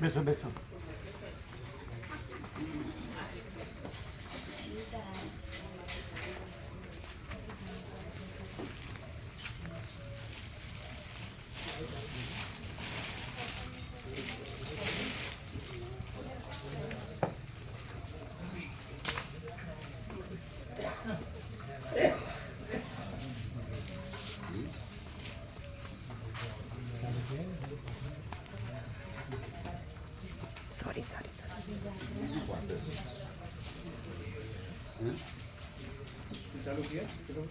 બેસો બેસો. Sorry sorry sorry. ચાલુ किया चलो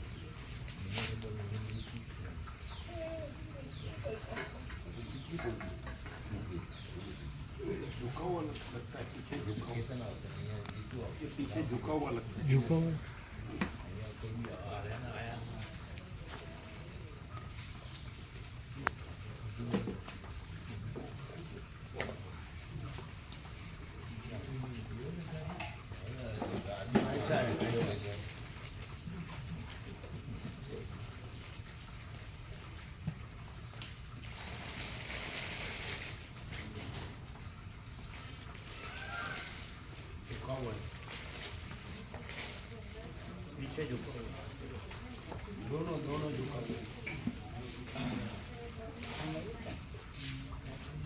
झुका हुआ लगता है पीछे झुका ये पीछे झुका हुआ लगता है झुका हुआ पीछे झुको दोनों दोनों झुका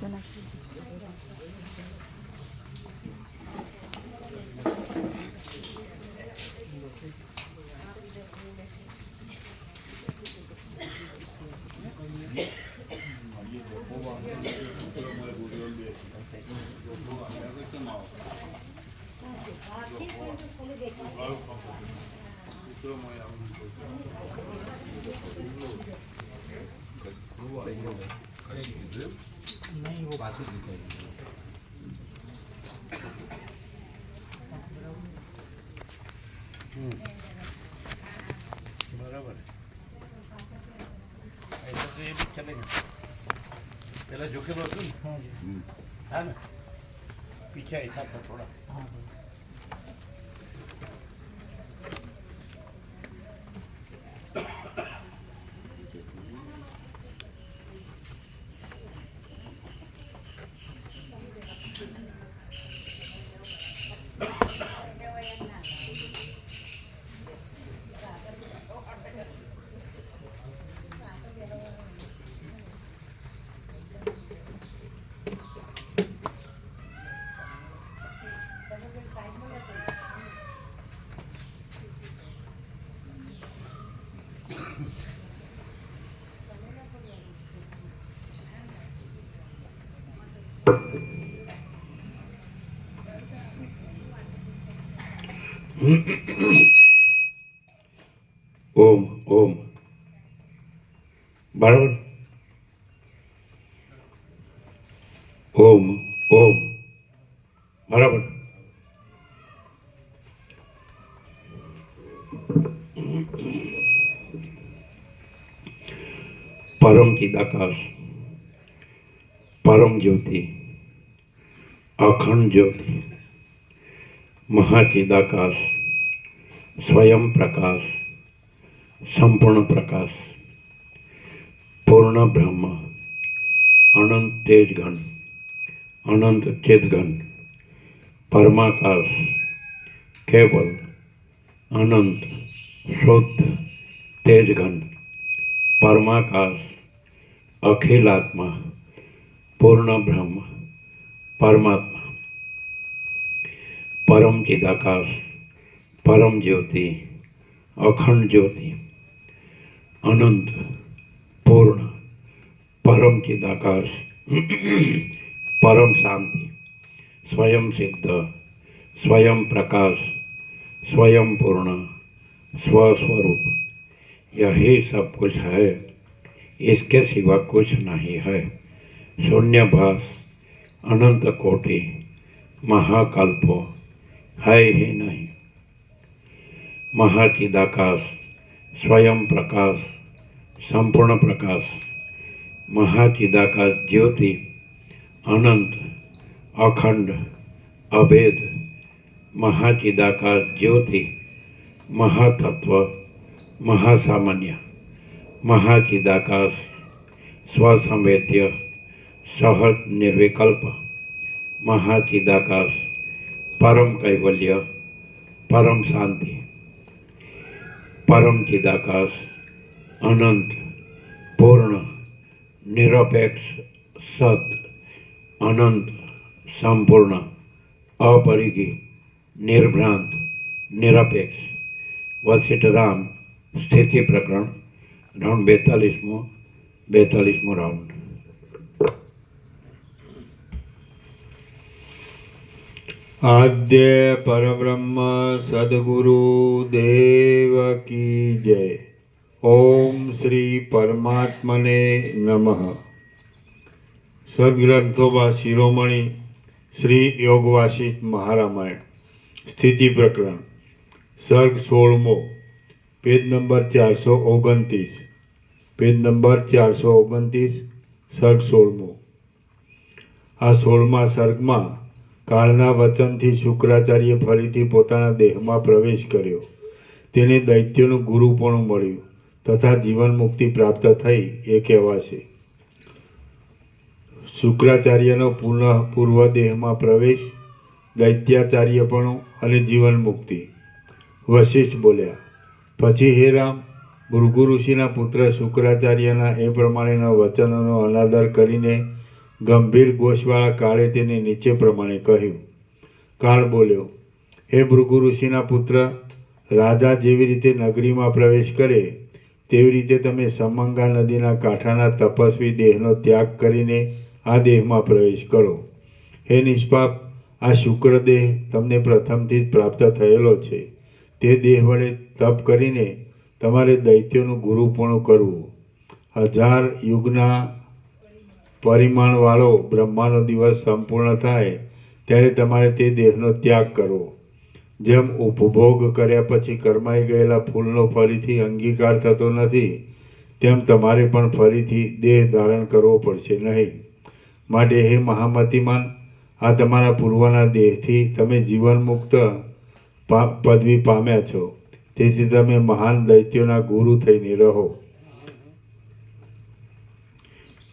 ચલો. नहीं वो बाजू बराबर ऐसा तो ये भी चलेगा पहले झुके लो तुम है ना पीछे ऐसा था थोड़ा ओम ओम बराबर ओम ओम बराबर परम चिदाकाश परम ज्योति अखंड ज्योति महाचिदाकाश स्वयं प्रकाश संपूर्ण प्रकाश पूर्ण ब्रह्म अनंत तेजघन अनंत चेतघन परमाकाश केवल अनंत शुद्ध तेजघन परमाकाश अखिलात्मा पूर्ण ब्रह्म परमात्मा परम चिदाकाश परम ज्योति अखंड ज्योति अनंत पूर्ण परम चिदाकाश परम शांति स्वयं सिद्ध स्वयं प्रकाश स्वयं पूर्ण स्वस्वरूप यही सब कुछ है, इसके सिवा कुछ नहीं है। शून्यभास अनंत कोटि महाकल्पो है ही नहीं। महाचिदाकाश स्वयं प्रकाश संपूर्ण प्रकाश महाचिदाकाश ज्योति अनंत अखंड अभेद महाचिदाकाश ज्योति महातत्व महासामान्य महाचिदाकाश स्वसंवेद्य सहज निर्विकल्प મહાચિદાકાશ, પરમ કૈવલ્ય, પરમ શાંતિ, પરમ ચિદાકાશ, અનંત, પૂર્ણ, નિરપેક્ષ, સત, અનંત, સંપૂર્ણ, અપરિઘી, નિર્ભ્રાંત, નિરપેક્ષ. વશિષ્ઠ રામ સ્થિતિ પ્રકરણ રાઉન્ડ 42મો રાઉન્ડ. આદ્ય પરબ્રહ્મ સદગુરુ દેવ કી જય. ઓમ શ્રી પરમાત્મને નમઃ. સદગ્રંથોમાં શિરોમણી શ્રી યોગ વાસિષ્ઠ મહારામાયણ સ્થિતિ પ્રકરણ સર્ગ 16મો, પેજ નંબર 429. Page number 429, સર્ગ 16મો. આ 16મા સર્ગમાં કાળના વચનથી શુક્રાચાર્ય ફરીથી પોતાના દેહમાં પ્રવેશ કર્યો. તેને દૈત્યનું ગુરુપણું મળ્યું તથા જીવન મુક્તિ પ્રાપ્ત થઈ એ કહેવાશે. શુક્રાચાર્યનો પુનઃ પૂર્વ દેહમાં પ્રવેશ, દૈત્યાચાર્યપણું અને જીવન મુક્તિ. વશિષ્ઠ બોલ્યા, પછી હે રામ, ભૃગુ ઋષિના પુત્ર શુક્રાચાર્યના એ પ્રમાણેના વચનોનો અનાદર કરીને ગંભીર ગોશવાળા કાળે તેને નીચે પ્રમાણે કહ્યું. કાળ બોલ્યો, હે ભૃગુ ઋષિના પુત્ર, રાજા જેવી રીતે નગરીમાં પ્રવેશ કરે તેવી રીતે તમે સમંગા નદીના કાંઠાના તપસ્વી દેહનો ત્યાગ કરીને આ દેહમાં પ્રવેશ કરો. હે નિષ્પાપ, આ શુક્ર દેહ તમને પ્રથમથી જ પ્રાપ્ત થયેલો છે. તે દેહ વડે તપ કરીને તમારે દૈત્યોનું ગુરુપણું કરવું. 1000 યુગના પરિમાણવાળો બ્રહ્માનો દિવસ સંપૂર્ણ થાય ત્યારે તમારે તે દેહનો ત્યાગ કરવો. જેમ ઉપભોગ કર્યા પછી કરમાઈ ગયેલા ફૂલનો ફરીથી અંગીકાર થતો નથી, તેમ તમારે પણ ફરીથી દેહ ધારણ કરવો પડશે નહીં. માટે હે મહામતિમાન, આ તમારા પૂર્વના દેહથી તમે જીવન મુક્ત પદવી પામ્યા છો. તેથી તમે મહાન દૈત્યોના ગુરુ થઈને રહો.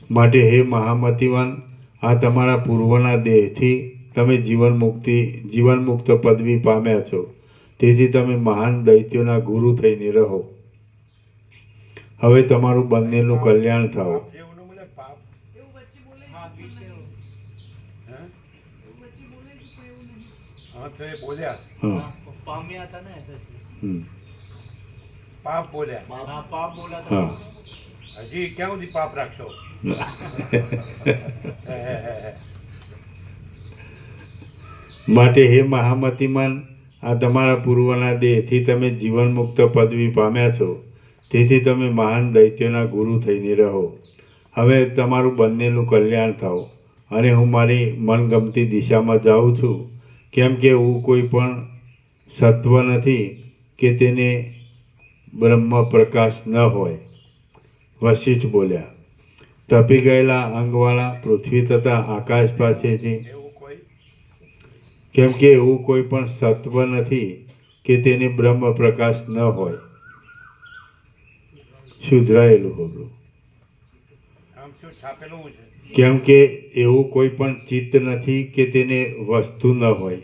માટે હે મહામતિવાન, આ તમારા પૂર્વના દેહથી તમે જીવન મુક્ત પદવી પામ્યા છો. તેથી તમે મહાન દૈત્યોના ગુરુ થઈને રહો. હવે તમારું બંનેનું કલ્યાણ થાવ. પાપ બોલ્યા. હજી ક્યાં સુધી પાપ રાખશો? માટે હે મહામતિમાન, આ તમારા પૂર્વના દેહથી તમે જીવન મુક્ત પદવી પામ્યા છો. તેથી તમે મહાન દૈત્યોના ગુરુ થઈને રહો. હવે તમારું બંનેનું કલ્યાણ થાવ અને હું મારી મનગમતી દિશામાં જાઉં છું. કેમ કે હું કોઈ પણ સત્વ નથી કે તેને બ્રહ્મ પ્રકાશ ન હોય. વશિષ્ઠ બોલ્યા, તપી ગયેલા અંગવાળા પૃથ્વી તથા આકાશ પાસેથી, કેમ કે એવું કોઈ પણ સત્વ નથી કે તેને બ્રહ્મ પ્રકાશ ન હોય. સુધરાયેલું હોવું. કેમ કે એવું કોઈ પણ ચિત્ત નથી કે તેને વસ્તુ ન હોય.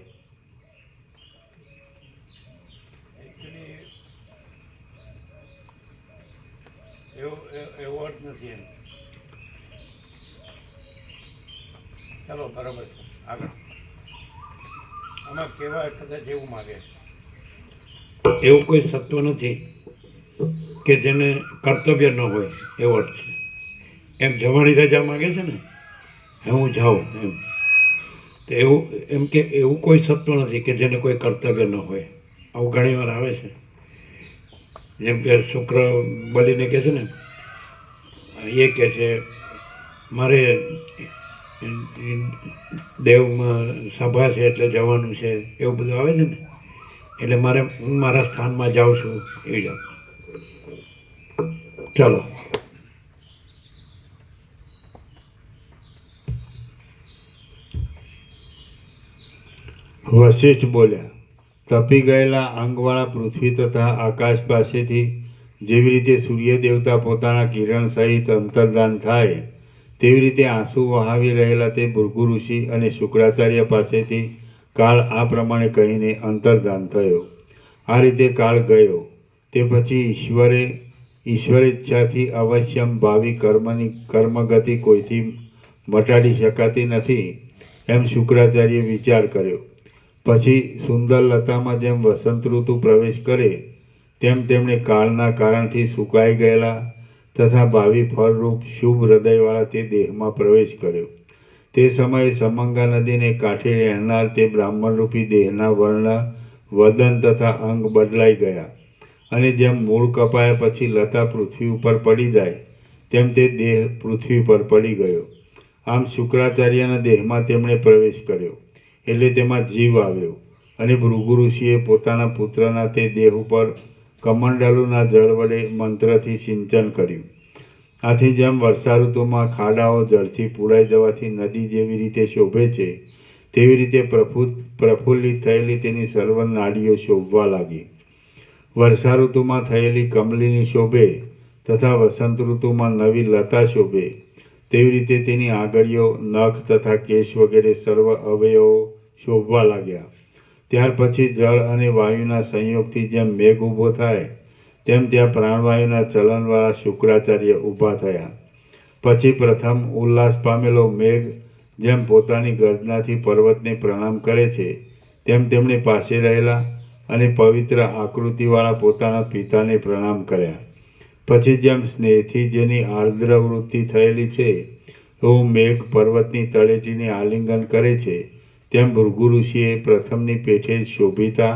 એવો અર્થ નથી એમ. ચાલો, બરાબર છે. આગળ આમાં કેવા કદાચ એવું માગે, એવું કોઈ સત્વ નથી કે જેને કર્તવ્ય ન હોય, એવો અર્થ છે. એમ જવાની રજા માગે છે ને, હું જાઉં એમ. તો એવું એમ કે એવું કોઈ સત્વ નથી કે જેને કોઈ કર્તવ્ય ન હોય. આવું ઘણી વાર આવે છે. જેમ કે શુક્ર બલીને કહે છે ને, એ કહે છે મારે દેવમાં સભા છે એટલે જવાનું છે, એવું બધું આવે છે ને. એટલે હું મારા સ્થાનમાં જાઉં છું એ જાઉં. ચાલો. વશિષ્ઠ બોલ્યા, તપી ગયેલા અંગવાળા પૃથ્વી તથા આકાશ પાસેથી જેવી રીતે સૂર્ય દેવતા પોતાના કિરણ સહિત અંતર્ધાન થાય તેવી રીતે આંસુ વહાવી રહેલા તે ભૃગુ ઋષિ અને શુક્રાચાર્ય પાસેથી કાળ આ પ્રમાણે કહીને અંતર્ધાન થયો. આ રીતે કાળ ગયો. તે પછી ઈશ્વરેચ્છાથી અવશ્યમ ભાવિ કર્મગતિ કોઈથી મટાડી શકાતી નથી એમ શુક્રાચાર્યે વિચાર કર્યો. પછી સુંદર લતામાં જેમ વસંત ઋતુ પ્રવેશ કરે તેમ તેમણે કાળના કારણથી સુકાઈ ગયેલા તથા ભાવિ ફળરૂપ શુભ હૃદયવાળા તે દેહમાં પ્રવેશ કર્યો. તે સમયે સમંગા નદીને કાંઠે રહેનાર તે બ્રાહ્મણરૂપી દેહના વર્ણ, વદન તથા અંગ બદલાઈ ગયા અને જેમ મૂળ કપાયા પછી લતા પૃથ્વી ઉપર પડી જાય તેમ તે દેહ પૃથ્વી પર પડી ગયો. આમ શુક્રાચાર્યના દેહમાં તેમણે પ્રવેશ કર્યો એટલે તેમાં જીવ આવ્યો અને ભૃગુ ઋષિએ પોતાના પુત્રના તે દેહ ઉપર કમંડલુના જળ વડે મંત્રથી સિંચન કર્યું. આથી જેમ વર્ષા ઋતુમાં ખાડાઓ જળથી પૂરાઈ જવાથી નદી જેવી રીતે શોભે છે તેવી રીતે પ્રફુલ્લિત થયેલી તેની સર્વ નાડીઓ શોભવા લાગી. વર્ષા ઋતુમાં થયેલી કમલીની શોભે તથા વસંત ઋતુમાં નવી લતા શોભે તેવી રીતે તેની આંગળીઓ, નખ તથા કેશ વગેરે સર્વ અવયવો શોભવા લાગ્યા. ત્યાર પછી જળ અને વાયુના સંયોગથી જેમ મેઘ ઊભો થાય તેમ ત્યાં પ્રાણવાયુના ચલનવાળા શુક્રાચાર્ય ઊભા થયા. પછી પ્રથમ ઉલ્લાસ પામેલો મેઘ જેમ પોતાની ગર્જનાથી પર્વતને પ્રણામ કરે છે તેમ તેમણે પાસે રહેલા અને પવિત્ર આકૃતિવાળા પોતાના પિતાને પ્રણામ કર્યા. પછી જેમ સ્નેહથી જેની આર્દ્ર વૃત્તિ થયેલી છે એવું મેઘ પર્વતની તળેટીને આલિંગન કરે છે તેમ ભૃગુ ઋષિએ પ્રથમની પેઠે શોભિતા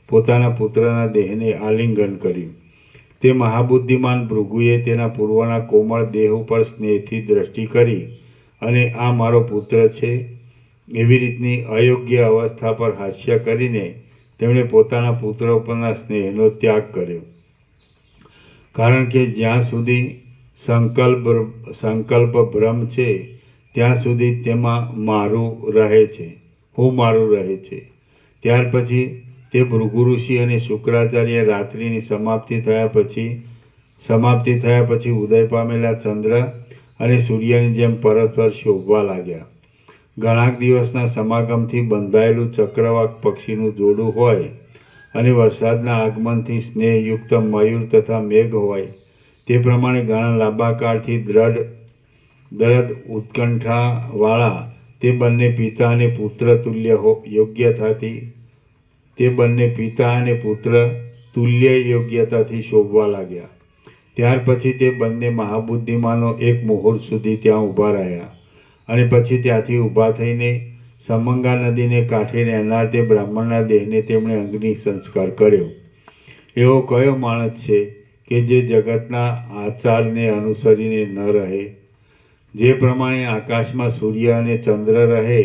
પોતાના પુત્રના દેહને આલિંગન કર્યું. તે મહાબુદ્ધિમાન ભૃગુએ તેના પૂર્વના કોમળ દેહ ઉપર સ્નેહથી દ્રષ્ટિ કરી અને આ મારો પુત્ર છે એવી રીતની અયોગ્ય અવસ્થા પર હાસ્ય કરીને તેમણે પોતાના પુત્ર ઉપરના સ્નેહનો ત્યાગ કર્યો. કારણ કે જ્યાં સુધી સંકલ્પ ભ્રમ છે ત્યાં સુધી તેમાં મારું રહે છે, હું મારું રહે છે. ત્યાર પછી તે ભૃગુ ઋષિ અને શુક્રાચાર્ય રાત્રિની સમાપ્તિ થયા પછી ઉદય પામેલા ચંદ્ર અને સૂર્યની જેમ પરસ્પર શોભવા લાગ્યા. ઘણાક દિવસના સમાગમથી બંધાયેલું ચક્રવાક પક્ષીનું જોડું હોય અને વરસાદના આગમનથી સ્નેહયુક્ત મયુર તથા મેઘ હોય તે પ્રમાણે ઘણા લાંબા કાળથી દ્રઢ ઉત્કંઠાવાળા તે બંને પિતા અને પુત્ર તુલ્ય યોગ્યતાથી શોભવા લાગ્યા. ત્યાર પછી તે બંને મહાબુદ્ધિમાનો એક મુહૂર્ત સુધી ત્યાં ઊભા રહ્યા અને પછી ત્યાંથી ઊભા થઈને સમંગા નદીને કાંઠે રહેનાર તે બ્રાહ્મણના દેહને તેમણે અગ્નિ સંસ્કાર કર્યો. એવો કયો માણસ છે કે જે જગતના આચારને અનુસરીને ન રહે? જે પ્રમાણે આકાશમાં સૂર્ય અને ચંદ્ર રહે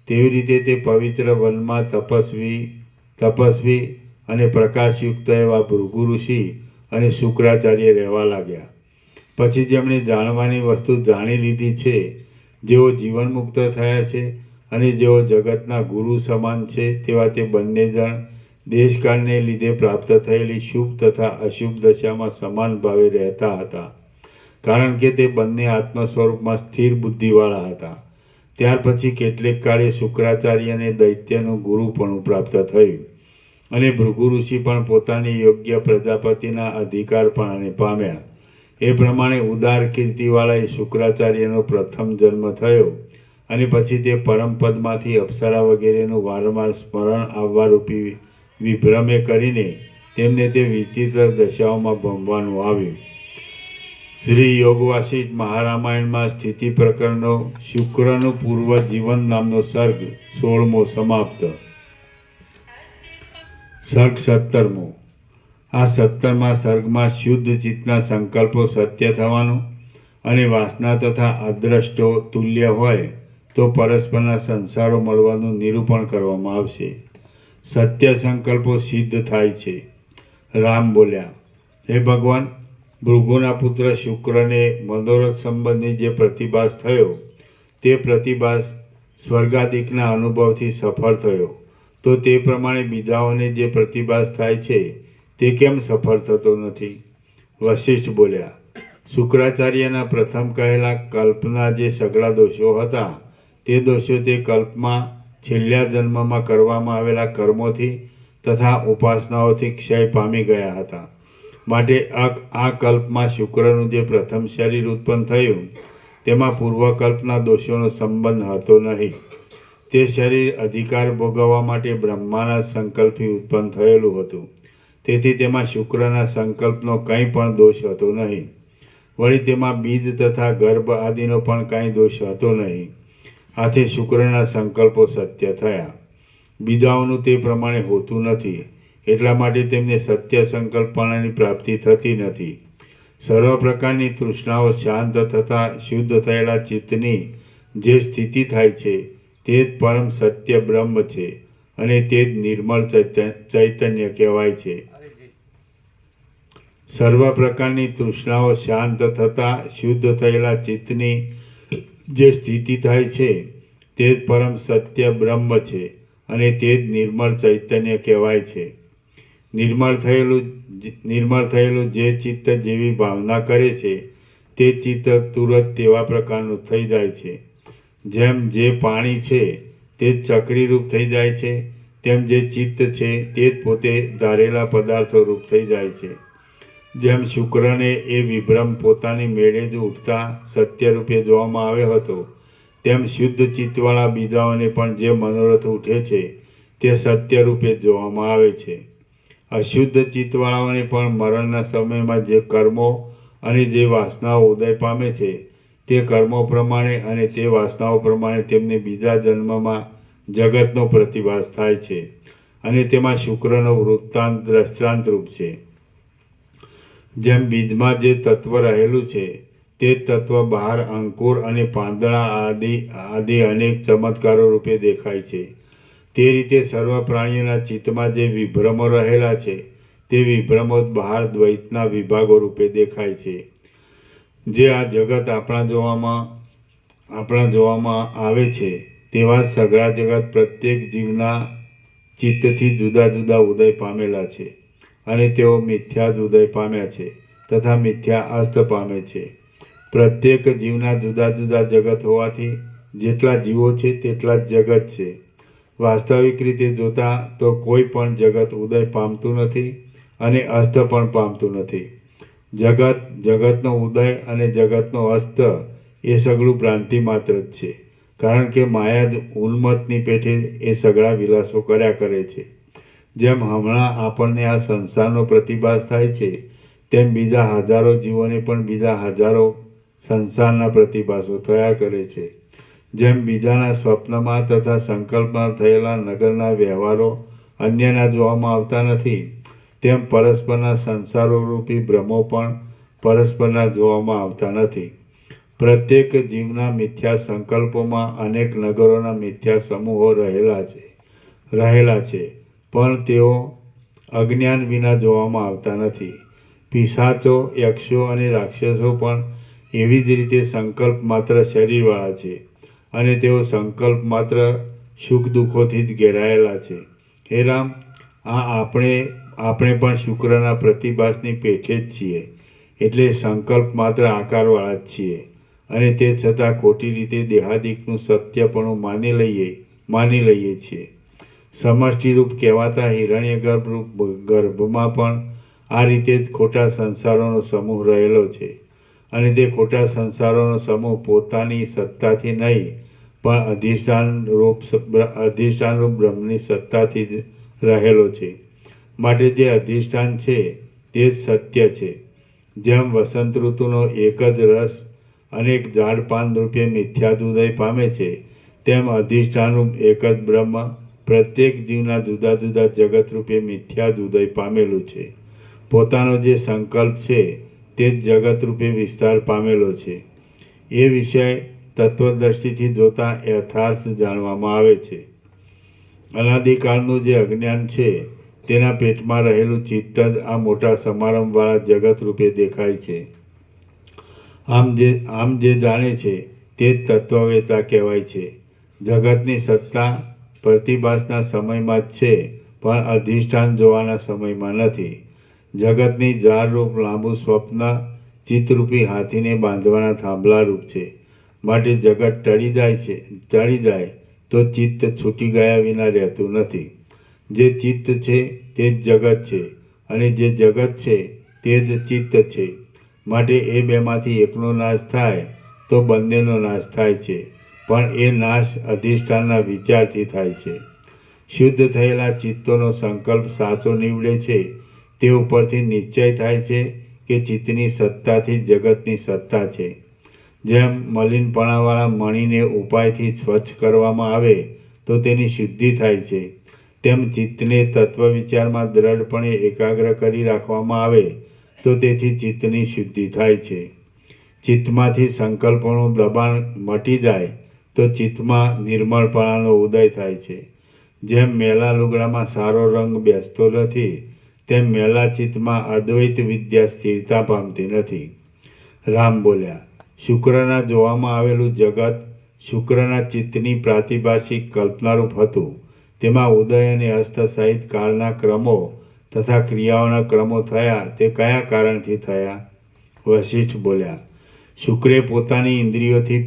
તેવી રીતે તે પવિત્ર વનમાં તપસ્વી અને પ્રકાશયુક્ત એવા ભૃગુ ઋષિ અને શુક્રાચાર્ય રહેવા લાગ્યા. પછી જેમણે જાણવાની વસ્તુ જાણી લીધી છે, જેઓ જીવનમુક્ત થયા છે અને જેઓ જગતના ગુરુ સમાન છે તેવા તે બંને જણ દેશકાળને લીધે પ્રાપ્ત થયેલી શુભ તથા અશુભ દશામાં સમાન ભાવે રહેતા હતા. કારણ કે તે બંને આત્મ સ્વરૂપમાં સ્થિર બુદ્ધિવાળા હતા. ત્યાર પછી કેટલેક કાળે શુક્રાચાર્યને દૈત્યનું ગુરુપણું પ્રાપ્ત થયું અને ભૃગુ ઋષિ પણ પોતાની યોગ્ય પ્રજાપતિના અધિકારપણાને પામ્યા. એ પ્રમાણે ઉદાર કીર્તિવાળા શુક્રાચાર્યનો પ્રથમ જન્મ થયો અને પછી તે પરમપદમાંથી અપ્સરા વગેરેનું વારંવાર સ્મરણ આવવા રૂપી વિભ્રમે કરીને તેમને તે વિચિત્ર દશાઓમાં ભમવાનું આવ્યું. શ્રી યોગવાસિષ્ઠ મહારામાયણમાં સ્થિતિ પ્રકરણનો શુક્રનું પૂર્વ જીવન નામનો સર્ગ 16મો સમાપ્ત. સર્ગ 17મો. આ 17મા સર્ગમાં શુદ્ધ ચિત્તના સંકલ્પો સત્ય થવાનું અને વાસના તથા અદ્રષ્ટો તુલ્ય હોય તો પરસ્પરના સંસારો મળવાનું નિરૂપણ કરવામાં આવશે. સત્ય સંકલ્પો સિદ્ધ થાય છે. રામ બોલ્યા, હે ભગવાન, ભૃગુના પુત્ર શુક્રને મનોરથ સંબંધી જે પ્રતિભાસ થયો તે પ્રતિભાસ સ્વર્ગાદિકના અનુભવથી સફળ થયો, તો તે પ્રમાણે બીજાઓને જે પ્રતિભાસ થાય છે તે કેમ સફળ થતો નથી? વશિષ્ઠ બોલ્યા, શુક્રાચાર્યના પ્રથમ કહેલા કલ્પના જે સઘળા દોષો હતા તે દોષો તે કલ્પમાં છેલ્લા જન્મમાં કરવામાં આવેલા કર્મોથી તથા ઉપાસનાઓથી ક્ષય પામી ગયા હતા. માટે આ કલ્પમાં શુક્રનું જે પ્રથમ શરીર ઉત્પન્ન થયું તેમાં પૂર્વકલ્પના દોષોનો સંબંધ હતો નહીં. તે શરીર અધિકાર ભોગવવા માટે બ્રહ્માના સંકલ્પથી ઉત્પન્ન થયેલું હતું. તેથી તેમાં શુક્રના સંકલ્પનો કંઈ પણ દોષ હતો નહીં. વળી તેમાં બીજ તથા ગર્ભ આદિનો પણ કાંઈ દોષ હતો નહીં. આથી શુક્રના સંકલ્પો સત્ય થયા. બીજાઓનું તે પ્રમાણે હોતું નથી, એટલા માટે તેમને સત્ય સંકલ્પનાની પ્રાપ્તિ થતી નથી. સર્વ પ્રકારની તૃષ્ણાઓ શાંત થતાં શુદ્ધ થયેલા ચિત્તની જે સ્થિતિ થાય છે તે જ પરમ સત્ય બ્રહ્મ છે અને તે જ નિર્મળ ચૈતન્ય કહેવાય છે. સર્વ પ્રકારની તૃષ્ણાઓ શાંત થતાં શુદ્ધ થયેલા ચિત્તની જે સ્થિતિ થાય છે તે જ પરમ સત્ય બ્રહ્મ છે અને તે જ નિર્મળ ચૈતન્ય કહેવાય છે. નિર્મળ થયેલું જે ચિત્ત જેવી ભાવના કરે છે તે ચિત્ત તુરત તેવા પ્રકારનું થઈ જાય છે. જેમ જે પાણી છે તે જ ચક્રીરૂપ થઈ જાય છે, તેમ જે ચિત્ત છે તે જ પોતે ધારેલા પદાર્થો રૂપ થઈ જાય છે. જેમ શુક્રને એ વિભ્રમ પોતાની મેળે જ ઉઠતા સત્ય રૂપે જોવામાં આવ્યો હતો, તેમ શુદ્ધ ચિત્તવાળા બીજાઓને પણ જે મનોરથ ઉઠે છે તે સત્ય રૂપે જોવામાં આવે છે. અશુદ્ધ ચિત્તવાળાઓને પણ મરણના સમયમાં જે કર્મો અને જે વાસનાઓ ઉદય પામે છે તે કર્મો પ્રમાણે અને તે વાસનાઓ પ્રમાણે તેમને બીજા જન્મમાં જગતનો પ્રતિભાસ થાય છે અને તેમાં શુક્રનો વૃત્તાંત દ્રષ્ટાંત રૂપ છે. જેમ બીજમાં જે તત્વ રહેલું છે તે તત્વ બહાર અંકુર અને પાંદડા આદિ અનેક ચમત્કારો રૂપે દેખાય છે. તે રીતે સર્વ પ્રાણીઓના ચિત્તમાં જે વિભ્રમો રહેલા છે તે વિભ્રમો બહાર દ્વૈતના વિભાગો રૂપે દેખાય છે. જે આ જગત આપણા જોવામાં આવે છે તેવા જ સઘળા જગત પ્રત્યેક જીવના ચિત્તથી જુદા જુદા ઉદય પામેલા છે અને તેઓ મિથ્યા જ ઉદય પામ્યા છે તથા મિથ્યા અસ્ત પામે છે. પ્રત્યેક જીવના જુદા જુદા જગત હોવાથી જેટલા જીવો છે તેટલા જ જગત છે. વાસ્તવિક રીતે જોતા તો કોઈ પણ જગત ઉદય પામતું નથી અને અસ્ત પણ પામતું નથી. જગતનો ઉદય અને જગતનો અસ્ત એ સઘળું ભ્રાંતિ માત્ર જ છે, કારણ કે માયા જ ઉન્મત્તની પેઠે એ સઘળા વિલાસો કર્યા કરે છે. જેમ હમણાં આપણને આ સંસારનો પ્રતિભાસ થાય છે તેમ બીજા હજારો જીવોને પણ બીજા હજારો સંસારના પ્રતિભાસો થયા કરે છે. જેમ બીજાના સ્વપ્નમાં તથા સંકલ્પમાં થયેલા નગરના વ્યવહારો અન્યના જોવામાં આવતા નથી, તેમ પરસ્પરના સંસારોરૂપી ભ્રમો પણ પરસ્પરના જોવામાં આવતા નથી. પ્રત્યેક જીવના મિથ્યા સંકલ્પોમાં અનેક નગરોના મિથ્યા સમૂહો રહેલા છે પણ તેઓ અજ્ઞાન વિના જોવામાં આવતા નથી. પિશાચો, યક્ષો અને રાક્ષસો પણ એવી જ રીતે સંકલ્પ માત્ર શરીરવાળા છે અને તેઓ સંકલ્પ માત્ર સુખ દુઃખોથી જ ઘેરાયેલા છે. હે રામ, આપણે પણ શુક્રના પ્રતિભાસની પેઠે જ છીએ, એટલે સંકલ્પ માત્ર આકારવાળા જ છીએ અને તે છતાં ખોટી રીતે દેહાદિકનું સત્યપણું માની લઈએ છીએ. સમષ્ટિરૂપ કહેવાતા હિરણ્યગર્ભ રૂપ ગર્ભમાં પણ આ રીતે જ ખોટા સંસારોનો સમૂહ રહેલો છે અને તે ખોટા સંસારોનો સમૂહ પોતાની સત્તાથી નહીં પણ અધિષ્ઠાન રૂપ બ્રહ્મની સત્તાથી જ રહેલો છે. માટે જે અધિષ્ઠાન છે તે જ સત્ય છે. જેમ વસંત ઋતુનો એક જ રસ અનેક ઝાડ પાન રૂપે મિથ્યાદુદય પામે છે, તેમ અધિષ્ઠાનરૂપ એક જ બ્રહ્મ પ્રત્યેક જીવના જુદા જુદા જગત રૂપે મિથ્યાદુદય પામેલું છે. પોતાનો જે સંકલ્પ છે તે જ જગત રૂપે વિસ્તાર પામેલો છે. એ વિષય તત્વદ્રષ્ટિથી જોતા યથાર્થ જાણવામાં આવે છે. અનાદિકાળનું જે અજ્ઞાન છે તેના પેટમાં રહેલું ચિત્ત જ આ મોટા સમારંભવાળા જગત રૂપે દેખાય છે. આમ જે જાણે છે તે જ તત્વવેતા કહેવાય છે. જગતની સત્તા પ્રતિભાસના સમયમાં જ છે પણ અધિષ્ઠાન જોવાના સમયમાં નથી. જગતની જાળરૂપ લાંબુ સ્વપ્ન ચિત્તરૂપી હાથીને બાંધવાના થાંભલા રૂપ છે. માટે જગત ટળી જાય તો ચિત્ત છૂટી ગયા વિના રહેતું નથી. જે ચિત્ત છે તે જ જગત છે, અને જે જગત છે તે જ ચિત્ત છે. માટે એ બેમાંથી એકનો નાશ થાય તો બંનેનો નાશ થાય છે, પણ એ નાશ અધિષ્ઠાનના વિચારથી થાય છે. શુદ્ધ થયેલા ચિત્તોનો સંકલ્પ સાચો નીવડે છે તે ઉપરથી નિશ્ચય થાય છે કે ચિત્તની સત્તાથી જગતની સત્તા છે. જેમ મલિનપણાવાળા મણીને ઉપાયથી સ્વચ્છ કરવામાં આવે તો તેની શુદ્ધિ થાય છે, તેમ ચિત્તને તત્વવિચારમાં દ્રઢપણે એકાગ્ર કરી રાખવામાં આવે તો તેથી ચિત્તની શુદ્ધિ થાય છે. ચિત્તમાંથી સંકલ્પોનું દબાણ મટી જાય તો ચિત્તમાં નિર્મળપણાનો ઉદય થાય છે. જેમ મેલા લુગડામાં સારો રંગ બેસતો નથી, તેમ મેલા ચિત્તમાં અદ્વૈત વિદ્યા સ્થિરતા પામતી નથી. રામ બોલ્યા, શુક્રના જોવામાં આવેલું જગત શુક્રના ચિત્તની પ્રાતિભાષિક કલ્પનારૂપ હતું. તેમાં ઉદય અને અસ્ત સહિત કાળના ક્રમો તથા ક્રિયાઓના ક્રમો થયા તે કયા કારણથી થયા? વશિષ્ઠ બોલ્યા, શુક્રે પોતાની ઇન્દ્રિયોથી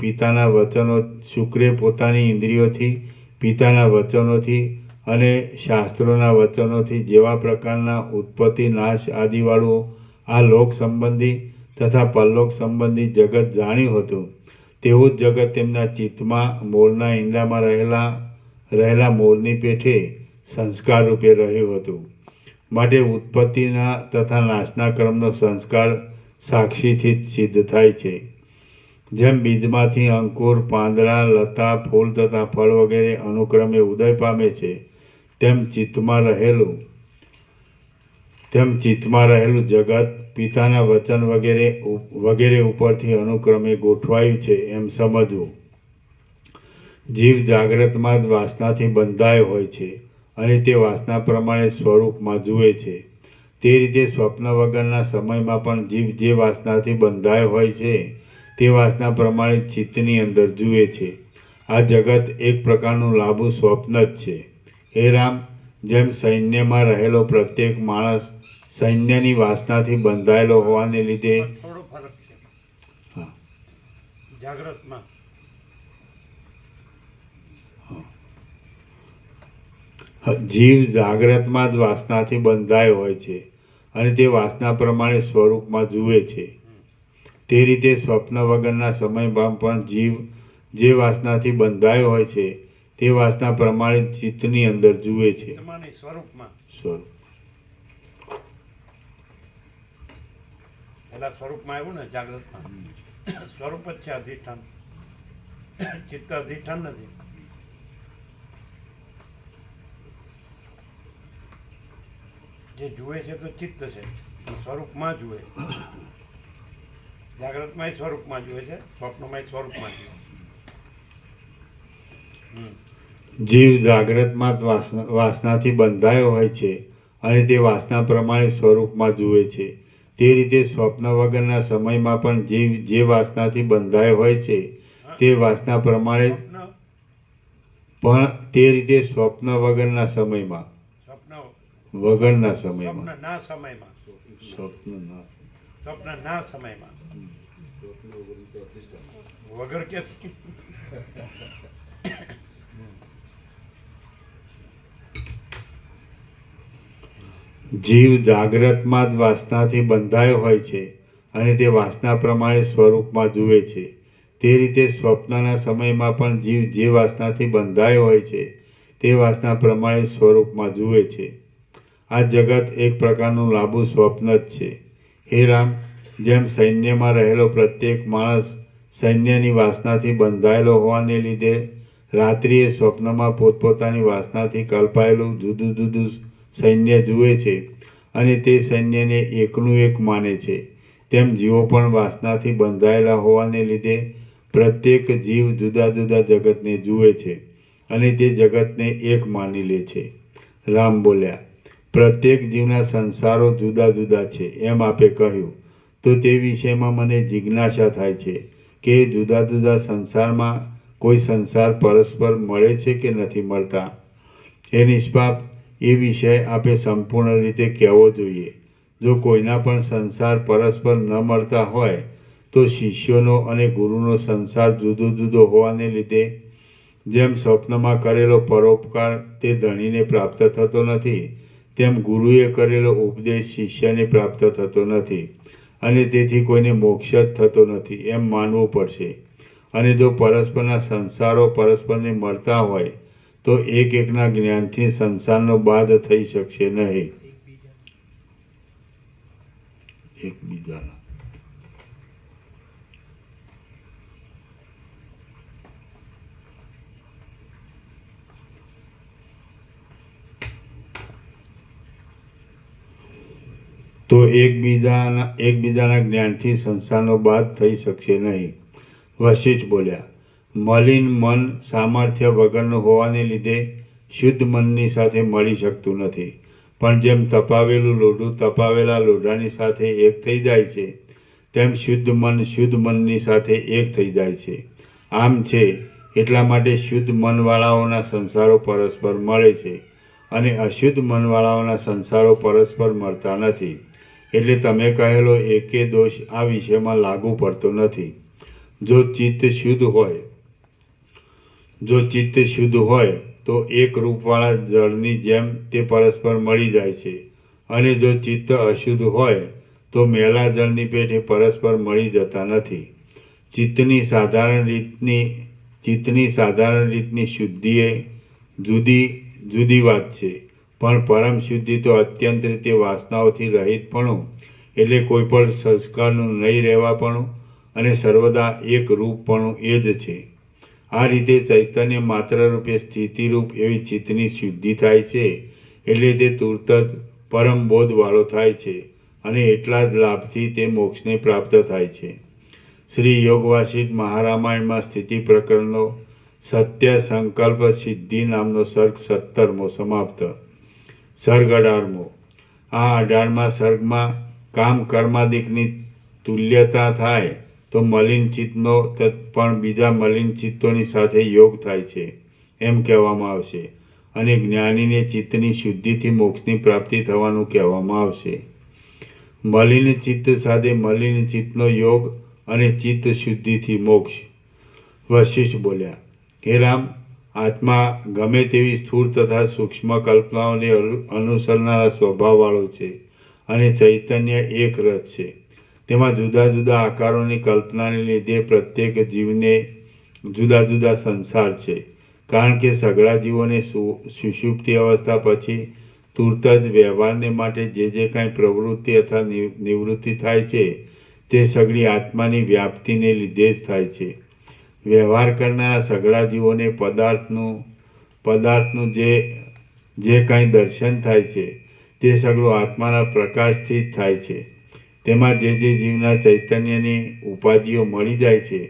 પિતાના વચનોથી અને શાસ્ત્રોના વચનોથી જેવા પ્રકારના ઉત્પત્તિ નાશ આદિવાળું આ લોક સંબંધી તથા પરલોક સંબંધી જગત જાણ્યું હતું, તેવું જ જગત તેમના ચિત્તમાં મોરના ઈંડામાં રહેલા મોરની પેઠે સંસ્કાર રૂપે રહ્યું હતું. માટે ઉત્પત્તિના તથા નાશના ક્રમનો સંસ્કાર સાક્ષીથી જ સિદ્ધ થાય છે. જેમ બીજમાંથી અંકુર, પાંદડા, લતા, ફૂલ તથા ફળ વગેરે અનુક્રમે ઉદય પામે છે, તેમ ચિત્તમાં રહેલું જગત પિતાના વચન વગેરે ઉપરથી અનુક્રમે ગોઠવાયું છે એમ સમજવું. જીવ જાગ્રતમાં જ વાસનાથી બંધાયો હોય છે અને તે વાસના પ્રમાણે સ્વરૂપમાં જુએ છે. તે રીતે સ્વપ્ન વગરના સમયમાં પણ જીવ જે વાસનાથી બંધાયો હોય છે તે વાસના પ્રમાણે ચિત્તની અંદર જુએ છે. આ જગત એક પ્રકારનું લાંબુ સ્વપ્ન જ છે. હે રામ, જેમ સૈન્યમાં રહેલો પ્રત્યેક માણસ સૈન્યની વાસનાથી બંધાયેલો હોવાને લીધે થોડો ફરક છે. જાગ્રતમાં જીવ જાગ્રતમાં જ વાસનાથી બંધાયો હોય છે અને તે વાસના પ્રમાણે સ્વરૂપમાં જુએ છે. તે રીતે સ્વપ્ન વગરના સમયમાં પણ જીવ જે વાસનાથી બંધાયો હોય છે તે વાસના પ્રમાણે ચિત્તની અંદર જુએ છે. સ્વરૂપમાં સ્વરૂપ પેલા સ્વરૂપમાં આવ્યું ને જાગ્રતમાં સ્વરૂપ જ છે અધિષ્ઠાન. ચિત્ત અધિષ્ઠાન નથી. જે જુએ છે તો ચિત્ત છે, સ્વરૂપમાં જુએ. જાગ્રતમાં સ્વરૂપમાં જુએ છે, સ્વપ્નમાં સ્વરૂપમાં જુએ. જીવ જાગ્રતમાં જ વાસનાથી બંધાયો હોય છે અને તે વાસના પ્રમાણે સ્વરૂપમાં જુએ છે. તે રીતે સ્વપ્ન વગરના સમયમાં પણ જીવ જે વાસનાથી બંધાયો હોય છે તે વાસના પ્રમાણે સ્વપ્ન વગરના સમયમાં વગર કે જીવ જાગ્રતમાં જ વાસનાથી બંધાયો હોય છે અને તે વાસના પ્રમાણે સ્વરૂપમાં જુએ છે. તે રીતે સ્વપ્નના સમયમાં પણ જીવ જે વાસનાથી બંધાયો હોય છે તે વાસના પ્રમાણે સ્વરૂપમાં જુએ છે. આ જગત એક પ્રકારનું લાંબુ સ્વપ્ન જ છે. હે રામ, જેમ સૈન્યમાં રહેલો પ્રત્યેક માણસ સૈન્યની વાસનાથી બંધાયેલો હોવાને લીધે રાત્રિએ સ્વપ્નમાં પોતપોતાની વાસનાથી કલ્પાયેલું જુદું જુદું સૈન્ય જુએ છે અને તે સૈન્યને એકનું એક માને છે, તેમ જીવો પણ વાસનાથી બંધાયેલા હોવાને લીધે પ્રત્યેક જીવ જુદા જુદા જગતને જુએ છે અને તે જગતને એક માની લે છે. રામ બોલ્યા, પ્રત્યેક જીવના સંસારો જુદા જુદા છે એમ આપે કહ્યું, તો તે વિષયમાં મને જિજ્ઞાસા થાય છે કે જુદા જુદા સંસારમાં કોઈ સંસાર પરસ્પર મળે છે કે નથી મળતા? એ નિષ્પાપ, એ વિષય આપે સંપૂર્ણ રીતે કહેવો જોઈએ. જો કોઈના પણ સંસાર પરસ્પર ન મળતા હોય તો શિષ્યોનો અને ગુરુનો સંસાર જુદો જુદો હોવાને લીધે જેમ સ્વપ્નમાં કરેલો પરોપકાર તે ધણીને પ્રાપ્ત થતો નથી, તેમ ગુરુએ કરેલો ઉપદેશ શિષ્યને પ્રાપ્ત થતો નથી અને તેથી કોઈને મોક્ષ જ થતો નથી એમ માનવું પડશે. અને જો પરસ્પરના સંસારો પરસ્પરને મળતા હોય તો એક એકના જ્ઞાનથી સંસારનો બાદ થઈ શકશે નહીં. એકબીજાના એકબીજાના જ્ઞાનથી સંસારનો બાદ થઈ શકશે નહીં. વશિષ્ઠ બોલ્યા, મલિન મન સામર્થ્ય વગરનું હોવાને લીધે શુદ્ધ મનની સાથે મળી શકતું નથી. પણ જેમ તપાવેલું લોઢું તપાવેલા લોઢાની સાથે એક થઈ જાય છે, તેમ શુદ્ધ મન શુદ્ધ મનની સાથે એક થઈ જાય છે. આમ છે એટલા માટે શુદ્ધ મનવાળાઓના સંસારો પરસ્પર મળે છે અને અશુદ્ધ મનવાળાઓના સંસારો પરસ્પર મળતા નથી. એટલે તમે કહેલો એકે દોષ આ વિષયમાં લાગુ પડતો નથી. જો ચિત્ત શુદ્ધ હોય તો એક રૂપવાળા જળની જેમ તે પરસ્પર મળી જાય છે, અને જો ચિત્ત અશુદ્ધ હોય તો મેલા જળની પેઠે પરસ્પર મળી જતા નથી. ચિત્તની સાધારણ રીતની શુદ્ધિ એ જુદી વાત છે, પણ પરમ શુદ્ધિ તો અત્યંત રીતે વાસનાઓથી રહિતપણું એટલે કોઈ પણ સંસ્કારનું નહીં રહેવાપણું અને સર્વદા એક રૂપપણું એ જ છે. આ રીતે ચૈતન્ય માત્ર રૂપે સ્થિતિરૂપ એવી ચિત્તની શુદ્ધિ થાય છે, એટલે તે તુરત જ પરમ બોધવાળો થાય છે અને એટલા જ લાભથી તે મોક્ષને પ્રાપ્ત થાય છે. શ્રી યોગ વાસિષ્ઠ મહારામાયણમાં સ્થિતિ પ્રકરણનો સત્ય સંકલ્પ સિદ્ધિ નામનો સર્ગ 17મો સમાપ્ત. સર્ગ 18મો. આ 18મા સર્ગમાં કામ કર્માદિકની તુલ્યતા થાય તો મલિન ચિત્તનો પણ બીજા મલિન ચિત્તોની સાથે યોગ થાય છે એમ કહેવામાં આવશે, અને જ્ઞાનીને ચિત્તની શુદ્ધિથી મોક્ષની પ્રાપ્તિ થવાનું કહેવામાં આવશે. મલિન ચિત્ત સાથે મલિન ચિત્તનો યોગ અને ચિત્ત શુદ્ધિથી મોક્ષ. વશિષ્ઠ બોલ્યા, હે રામ, આત્મા ગમે તેવી સ્થૂળ તથા સૂક્ષ્મ કલ્પનાઓને અનુસરનારા સ્વભાવવાળો છે અને ચૈતન્ય એક રસ છે. તેમાં જુદા જુદા આકારોની કલ્પનાને લીધે પ્રત્યેક જીવને જુદા જુદા સંસાર છે, કારણ કે સઘળા જીવોને સુષુપ્તિ અવસ્થા પછી તુરત જ વ્યવહારને માટે જે કાંઈ પ્રવૃત્તિ અથવા નિવૃત્તિ થાય છે તે સઘળી આત્માની વ્યાપ્તિને લીધે જ થાય છે. વ્યવહાર કરનારા સઘળા જીવોને પદાર્થનું જે કાંઈ દર્શન થાય છે તે સઘળું આત્માના પ્રકાશથી જ થાય છે. તેમાં જે જીવના ચૈતન્યની ઉપાધિઓ મળી જાય છે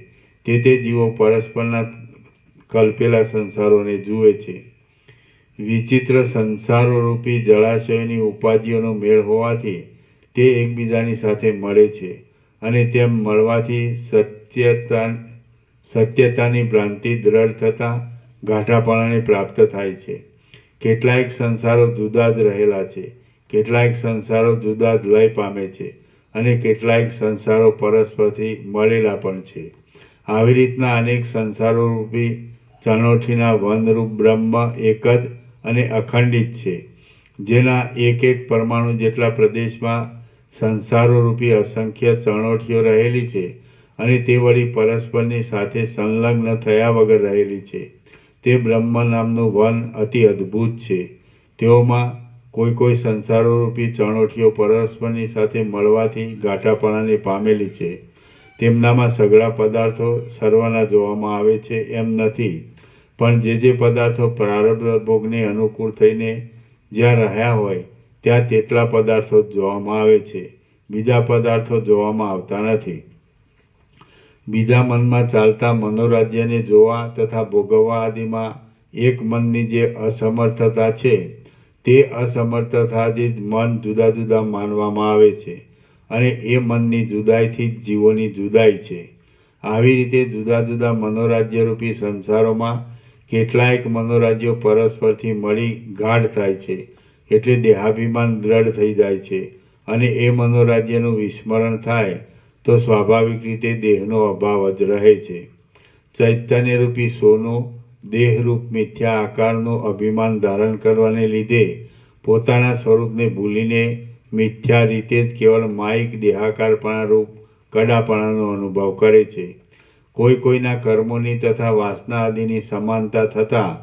તે જીવો પરસ્પરના કલ્પેલા સંસારોને જુએ છે. વિચિત્ર સંસારોરૂપી જળાશયોની ઉપાધિઓનો મેળ હોવાથી તે એકબીજાની સાથે મળે છે, અને તેમ મળવાથી સત્યતાની ભ્રાંતિ દ્રઢ થતાં ગાંઠાપણાને પ્રાપ્ત થાય છે. કેટલાયક સંસારો જુદા જ રહેલા છે, કેટલાયક સંસારો જુદા જ લય પામે છે, અને કેટલાયક સંસારો પરસ્પરથી મળેલા પણ છે. આવી રીતના અનેક સંસારોરૂપી ચણોઠીના વનરૂપ બ્રહ્મ એક જ અને અખંડિત છે, જેના એક એક પરમાણુ જેટલા પ્રદેશમાં સંસારોરૂપી અસંખ્ય ચણોઠીઓ રહેલી છે, અને તે વળી પરસ્પરની સાથે સંલગ્ન થયા વગર રહેલી છે. તે બ્રહ્મ નામનું વન અતિ અદ્ભુત છે. તેઓમાં કોઈ સંસારોરૂપી ચણોઠીઓ પરસ્પરની સાથે મળવાથી ગાંઠાપણાને પામેલી છે. તેમનામાં સઘળા પદાર્થો સર્વના જોવામાં આવે છે એમ નથી, પણ જે પદાર્થો પ્રારબ્ધ ભોગને અનુકૂળ થઈને જ્યાં રહ્યા હોય ત્યાં તેટલા પદાર્થો જોવામાં આવે છે, બીજા પદાર્થો જોવામાં આવતા નથી. બીજા મનમાં ચાલતા મનોરાજ્યને જોવા તથા ભોગવવા આદિમાં એક મનની જે અસમર્થતા છે તે અસમર્થતાથી જ મન જુદા જુદા માનવામાં આવે છે, અને એ મનની જુદાઈથી જ જીવોની જુદાઈ છે. આવી રીતે જુદા જુદા મનોરાજ્યરૂપી સંસારોમાં કેટલાયક મનોરાજ્યો પરસ્પરથી મળી ગાઢ થાય છે, એટલે દેહાભિમાન દ્રઢ થઈ જાય છે, અને એ મનોરાજ્યનું વિસ્મરણ થાય તો સ્વાભાવિક રીતે દેહનો અભાવ જ રહે છે. ચૈતન્યરૂપી સોનું દેહરૂપ મિથ્યા આકારનું અભિમાન ધારણ કરવાને લીધે પોતાના સ્વરૂપને ભૂલીને મિથ્યા રીતે જ કેવળ માયિક દેહાકારપણારૂપ કડાપણાનો અનુભવ કરે છે. કોઈના કર્મોની તથા વાસના આદિની સમાનતા થતાં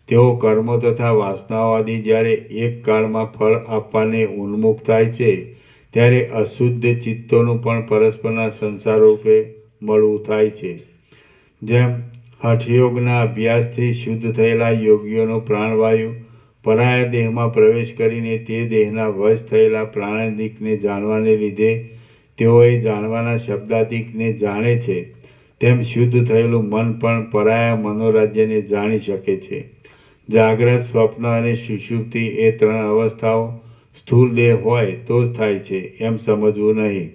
તેઓ કર્મો તથા વાસનાઓ આદિ જ્યારે એક કાળમાં ફળ આપવાને ઉન્મુખ થાય છે ત્યારે અશુદ્ધ ચિત્તોનું પણ પરસ્પરના સંસાર રૂપે મળવું થાય છે. જેમ હઠયોગના અભ્યાસથી શુદ્ધ થયેલા યોગીઓનો પ્રાણવાયુ પરાયા દેહમાં પ્રવેશ કરીને તે દેહના વશ થયેલા પ્રાણાદિકને જાણવાને લીધે તેઓ એ જાણવાના શબ્દાદિકને જાણે છે, તેમ શુદ્ધ થયેલું મન પણ પરાયા મનોરાજ્યને જાણી શકે છે. જાગ્રત, સ્વપ્ન અને સુષુપ્તિ એ 3 અવસ્થાઓ સ્થૂળ દેહ હોય તો જ થાય છે એમ સમજવું નહીં,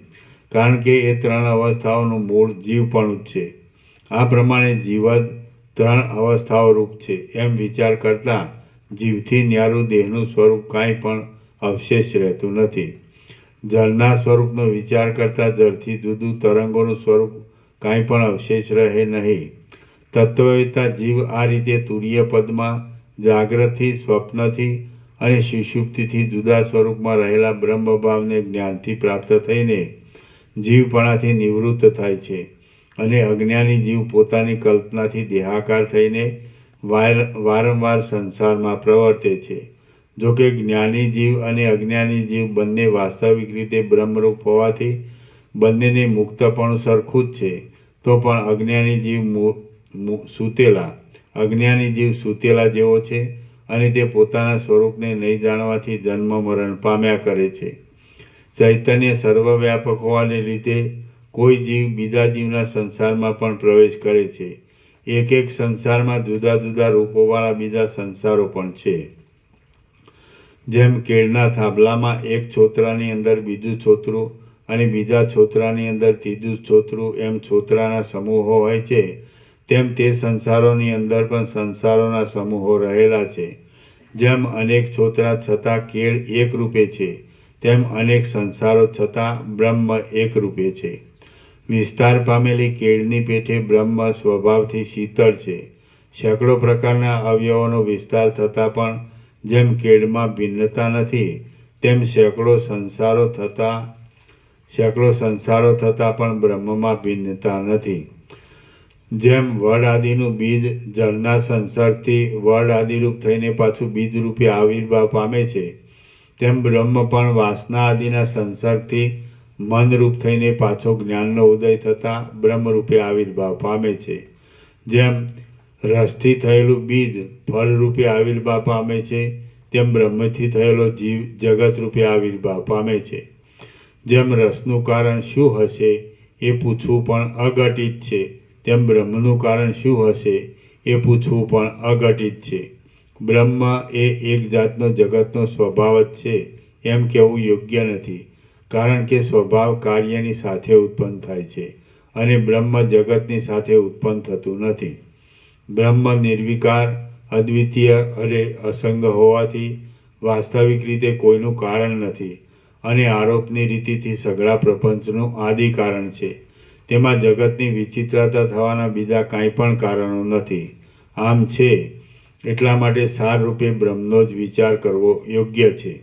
કારણ કે એ 3 અવસ્થાઓનું મૂળ જીવપણું જ છે. આ પ્રમાણે જીવ જ 3 અવસ્થાઓ રૂપ છે એમ વિચાર કરતાં જીવથી ન્યારું દેહનું સ્વરૂપ કાંઈ પણ અવશેષ રહેતું નથી. જળના સ્વરૂપનો વિચાર કરતાં જળથી જુદું તરંગોનું સ્વરૂપ કાંઈ પણ અવશેષ રહે નહીં. તત્વવેત્તા જીવ આ રીતે તુરીય પદમાં જાગ્રતથી, સ્વપ્નથી અને સુષુપ્તિથી જુદા સ્વરૂપમાં રહેલા બ્રહ્મભાવને જ્ઞાનથી પ્રાપ્ત થઈને જીવપણાથી નિવૃત્ત થાય છે અને અજ્ઞાની જીવ પોતાની કલ્પનાથી દેહાકાર થઈને વારંવાર સંસારમાં પ્રવર્તે છે. જોકે જ્ઞાની જીવ અને અજ્ઞાની જીવ બંને વાસ્તવિક રીતે બ્રહ્મરૂપ હોવાથી બંનેને મુક્તપણું સરખું જ છે, તો પણ અજ્ઞાની જીવ સૂતેલા જેવો છે અને તે પોતાના સ્વરૂપને નહીં જાણવાથી જન્મ મરણ પામ્યા કરે છે. ચૈતન્ય સર્વવ્યાપક હોવાને લીધે કોઈ જીવ બીજા જીવના સંસારમાં પણ પ્રવેશ કરે છે. એક સંસારમાં જુદા જુદા રૂપોવાળા બીજા સંસારો પણ છે. જેમ કેળના થાંભલામાં એક છોતરાની અંદર બીજું છોતરું અને બીજા છોતરાની અંદર ત્રીજું છોતરું એમ છોતરાના સમૂહો હોય છે, તેમ તે સંસારોની અંદર પણ સંસારોના સમૂહો રહેલા છે. જેમ અનેક છોતરા છતાં કેળ એક રૂપે છે, તેમ અનેક સંસારો છતાં બ્રહ્મ એક રૂપે છે. વિસ્તાર પામેલી કેળની પેઠે બ્રહ્મ સ્વભાવથી શીતળ છે. સેંકડો પ્રકારના અવયવોનો વિસ્તાર થતાં પણ જેમ કેળમાં ભિન્નતા નથી, તેમ સેંકડો સંસારો થતાં પણ બ્રહ્મમાં ભિન્નતા નથી. જેમ વડ આદિનું બીજ જળના સંસર્ગથી વડ આદિરૂપ થઈને પાછું બીજ રૂપે આવિર્ભાવ પામે છે, તેમ બ્રહ્મ પણ વાસના આદિના સંસર્ગથી મનરૂપ થઈને પાછો જ્ઞાનનો ઉદય થતાં બ્રહ્મરૂપે આવિર્ભાવ પામે છે. જેમ રસથી થયેલું બીજ ફળ રૂપે આવિર્ભાવ પામે છે, તેમ બ્રહ્મથી થયેલો જીવ જગત રૂપે આવિર્ભાવ પામે છે. જેમ રસનું કારણ શું હશે એ પૂછવું પણ અઘટિત છે, તેમ બ્રહ્મનું કારણ શું હશે એ પૂછવું પણ અઘટિત છે. બ્રહ્મ એ એક જાતનો જગતનો સ્વભાવ જ છે એમ કહેવું યોગ્ય નથી, કારણ કે સ્વભાવ કાર્યની સાથે ઉત્પન્ન થાય છે અને બ્રહ્મ જગતની સાથે ઉત્પન્ન થતું નથી. બ્રહ્મ નિર્વિકાર, અદ્વિતીય અને અસંગ હોવાથી વાસ્તવિક રીતે કોઈનું કારણ નથી અને આરોપની રીતિથી સઘળા પ્રપંચનું આદિ કારણ છે. તેમાં જગતની વિચિત્રતા થવાના બીજા કાંઈ પણ કારણો નથી. આમ છે એટલા માટે સાર રૂપે બ્રહ્મનો જ વિચાર કરવો યોગ્ય છે.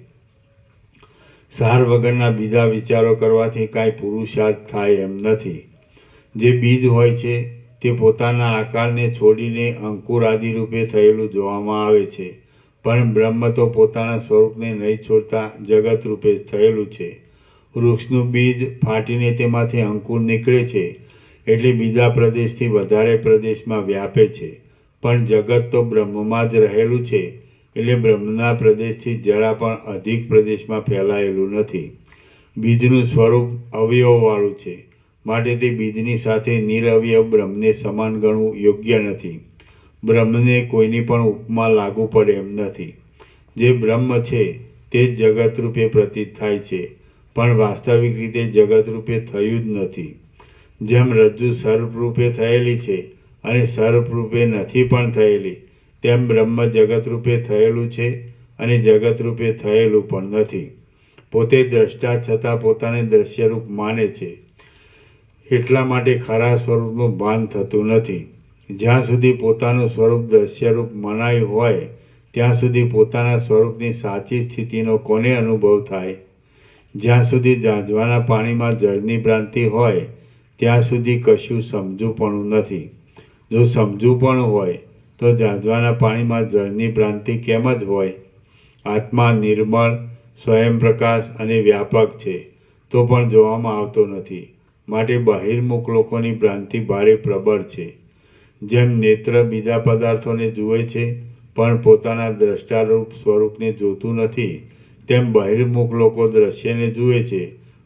સાર વગરના બીજા વિચારો કરવાથી કાંઈ પુરુષાર્થ થાય એમ નથી. જે બીજ હોય છે તે પોતાના આકારને છોડીને અંકુર આદિ રૂપે થયેલું જોવામાં આવે છે, પણ બ્રહ્મ તો પોતાના સ્વરૂપને નહીં છોડતા જગત રૂપે જ થયેલું છે. વૃક્ષનું બીજ ફાટીને તેમાંથી અંકુર નીકળે છે એટલે બીજા પ્રદેશથી વધારે પ્રદેશમાં વ્યાપે છે, પણ જગત તો બ્રહ્મમાં જ રહેલું છે એટલે બ્રહ્મના પ્રદેશથી જરા પણ અધિક પ્રદેશમાં ફેલાયેલું નથી. બીજનું સ્વરૂપ અવયવવાળું છે, માટે તે બીજની સાથે નિરવયવ બ્રહ્મને સમાન ગણવું યોગ્ય નથી. બ્રહ્મને કોઈની પણ ઉપમા લાગુ પડે એમ નથી. જે બ્રહ્મ છે તે જ જગત રૂપે પ્રતીત થાય છે, પણ વાસ્તવિક રીતે જગત રૂપે થયું જ નથી. જેમ રજ્જુ સર્પરૂપે થયેલી છે અને સર્પરૂપે નથી પણ થયેલી, તેમ બ્રહ્મ જગત રૂપે થયેલું છે અને જગત રૂપે થયેલું પણ નથી. પોતે દ્રષ્ટા છતાં પોતાને દ્રશ્યરૂપ માને છે. એટલા માટે ખરા સ્વરૂપનું ભાન થતું નથી. જ્યાં સુધી પોતાનું સ્વરૂપ દ્રશ્યરૂપ મનાયું હોય ત્યાં સુધી પોતાના સ્વરૂપની સાચી સ્થિતિનો કોને અનુભવ થાય? જ્યાં સુધી ઝાંઝવાના પાણીમાં જળની ભ્રાંતિ હોય ત્યાં સુધી કશું સમજુપણું નથી. જો સમજુપણું હોય તો ઝાંઝવાના પાણીમાં જળની ભ્રાંતિ કેમ જ હોય? આત્મા નિર્મળ, સ્વયંપ્રકાશ અને વ્યાપક છે તો પણ જોવામાં આવતો નથી. માટે બહિર્મુખ લોકોની ભ્રાંતિ ભારે પ્રબળ છે. જેમ નેત્ર બીજા પદાર્થોને જુએ છે પણ પોતાના દ્રષ્ટારૂપ સ્વરૂપને જોતું નથી, તેમ બહિર્મુખ લોકો દ્રશ્યને જુએ છે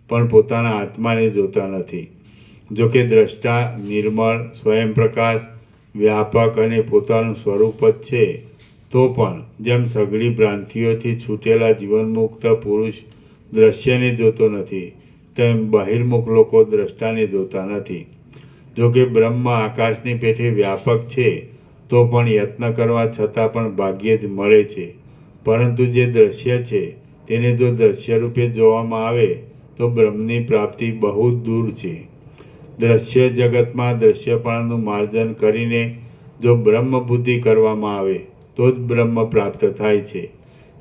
પણ પોતાના આત્માને જોતા નથી. જોકે દ્રષ્ટા નિર્મળ, સ્વયંપ્રકાશ, વ્યાપક અને પોતાનું સ્વરૂપ જ છે, તો પણ જેમ સઘળી ભ્રાંતિઓથી છૂટેલા જીવનમુક્ત પુરુષ દ્રશ્યને જોતો નથી, તેમ બહિર્મુખ લોકો દ્રષ્ટાને જોતા નથી. જોકે બ્રહ્મ આકાશની પેઠે વ્યાપક છે તો પણ યત્ન કરવા છતાં પણ ભાગ્યે જ મળે છે. પરંતુ જે દ્રશ્ય છે તેને જો દ્રશ્યરૂપે જોવામાં આવે તો બ્રહ્મની પ્રાપ્તિ બહુ જ દૂર છે. દ્રશ્ય જગતમાં દ્રશ્યપણાનું માર્જન કરીને જો બ્રહ્મ બુદ્ધિ કરવામાં આવે તો જ બ્રહ્મ પ્રાપ્ત થાય છે.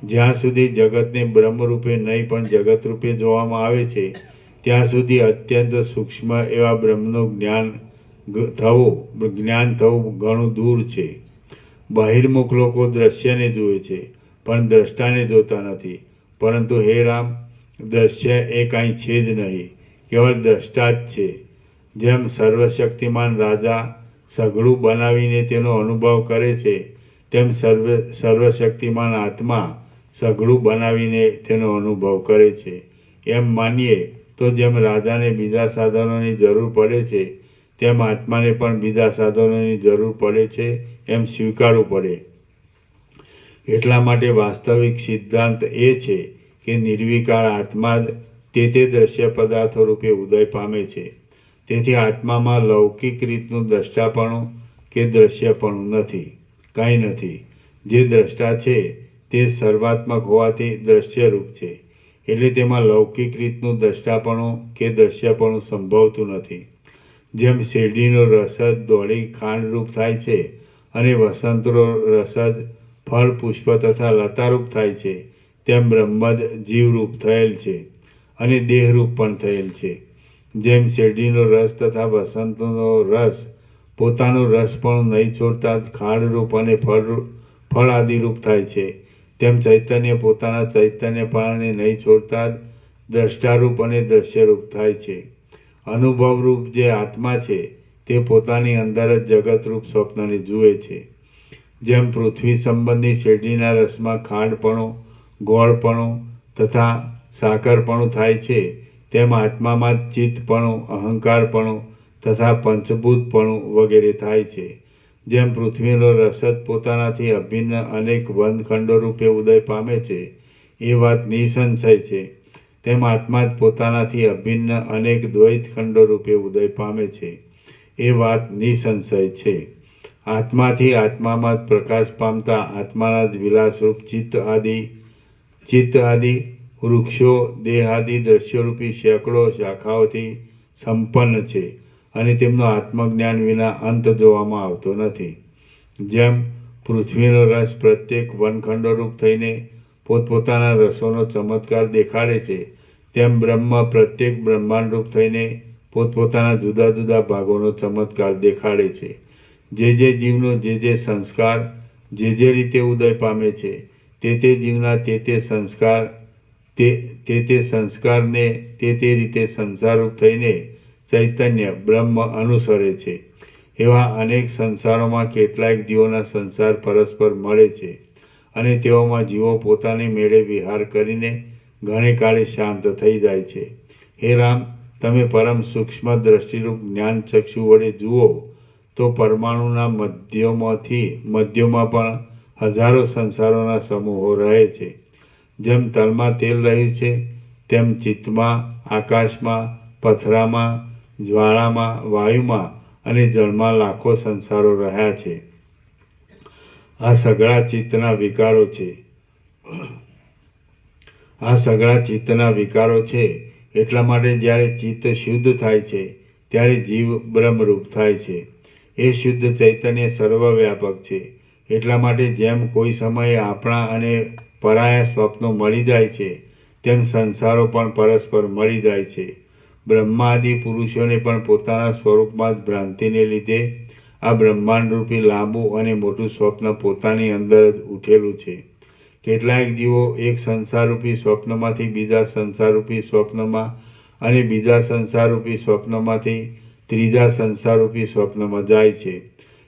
જ્યાં સુધી જગતને બ્રહ્મરૂપે નહીં પણ જગતરૂપે જોવામાં આવે છે ત્યાં સુધી અત્યંત સૂક્ષ્મ એવા બ્રહ્મનું જ્ઞાન થવું ઘણું દૂર છે. બહિર્મુખ લોકો દ્રશ્યને જુએ છે પણ દ્રષ્ટાને જોતા નથી. પરંતુ હે રામ, દ્રશ્ય એ કાંઈ છે જ નહીં, કેવળ દ્રષ્ટા જ છે. જેમ સર્વશક્તિમાન રાજા સઘળું બનાવીને તેનો અનુભવ કરે છે, તેમ સર્વશક્તિમાન આત્મા સઘળું બનાવીને તેનો અનુભવ કરે છે. એમ માનીએ તો જેમ રાજાને બીજા સાધનોની જરૂર પડે છે તેમ આત્માને પણ બીજા સાધનોની જરૂર પડે છે એમ સ્વીકારવું પડે. એટલા માટે વાસ્તવિક સિદ્ધાંત એ છે કે નિર્વિકાર આત્મા જ તે દ્રશ્ય પદાર્થો રૂપે ઉદય પામે છે. તેથી આત્મામાં લૌકિક રીતનું દ્રષ્ટાપણું કે દ્રશ્યપણું નથી, કાંઈ નથી. જે દ્રષ્ટા છે તે સર્વાત્મક હોવાથી દ્રશ્યરૂપ છે, એટલે તેમાં લૌકિક રીતનું દ્રષ્ટાપણું કે દ્રશ્યપણું સંભવતું નથી. જેમ શેરડીનો રસ જ દોડી ખાંડરૂપ થાય છે અને વસંતનો રસ જ ફળ, પુષ્પ તથા લતારૂપ થાય છે, તેમ બ્રહ્મ જ જીવરૂપ થયેલ છે અને દેહરૂપ પણ થયેલ છે. જેમ શેરડીનો રસ તથા વસંતનો રસ પોતાનું રસપણું નહીં છોડતા જ ખાંડરૂપ અને ફળ આદિરૂપ થાય છે, તેમ ચૈતન્ય પોતાના ચૈતન્યપણાને નહીં છોડતા જ દ્રષ્ટારૂપ અને દ્રશ્યરૂપ થાય છે. અનુભવરૂપ જે આત્મા છે તે પોતાની અંદર જ જગતરૂપ સ્વપ્નને જુએ છે. જેમ પૃથ્વી સંબંધી શેરડીના રસમાં ખાંડપણું, ગોળપણું તથા સાકરપણું થાય છે, તેમ આત્મામાં જ ચિત્તપણું, અહંકારપણું તથા પંચભૂતપણું વગેરે થાય છે. જેમ પૃથ્વીનો રસ જ પોતાનાથી અભિન્ન અનેક વનખંડો રૂપે ઉદય પામે છે, એ વાત નિસંશય છે, તેમ આત્મા જ પોતાનાથી અભિન્ન અનેક દ્વૈત ખંડો રૂપે ઉદય પામે છે, એ વાત નિસંશય છે. આત્માથી આત્મામાં જ પ્રકાશ પામતા આત્માના જ વિલાસરૂપ ચિત્ત આદિ વૃક્ષો, દેહ આદિ દ્રશ્યરૂપી સેંકડો શાખાઓથી સંપન્ન છે અને તેમનો આત્મજ્ઞાન વિના અંત જોવામાં આવતો નથી. જેમ પૃથ્વીનો રસ પ્રત્યેક વનખંડોરૂપ થઈને પોતપોતાના રસોનો ચમત્કાર દેખાડે છે, તેમ બ્રહ્મ પ્રત્યેક બ્રહ્માંડરૂપ થઈને પોતપોતાના જુદા જુદા ભાગોનો ચમત્કાર દેખાડે છે. જે જીવનો જે સંસ્કાર જે રીતે ઉદય પામે છે, તે જીવના તે સંસ્કારને તે રીતે સંસારરૂપ થઈને ચૈતન્ય બ્રહ્મ અનુસરે છે. એવા અનેક સંસારોમાં કેટલાક જીવોના સંસાર પરસ્પર મળે છે અને તેઓમાં જીવો પોતાની મેળે વિહાર કરીને ઘણે કાળે શાંત થઈ જાય છે. હે રામ, તમે પરમ સૂક્ષ્મ દ્રષ્ટિરૂપ જ્ઞાન ચક્ષુ વડે જુઓ તો પરમાણુના મધ્યોમાં પણ હજારો સંસારોના સમૂહો રહે છે. જેમ તલમાં તેલ રહ્યું છે, તેમ ચિત્તમાં, આકાશમાં, પથરામાં, જ્વાળામાં, વાયુમાં અને જળમાં લાખો સંસારો રહ્યા છે. આ સઘળા ચિત્તના વિકારો છે આ સઘળા ચિત્તના વિકારો છે. એટલા માટે જ્યારે ચિત્ત શુદ્ધ થાય છે ત્યારે જીવ બ્રહ્મરૂપ થાય છે. એ શુદ્ધ ચૈતન્ય સર્વવ્યાપક છે. એટલા માટે જેમ કોઈ સમયે આપણા અને પરાયા સ્વપ્નો મળી જાય છે તેમ સંસારો પણ પરસ્પર મળી જાય છે. બ્રહ્માદિ પુરુષોને પણ પોતાના સ્વરૂપમાં જ ભ્રાંતિને લીધે આ બ્રહ્માંડરૂપી લાંબુ અને મોટું સ્વપ્ન પોતાની અંદર જ ઉઠેલું છે. કેટલાક જીવો એક સંસારરૂપી સ્વપ્નમાંથી બીજા સંસારરૂપી સ્વપ્નમાં અને બીજા સંસારરૂપી સ્વપ્નમાંથી ત્રીજા સંસારરૂપી સ્વપ્નમાં જાય છે.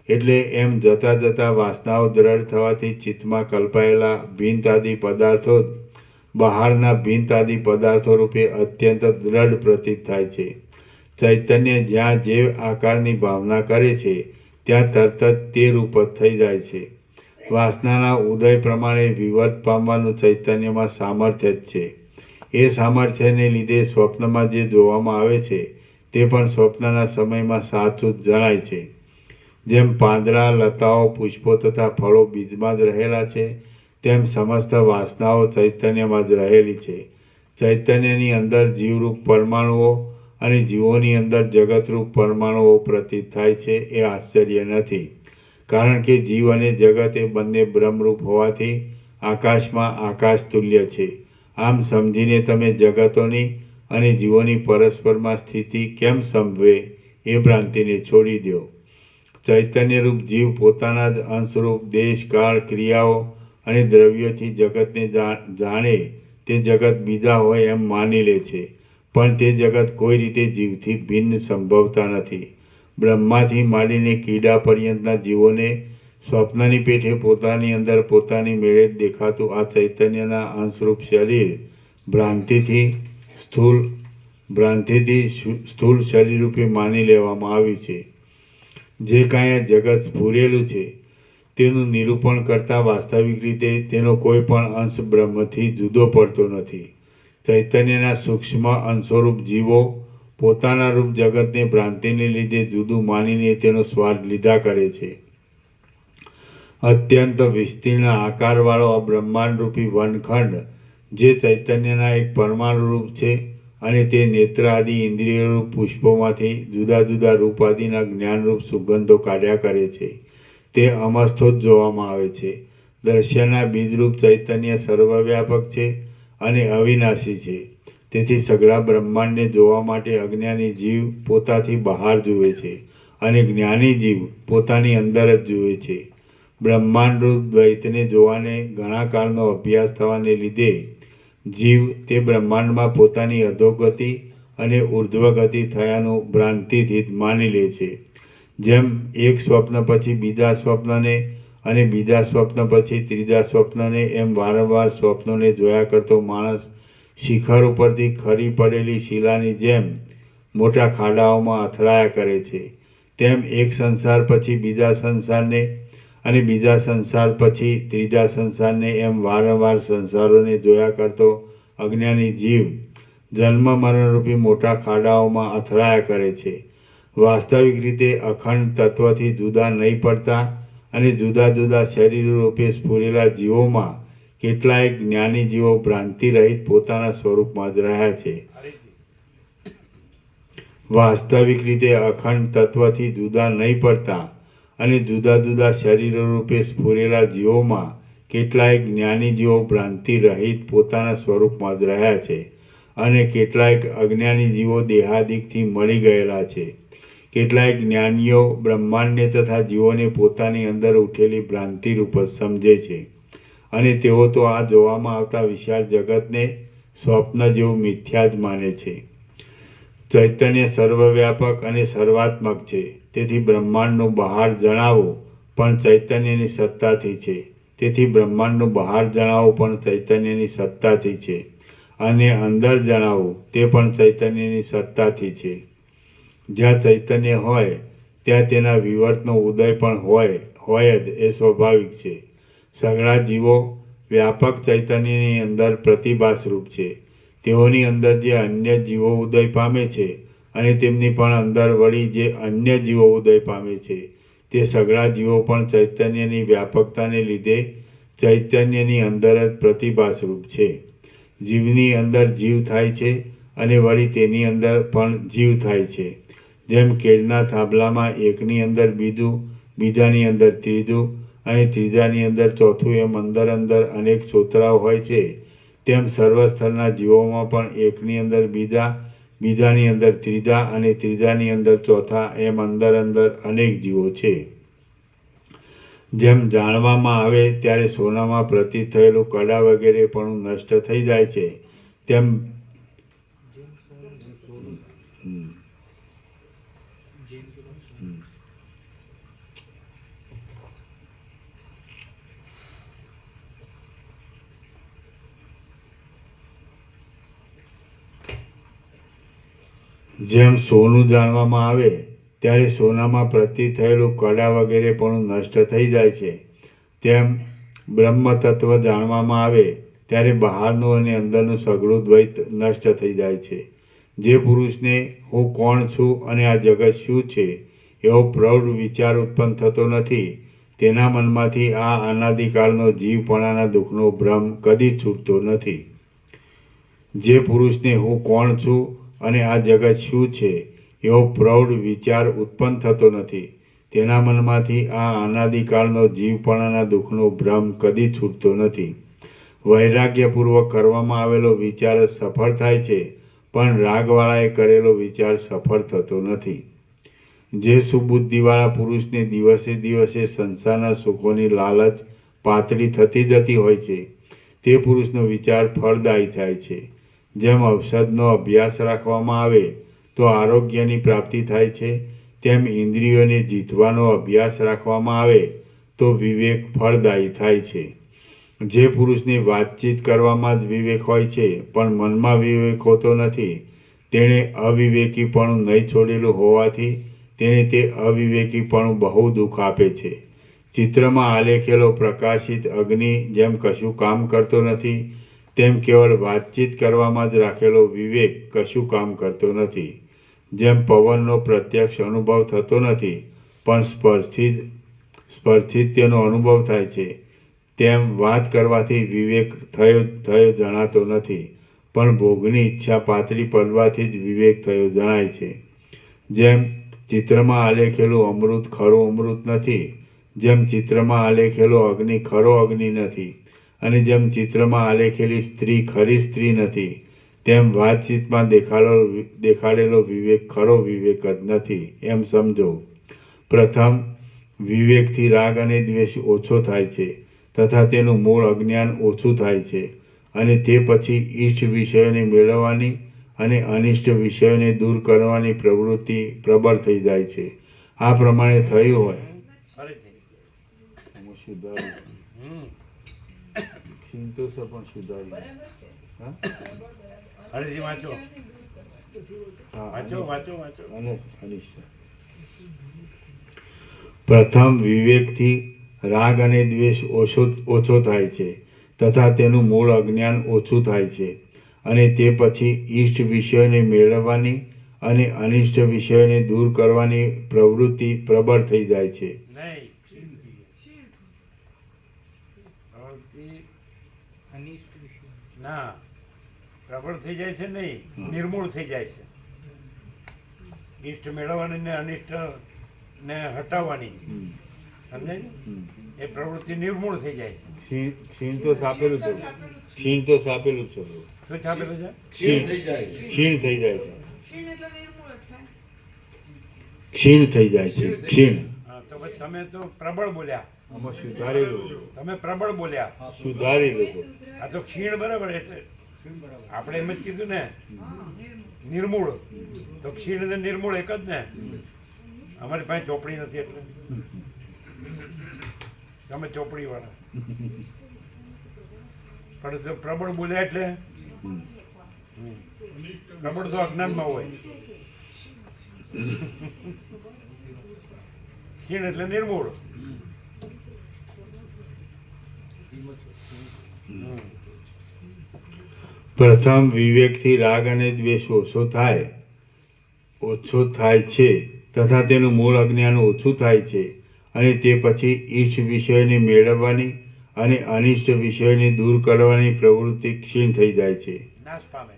એટલે એમ જતાં જતાં વાસનાઓ દ્રઢ થવાથી ચિત્તમાં કલ્પાયેલા ભિન્નતાદી પદાર્થો જ બહારના ભિન્નતાદી પદાર્થો રૂપે અત્યંત દ્રઢ પ્રતીત થાય છે. ચૈતન્ય જ્યાં જે આકારની ભાવના કરે છે ત્યાં તરત જ તે રૂપ જ થઈ જાય છે. વાસનાના ઉદય પ્રમાણે વિવર્ત પામવાનું ચૈતન્યમાં સામર્થ્ય જ છે. એ સામર્થ્યને લીધે સ્વપ્નમાં જે જોવામાં આવે છે તે પણ સ્વપ્નના સમયમાં સાચું જ જણાય છે. જેમ પાંદડા, લતાઓ, પુષ્પો તથા ફળો બીજમાં જ રહેલા છે તેમ સમસ્ત વાસનાઓ ચૈતન્યમાં જ રહેલી છે. ચૈતન્યની અંદર જીવરૂપ પરમાણુઓ અને જીવોની અંદર જગતરૂપ પરમાણુઓ પ્રતીત થાય છે એ આશ્ચર્ય નથી. કારણ કે જીવ અને જગત એ બંને બ્રહ્મરૂપ હોવાથી આકાશમાં આકાશ તુલ્ય છે. આમ સમજીને તમે જગતોની અને જીવોની પરસ્પરમાં સ્થિતિ કેમ સમજવે એ ભ્રાંતિને છોડી દો. ચૈતન્યરૂપ જીવ પોતાના જ અંશરૂપ દેશ, કાળ, ક્રિયાઓ અને દ્રવ્યોથી જગતને જાણે તે જગત બીજા હોય એમ માની લે છે. પણ તે જગત કોઈ રીતે જીવથી ભિન્ન સંભવતા નથી. બ્રહ્માથી માંડીને કીડા પર્યંતના જીવોને સ્વપ્નની પેઠે પોતાની અંદર પોતાની મેળે જ દેખાતું આ ચૈતન્યના અંશરૂપ શરીર ભ્રાંતિથી સ્થૂળ શરીરરૂપે માની લેવામાં આવ્યું છે. જે કાંઈ આ જગત સ્ફુરેલું છે તેનું નિરૂપણ કરતાં વાસ્તવિક રીતે તેનો કોઈ પણ અંશ બ્રહ્મથી જુદો પડતો નથી. ચૈતન્યના સૂક્ષ્મ અંશોરૂપ જીવો પોતાના રૂપ જગતને ભ્રાંતિને લીધે જુદું માનીને તેનો સ્વાદ લીધા કરે છે. અત્યંત વિસ્તીર્ણ આકારવાળો આ બ્રહ્માંડરૂપી વનખંડ જે ચૈતન્યના એક પરમાણુરૂપ છે અને તે નેત્ર આદિ ઇન્દ્રિયરૂપ પુષ્પોમાંથી જુદા જુદા રૂપ આદિના જ્ઞાનરૂપ સુગંધો કાઢ્યા કરે છે તે અમસ્તો જ જોવામાં આવે છે. દ્રશ્યના બીજરૂપ ચૈતન્ય સર્વવ્યાપક છે અને અવિનાશી છે. તેથી સઘળા બ્રહ્માંડને જોવા માટે અજ્ઞાની જીવ પોતાથી બહાર જુએ છે અને જ્ઞાની જીવ પોતાની અંદર જ જુએ છે. બ્રહ્માંડરૂપ દ્વૈતને જોવાને ઘણા કાળનો અભ્યાસ થવાને લીધે જીવ તે બ્રહ્માંડમાં પોતાની અધોગતિ અને ઉર્ધ્વગતિ થયાનું ભ્રાંતિથી જ માની લે છે. જેમ એક સ્વપ્ન પછી બીજા સ્વપ્નને અને બીજા સ્વપ્ન પછી ત્રીજા સ્વપ્નને એમ વારંવાર સ્વપ્નોને જોયા કરતો માણસ શિખર ઉપરથી ખરી પડેલી શિલાની જેમ મોટા ખાડાઓમાં અથડાયા કરે છે, તેમ એક સંસાર પછી બીજા સંસારને અને બીજા સંસાર પછી ત્રીજા સંસારને એમ વારંવાર સંસારોને જોયા કરતો અજ્ઞાની જીવ જન્મ મરણરૂપી મોટા ખાડાઓમાં અથડાયા કરે છે. વાસ્તવિક રીતે અખંડ તત્વથી જુદા નહીં પડતા અને જુદા જુદા શરીરરૂપે સ્ફુરેલા જીવોમાં કેટલાય જ્ઞાની જીવો ભ્રાંતિ રહિત પોતાના સ્વરૂપમાં જ રહ્યા છે. વાસ્તવિક રીતે અખંડ તત્વથી જુદા નહીં પડતા અને જુદા જુદા શરીરરૂપે સ્ફુરેલા જીવોમાં કેટલાય જ્ઞાની જીવો ભ્રાંતિ રહિત પોતાના સ્વરૂપમાં જ રહ્યા છે અને કેટલાક અજ્ઞાની જીવો દેહાદિકથી મળી ગયેલા છે. કેટલાય જ્ઞાનીઓ બ્રહ્માંડને તથા જીવોને પોતાની અંદર ઉઠેલી ભ્રાંતિરૂપ જ સમજે છે અને તેઓ તો આ જોવામાં આવતા વિશાળ જગતને સ્વપ્ન જેવું મિથ્યા જ માને છે. ચૈતન્ય સર્વવ્યાપક અને સર્વાત્મક છે. તેથી બ્રહ્માંડનું બહાર જણાવવું પણ ચૈતન્યની સત્તાથી છે. તેથી બ્રહ્માંડનું બહાર જણાવવું પણ ચૈતન્યની સત્તાથી છે અને અંદર જણાવવું તે પણ ચૈતન્યની સત્તાથી છે. જ્યાં ચૈતન્ય હોય ત્યાં તેના વિવર્તનો ઉદય પણ હોય જ એ સ્વાભાવિક છે. સઘળા જીવો વ્યાપક ચૈતન્યની અંદર પ્રતિભાસરૂપ છે. તેઓની અંદર જે અન્ય જીવો ઉદય પામે છે અને તેમની પણ અંદર વળી જે અન્ય જીવો ઉદય પામે છે તે સઘળા જીવો પણ ચૈતન્યની વ્યાપકતાને લીધે ચૈતન્યની અંદર જ પ્રતિભાસરૂપ છે. જીવની અંદર જીવ થાય છે અને વળી તેની અંદર પણ જીવ થાય છે. જેમ કેળના થાંભલામાં એકની અંદર બીજું, બીજાની અંદર ત્રીજું અને ત્રીજાની અંદર ચોથું એમ અંદર અંદર અનેક છોતરાઓ હોય છે, તેમ સર્વસ્થળના જીવોમાં પણ એકની અંદર બીજા, બીજાની અંદર ત્રીજા અને ત્રીજાની અંદર ચોથા એમ અંદર અંદર અનેક જીવો છે. જેમ જાણવામાં આવે ત્યારે સોનામાં પ્રતીત થયેલું કડા વગેરે પણ નષ્ટ થઈ જાય છે, તેમ જેમ સોનું જાણવામાં આવે ત્યારે સોનામાં પ્રતીત થયેલું કડા વગેરે પણ નષ્ટ થઈ જાય છે, તેમ બ્રહ્મ તત્વ જાણવામાં આવે ત્યારે બહારનું અને અંદરનું સઘળું દ્વૈત નષ્ટ થઈ જાય છે. જે પુરુષને હું કોણ છું અને આ જગત શું છે એવો પ્રૌઢ વિચાર ઉત્પન્ન થતો નથી, તેના મનમાંથી આ અનાદિકાળનો જીવપણાના દુઃખનો ભ્રમ કદી છૂટતો નથી. જે પુરુષને હું કોણ છું અને આ જગત શું છે એવો પ્રૌઢ વિચાર ઉત્પન્ન થતો નથી, તેના મનમાંથી આ અનાદિકાળનો જીવપણાના દુઃખનો ભ્રમ કદી છૂટતો નથી. વૈરાગ્યપૂર્વક કરવામાં આવેલો વિચાર જ સફળ થાય છે, પણ રાગવાળાએ કરેલો વિચાર સફળ થતો નથી. જે સુબુદ્ધિવાળા પુરુષને દિવસે દિવસે સંસારના સુખોની લાલચ પાતળી થતી જતી હોય છે, તે પુરુષનો વિચાર ફળદાયી થાય છે. જેમ ઔષધનો અભ્યાસ રાખવામાં આવે તો આરોગ્યની પ્રાપ્તિ થાય છે, તેમ ઇન્દ્રિયોને જીતવાનો અભ્યાસ રાખવામાં આવે તો વિવેક ફળદાયી થાય છે. જે પુરુષને વાતચીત કરવામાં જ વિવેક હોય છે પણ મનમાં વિવેક હોતો નથી, તેણે અવિવેકીપણું નહીં છોડેલું હોવાથી તેને તે અવિવેકીપણું બહુ દુઃખ આપે છે. ચિત્રમાં આલેખેલો પ્રકાશિત અગ્નિ જેમ કશું કામ કરતો નથી, તેમ કેવળ વાતચીત કરવામાં જ રાખેલો વિવેક કશું કામ કરતો નથી. જેમ પવનનો પ્રત્યક્ષ અનુભવ થતો નથી પણ સ્પર્શથી જ તેનો અનુભવ થાય છે, તેમ વાત કરવાથી વિવેક થયો જણાતો નથી, પણ ભોગની ઈચ્છા પાતળી પડવાથી જ વિવેક થયો જણાય છે. જેમ ચિત્રમાં આલેખેલું અમૃત ખરું અમૃત નથી, જેમ ચિત્રમાં આલેખેલો અગ્નિ ખરો અગ્નિ નથી, અને જેમ ચિત્રમાં આલેખેલી સ્ત્રી ખરી સ્ત્રી નથી, તેમ વાતચીતમાં દેખાડેલો વિવેક ખરો વિવેક જ નથી, એમ સમજો. પ્રથમ વિવેકથી રાગ અને દ્વેષ ઓછો થાય છે તથા તેનું મૂળ અજ્ઞાન ઓછું થાય છે, અને તે પછી ઈષ્ટ વિષયોને મેળવવાની અને અનિષ્ટ વિષયોને દૂર કરવાની પ્રવૃત્તિ પ્રબળ થઈ જાય છે. આ પ્રમાણે થયું હોય ફરીથી વાંચો. પ્રથમ વિવેકથી રાગ અને દ્વેષ ઓછો થાય છે તથા તેનું મૂળ અજ્ઞાન ઓછું થાય છે, અને તે પછી ઈષ્ટ વિષયોને મેળવવાની અને અનિષ્ટ વિષયોને દૂર કરવાની પ્રવૃત્તિ પ્રબળ થઈ જાય છે. ના, પ્રબળ થઈ જાય છે નહીં, નિર્મૂળ થઈ જાય છે. ઈષ્ટ મેળવવાની ને અનિષ્ટ ને હટાવવાની, સમજાય એ પ્રવૃત્તિ નિર્મૂળ થઈ જાય છે. ક્ષીણ તો સાપેલું છે, ક્ષીણ તો સાપેલું છે. શું છાપેલું છે? ક્ષીણ થઈ જાય છે. ક્ષીણ થઈ જાય છે. ક્ષીણ. હા, તો ભાઈ તમે તો પ્રબળ બોલ્યા. આમાં સુધારેલું. તમે પ્રબળ બોલ્યા. સુધારેલું. આ તો ક્ષીણ બરાબર, એટલે આપણે એમ જ કીધું ને નિર્મૂળ, તો ક્ષીણ ને નિર્મૂળ એક જ ને. અમારી પાસે ચોપડી નથી એટલે તમે ચોપડી વાળા. પણ તો પ્રબળ બોલ્યા એટલે પ્રબળ તો અજ્ઞાનમાં હોય, ક્ષીણ એટલે નિર્મૂળ. પ્રથમ વિવેકથી રાગ અને દ્વેષ ઓછો થાય છે તથા તેનું મૂળ અજ્ઞાન ઓછું થાય છે, અને તે પછી ઈચ્છ વિષયને મેળવવાની અને અનિષ્ટ વિષયોને દૂર કરવાની પ્રવૃત્તિ ક્ષીણ થઈ જાય છે. નાશ પામે.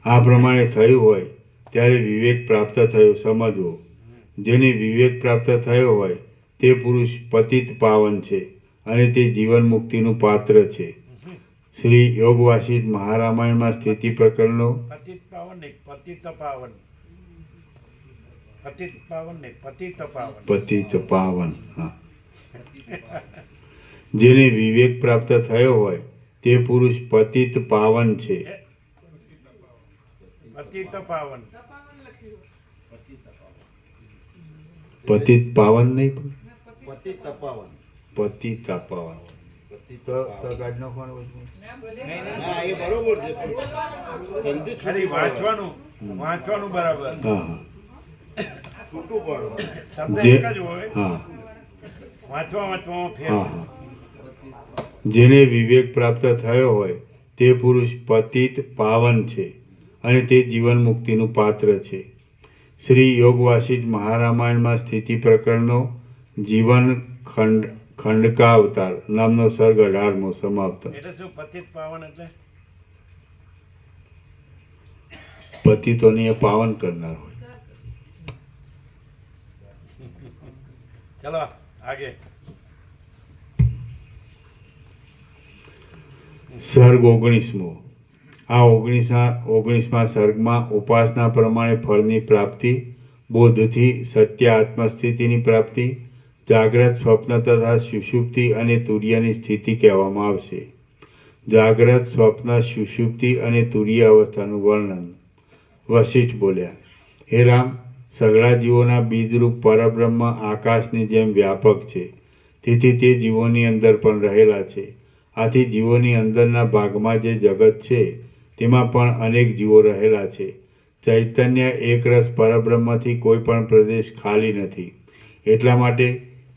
આ પ્રમાણે થયું હોય ત્યારે વિવેક પ્રાપ્ત થયો સમજવો. જેને વિવેક પ્રાપ્ત થયો હોય તે પુરુષ પતિત પાવન છે અને તે જીવન મુક્તિનું પાત્ર છે. શ્રી યોગ વાસિષ્ઠ મહારામાયણમાં સ્થિતિ પ્રકરણનો પતિત પાવન નહીં, પતિત પાવન. પતિત પાવન નહીં, પતિત પાવન. પતિત પાવન. હા. જેને વિવેક પ્રાપ્ત થયો હોય તે પુરુષ પતિત પાવન છે. પતિત પાવન. પતિત પાવન નહીં પણ પતિ તપાવન. પતિત પાવન. તો કાઢ નાખવાનું વચમાં. ના એ બરોબર છે પણ સંધિ ખાલી વાંચવાનું, વાંચવાનું બરાબર. હા હા છૂટું પડો. શબ્દ જે એક જ હોય, હા વાંચવામાં ફેર. હા હા. જેને વિવેક પ્રાપ્ત થયો હોય તે પુરુષ પતિત પાવન છે અને તે જીવન મુક્તિનું પાત્ર છે. શ્રી યોગ વાસિષ્ઠ મહારામાયણમાં સ્થિતિ પ્રકરણનો જીવન ખંડકા અવતાર નામનો સર્ગ 18મો સમાપ્ત. એટલે શું પતિત પાવન એટલે? પતિતોને એ પાવન કરનાર હોય. ચલો આગે. સર્ગ 19મો. આ 19મા સર્ગમાં ઉપાસના પ્રમાણે ફળની પ્રાપ્તિ, બોધથી સત્ય આત્મસ્થિતિની પ્રાપ્તિ, જાગ્રત, સ્વપ્ન તથા સુષુપ્તિ અને તુર્યની સ્થિતિ કહેવામાં આવશે. જાગ્રત, સ્વપ્ન, સુષુપ્તિ અને તુર્ય અવસ્થાનું વર્ણન. વશિષ્ઠ બોલ્યા, હે રામ, સઘળા જીવોના બીજરૂપ પરબ્રહ્મ આકાશની જેમ વ્યાપક છે. તેથી તે જીવોની અંદર પણ રહેલા છે. આથી જીવોની અંદરના ભાગમાં જે જગત છે તેમાં પણ અનેક જીવો રહેલા છે. ચૈતન્ય એકરસ પરબ્રહ્મથી કોઈ પણ પ્રદેશ ખાલી નથી. એટલા માટે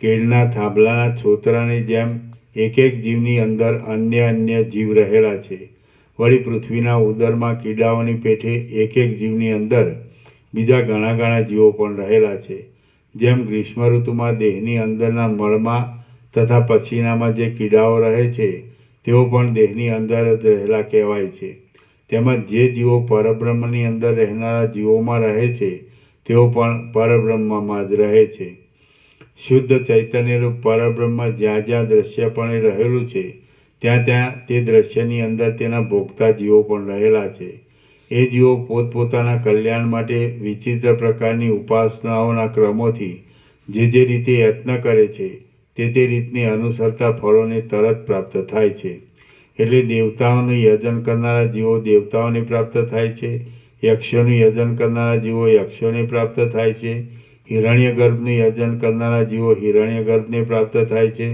કેળના થાંભલાના છોતરાની જેમ એક એક જીવની અંદર અન્ય અન્ય જીવ રહેલા છે. વળી પૃથ્વીના ઉદરમાં કીડાઓની પેઠે એક એક જીવની અંદર બીજા ઘણા ઘણા જીવો પણ રહેલા છે. જેમ ગ્રીષ્મ ઋતુમાં દેહની અંદરના મળમાં તથા પછીનામાં જે કીડાઓ રહે છે તેઓ પણ દેહની અંદર જ રહેલા કહેવાય છે. તેમજ જે જીવો પરબ્રહ્મની અંદર રહેનારા જીવોમાં રહે છે તેઓ પણ પરબ્રહ્મમાં જ રહે છે. શુદ્ધ ચૈતન્યરૂપ પરબ્રહ્મ જ્યાં જ્યાં દ્રશ્યપણે રહેલું છે ત્યાં ત્યાં તે દ્રશ્યની અંદર તેના ભોગતા જીવો પણ રહેલા છે. એ જીવો પોતપોતાના કલ્યાણ માટે વિચિત્ર પ્રકારની ઉપાસનાઓના ક્રમોથી જે રીતે યત્ન કરે છે તે રીતને અનુસરતા ફળોને તરત પ્રાપ્ત થાય છે. એટલે દેવતાઓનું યજન કરનારા જીવો દેવતાઓને પ્રાપ્ત થાય છે, યક્ષોનું યજન કરનારા જીવો યક્ષોને પ્રાપ્ત થાય છે, હિરણ્ય ગર્ભનું યજન કરનારા જીવો હિરણ્ય ગર્ભને પ્રાપ્ત થાય છે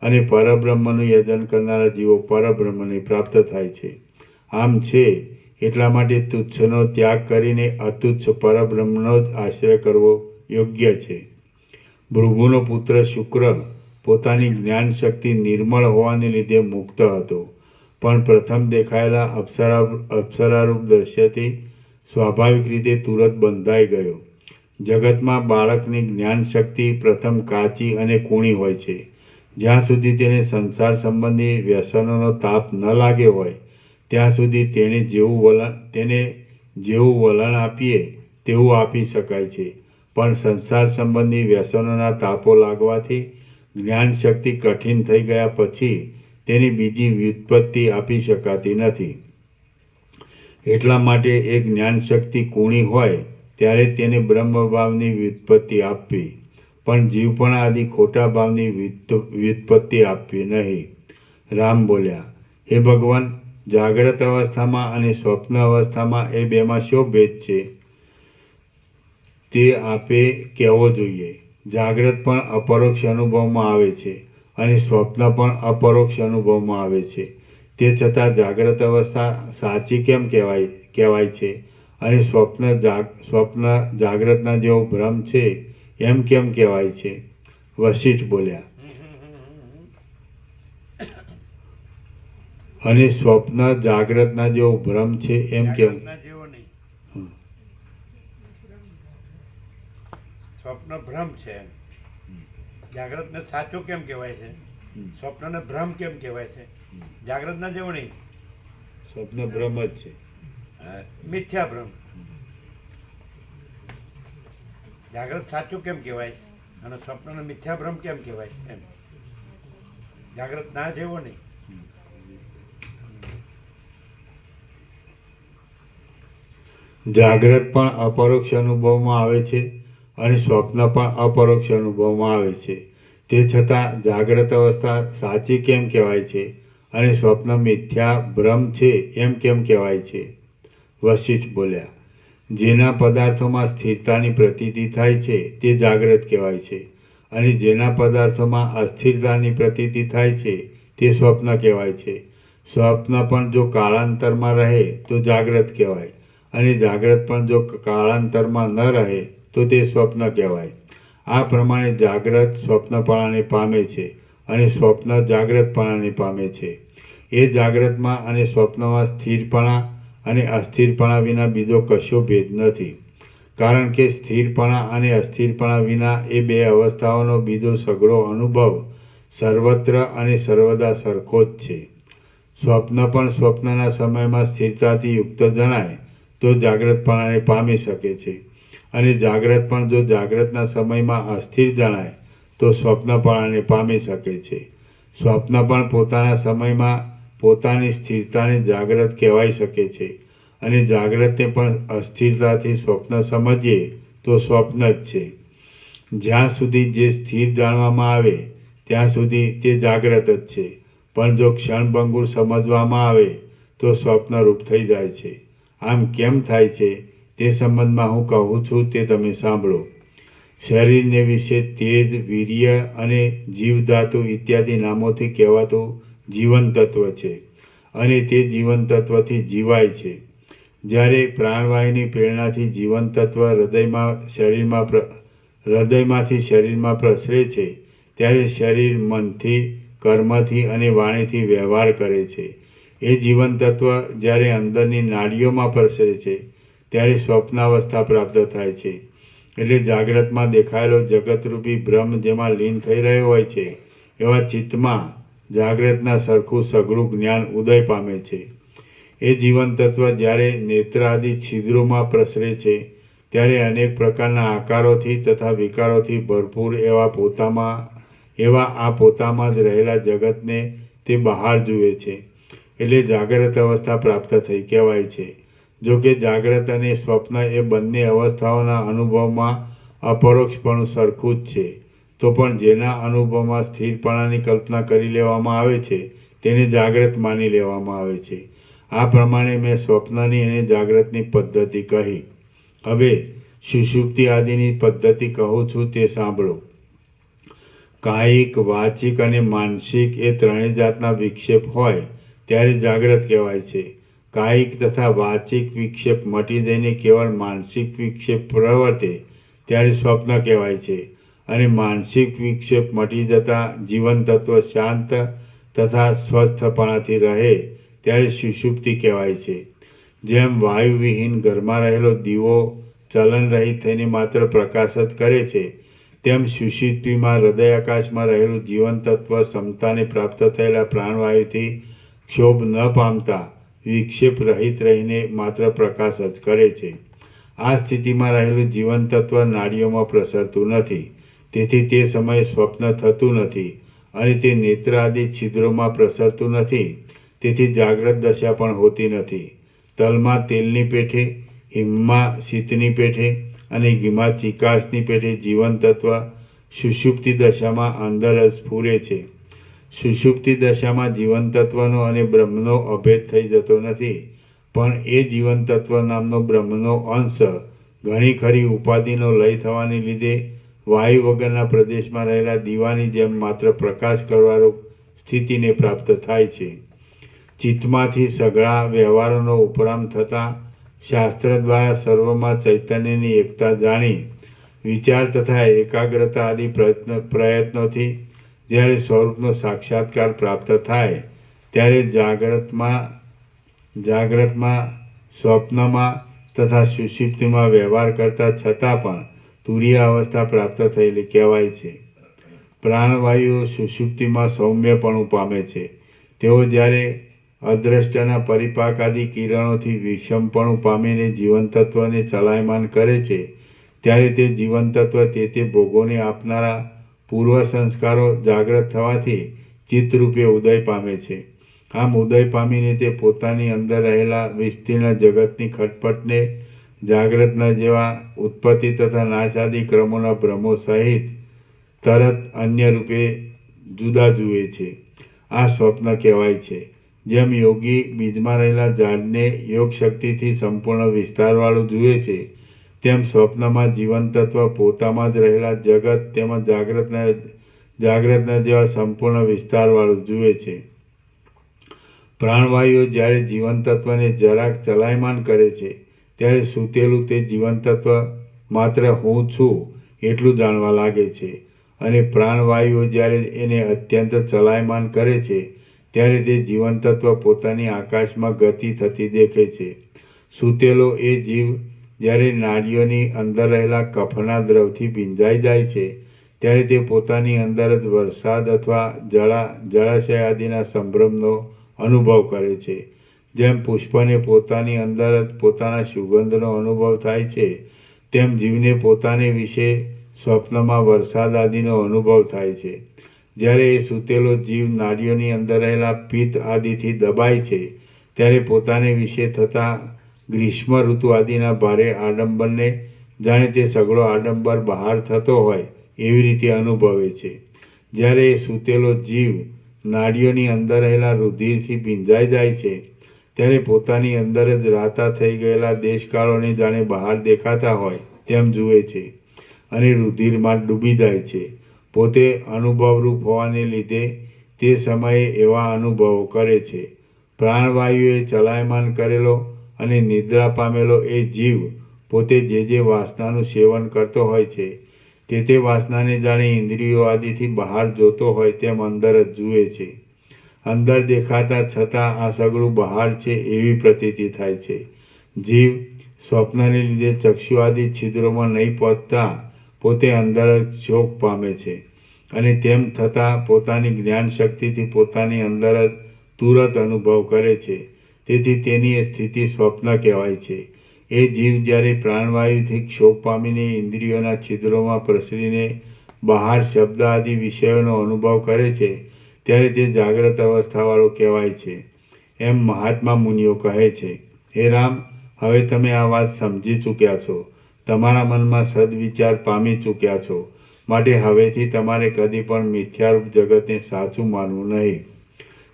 અને પરબ્રહ્મનું યજન કરનારા જીવો પરબ્રહ્મને પ્રાપ્ત થાય છે. આમ છે એટલા માટે તુચ્છનો ત્યાગ કરીને અતુચ્છ પરબ્રહ્મનો જ આશ્રય કરવો યોગ્ય છે. ભૃગુનો પુત્ર શુક્ર પોતાની જ્ઞાન શક્તિ નિર્મળ હોવાને લીધે મુક્ત હતો, પણ પ્રથમ દેખાયેલા અપ્સરારૂપ દ્રશ્યથી સ્વાભાવિક રીતે તુરત બંધાઈ ગયો. જગતમાં બાળકની જ્ઞાન શક્તિ પ્રથમ કાચી અને કૂણી હોય છે. જ્યાં સુધી તેને સંસાર સંબંધી વ્યસનોનો તાપ ન લાગ્યો હોય ત્યાં સુધી તેને જેવું વલણ આપીએ તેવું આપી શકાય છે. પણ સંસાર સંબંધી વ્યસનોના તાપો લાગવાથી જ્ઞાન શક્તિ કઠિન થઈ ગયા પછી તેની બીજી વ્યુત્પત્તિ આપી શકાતી નથી. એટલા માટે એ જ્ઞાન શક્તિ કૂણી હોય ત્યારે તેને બ્રહ્મભાવની વ્યુત્પત્તિ આપવી, પણ જીવપણા આદિ ખોટા ભાવની વ્યુત્પત્તિ આપવી નહીં. રામ બોલ્યા, હે ભગવાન, જાગ્રત અવસ્થામાં અને સ્વપ્ન અવસ્થામાં એ બેમાં શો ભેદ છે તે આપે કહેવો જોઈએ. જાગ્રત પણ અપરોક્ષ અનુભવમાં આવે છે અને સ્વપ્ન પણ અપરોક્ષ અનુભવમાં આવે છે. તે છતાં જાગ્રત અવસ્થા સાચી કેમ કહેવાય છે અને સ્વપ્ન જાગ્રતના જેવો ભ્રમ છે એમ કેમ કહેવાય છે? વશિષ્ઠ બોલ્યા, અને સ્વપ્ન જાગ્રતના જેવો ભ્રમ છે એમ કેમ? જાગ્રતના જેવો નહીં, સ્વપ્ન ભ્રમ છે. જાગ્રતને સાચું કેમ કહેવાય છે? સ્વપ્નને ભ્રમ કેમ કહેવાય છે? જાગ્રતના જેવું નહીં, સ્વપ્ન ભ્રમ જ છે. મિથ્યા ભ્રમ. જાગ્રત સાચું કેમ કહેવાય અને સ્વપ્નનો મિથ્યા ભ્રમ કેમ કહેવાય એમ. જાગ્રત ના જેવો નહીં. જાગ્રત પણ અપરોક્ષ અનુભવમાં આવે છે અને સ્વપ્ન પણ અપરોક્ષ અનુભવમાં આવે છે. તે છતાં જાગ્રત અવસ્થા સાચી કેમ કહેવાય છે અને સ્વપ્ન મિથ્યા ભ્રમ છે એમ કેમ કહેવાય છે? વશિષ્ઠ બોલ્યા, જેના પદાર્થોમાં સ્થિરતાની પ્રતીતિ થાય છે તે જાગ્રત કહેવાય છે અને જેના પદાર્થોમાં અસ્થિરતાની પ્રતીતિ થાય છે તે સ્વપ્ન કહેવાય છે. સ્વપ્ન પણ જો કાળાંતરમાં રહે તો જાગ્રત કહેવાય અને જાગ્રત પણ જો કાળાંતરમાં ન રહે તો તે સ્વપ્ન કહેવાય. આ પ્રમાણે જાગ્રત સ્વપ્નપણાને પામે છે અને સ્વપ્ન જાગ્રતપણાને પામે છે. એ જાગ્રતમાં અને સ્વપ્નમાં સ્થિરપણા અને અસ્થિરપણા વિના બીજો કશો ભેદ નથી, કારણ કે સ્થિરપણા અને અસ્થિરપણા વિના એ બે અવસ્થાઓનો બીજો સઘળો અનુભવ સર્વત્ર અને સર્વદા સરખો જ છે. સ્વપ્ન પણ સ્વપ્નના સમયમાં સ્થિરતાથી યુક્ત જણાય તો જાગ્રતપણાને પામી શકે છે અને જાગ્રત પણ જો જાગ્રતના સમયમાં અસ્થિર જણાય તો સ્વપ્નપણાને પામી શકે છે. સ્વપ્ન પણ પોતાના સમયમાં પોતાની સ્થિરતાને જાગ્રત કહેવાઈ શકે છે અને જાગ્રતને પણ અસ્થિરતાથી સ્વપ્ન સમજીએ તો સ્વપ્ન જ છે. જ્યાં સુધી જે સ્થિર જાણવામાં આવે ત્યાં સુધી તે જાગ્રત જ છે, પણ જો ક્ષણભંગુર સમજવામાં આવે તો સ્વપ્નરૂપ થઈ જાય છે. આમ કેમ થાય છે તે સંબંધમાં હું કહું છું તે તમે સાંભળો. શરીરને વિશે તેજ, વીર્ય અને જીવધાતુ ઇત્યાદિ નામોથી કહેવાતું જીવન તત્વ છે અને તે જીવન તત્વથી જીવાય છે. જ્યારે પ્રાણવાયુની પ્રેરણાથી જીવન તત્વ હૃદયમાંથી શરીરમાં પ્રસરે છે ત્યારે શરીર મનથી, કર્મથી અને વાણીથી વ્યવહાર કરે છે. એ જીવન તત્વ જ્યારે અંદરની નાડીઓમાં પ્રસરે છે ત્યારે સ્વપ્નાવસ્થા પ્રાપ્ત થાય છે. એટલે જાગ્રતમાં દેખાયેલો જગતરૂપી ભ્રમ જેમાં લીન થઈ રહ્યો હોય છે એવા ચિત્તમાં જાગ્રતના સરખું સઘળું જ્ઞાન ઉદય પામે છે. એ જીવન તત્વ જ્યારે નેત્ર આદિ છિદ્રોમાં પ્રસરે છે ત્યારે અનેક પ્રકારના આકારોથી તથા વિકારોથી ભરપૂર એવા આ પોતામાં જ રહેલા જગતને તે બહાર જુએ છે. એટલે જાગ્રત અવસ્થા પ્રાપ્ત થઈ કહેવાય છે. જો કે જાગ્રત અને સ્વપ્ન એ બંને અવસ્થાઓના અનુભવમાં અપરોક્ષપણું સરખું જ છે, તો પણ જેના અનુભવમાં સ્થિરપણાની કલ્પના કરી લેવામાં આવે છે તેને જાગ્રત માની લેવામાં આવે છે. આ પ્રમાણે મેં સ્વપ્નની અને જાગ્રતની પદ્ધતિ કહી. હવે સુષુપ્તિ આદિની પદ્ધતિ કહું છું તે સાંભળો. કાયિક, વાચિક અને માનસિક એ ત્રણેય જાતના વિક્ષેપ હોય ત્યારે જાગ્રત કહેવાય છે. કાયિક તથા વાચિક વિક્ષેપ મટી જઈને કેવળ માનસિક વિક્ષેપ પ્રવર્તે ત્યારે સ્વપ્ન કહેવાય છે અને માનસિક વિક્ષેપ મટી જતાં જીવન તત્વ શાંત તથા સ્વસ્થપણાથી રહે ત્યારે સુષુપ્તિ કહેવાય છે. જેમ વાયુવિહીન ઘરમાં રહેલો દીવો ચલન રહિત થઈને માત્ર પ્રકાશ જ કરે છે, તેમ સુષુપ્તિમાં હૃદય આકાશમાં રહેલું જીવન તત્વ સમતાને પ્રાપ્ત થયેલા પ્રાણવાયુથી ક્ષોભ ન પામતા વિક્ષેપ રહિત રહીને માત્ર પ્રકાશ જ કરે છે. આ સ્થિતિમાં રહેલું જીવન તત્વ નાડીઓમાં પ્રસરતું નથી, તેથી તે સમયે સ્વપ્ન થતું નથી અને તે નેત્ર આદિ છિદ્રોમાં પ્રસરતું નથી, તેથી જાગ્રત દશા પણ હોતી નથી. તલમાં તેલની પેઠે, હિમમાં શીતની પેઠે અને ઘીમાં ચિકાસની પેઠે જીવન તત્વ સુષુપ્તિ દશામાં અંદર જ સ્ફુરે છે. સુષુપ્તિ દશામાં જીવન તત્વનો અને બ્રહ્મનો અભેદ થઈ જતો નથી, પણ એ જીવન તત્વ નામનો બ્રહ્મનો અંશ ઘણી ખરી ઉપાધિનો લય થવાને લીધે વાયુ વગરના પ્રદેશમાં રહેલા દીવાની જેમ માત્ર પ્રકાશ કરવારૂપ સ્થિતિને પ્રાપ્ત થાય છે. ચિત્તમાંથી સઘળા વ્યવહારોનો ઉપરામ થતાં શાસ્ત્ર દ્વારા સર્વમાં ચૈતન્યની એકતા જાણી વિચાર તથા એકાગ્રતા આદિ પ્રયત્નોથી જ્યારે સ્વરૂપનો સાક્ષાત્કાર પ્રાપ્ત થાય ત્યારે જાગ્રતમાં, સ્વપ્નમાં તથા સુષુપ્તિમાં વ્યવહાર કરતા છતાં પણ તુરીય અવસ્થા પ્રાપ્ત થયેલી કહેવાય છે. પ્રાણવાયુઓ સુષુપ્તિમાં સૌમ્યપણું પામે છે. તેઓ જ્યારે અદ્રષ્ટના પરિપાક આદિ કિરણોથી વિષમપણું પામીને જીવનતત્વને ચલાયમાન કરે છે, ત્યારે તે જીવનતત્વ તે ભોગોને આપનારા પૂર્વ સંસ્કારો જાગ્રત થવાથી ચિત્તરૂપે ઉદય પામે છે. આમ ઉદય પામીને તે પોતાની અંદર રહેલા વિસ્તીર્ણ જગતની ખટપટને જાગ્રતના જેવા ઉત્પત્તિ તથા નાશ આદિ ક્રમોના ભ્રમો સહિત તરત અન્ય રૂપે જુદા જુએ છે. આ સ્વપ્ન કહેવાય છે. જેમ યોગી બીજમાં રહેલા ઝાડને યોગ શક્તિથી સંપૂર્ણ વિસ્તારવાળું જુએ છે, તેમ સ્વપ્નમાં જીવનતત્વ પોતામાં જ રહેલા જગત તેમજ જાગ્રતના જેવા સંપૂર્ણ વિસ્તારવાળું જુએ છે. પ્રાણવાયુઓ જ્યારે જીવનતત્વને જરાક ચલાયમાન કરે છે, ત્યારે સૂતેલું તે જીવનતત્વ માત્ર હું છું એટલું જાણવા લાગે છે, અને પ્રાણવાયુઓ જ્યારે એને અત્યંત ચલાયમાન કરે છે, ત્યારે તે જીવનતત્વ પોતાની આકાશમાં ગતિ થતી દેખે છે. સૂતેલો એ જીવ જ્યારે નાડીઓની અંદર રહેલા કફના દ્રવથી ભીંજાઈ જાય છે, ત્યારે તે પોતાની અંદર જ વરસાદ અથવા જળાશય આદિના સંભ્રમનો અનુભવ કરે છે. જેમ પુષ્પને પોતાની અંદર જ પોતાના સુગંધનો અનુભવ થાય છે, તેમ જીવને પોતાને વિશે સ્વપ્નમાં વરસાદ આદિનો અનુભવ થાય છે. જ્યારે એ સૂતેલો જીવ નાડીઓની અંદર રહેલા પિત્ત આદિથી દબાય છે, ત્યારે પોતાને વિશે થતા ગ્રીષ્મ ઋતુ આદિના ભારે આડંબરને જાણે તે સઘળો આડંબર બહાર થતો હોય એવી રીતે અનુભવે છે. જ્યારે એ સૂતેલો જીવ નાડીઓની અંદર રહેલા રુધિરથી ભીંજાઈ જાય છે, ત્યારે પોતાની અંદર જ રાતા થઈ ગયેલા દેશકાળોને જાણે બહાર દેખાતા હોય તેમ જુએ છે, અને રુધિરમાં ડૂબી જાય છે. પોતે અનુભવરૂપ હોવાને લીધે તે સમયે એવા અનુભવો કરે છે. પ્રાણવાયુએ ચલાયમાન કરેલો અને નિદ્રા પામેલો એ જીવ પોતે જે વાસનાનું સેવન કરતો હોય છે, તે વાસનાને જાણે ઇન્દ્રિયો આદિથી બહાર જોતો હોય તેમ અંદર જ જુએ છે. અંદર દેખાતા છતાં આ સગળું બહાર છે એવી પ્રતીતિ થાય છે. જીવ સ્વપ્નને લીધે ચક્ષુ આદિ છિદ્રોમાં નહીં પહોંચતા પોતે અંદર જ શોક પામે છે, અને તેમ થતાં પોતાની જ્ઞાન શક્તિથી પોતાની અંદર જ તુરત અનુભવ કરે છે. તેથી તેની એ સ્થિતિ સ્વપ્ન કહેવાય છે. એ જીવ જ્યારે પ્રાણવાયુથી ક્ષોભ પામીને ઇન્દ્રિયોના છિદ્રોમાં પ્રસરીને બહાર શબ્દ આદિ વિષયોનો અનુભવ કરે છે, ત્યારે તે જાગ્રત અવસ્થાવાળો કહેવાય છે. એમ મહાત્મા મુનિઓ કહે છે. હે રામ, હવે તમે આ વાત સમજી ચૂક્યા છો, તમારા મનમાં સદવિચાર પામી ચૂક્યા છો, માટે હવેથી તમારે કદી પણ મિથ્યારૂપ જગતને સાચું માનવું નહીં.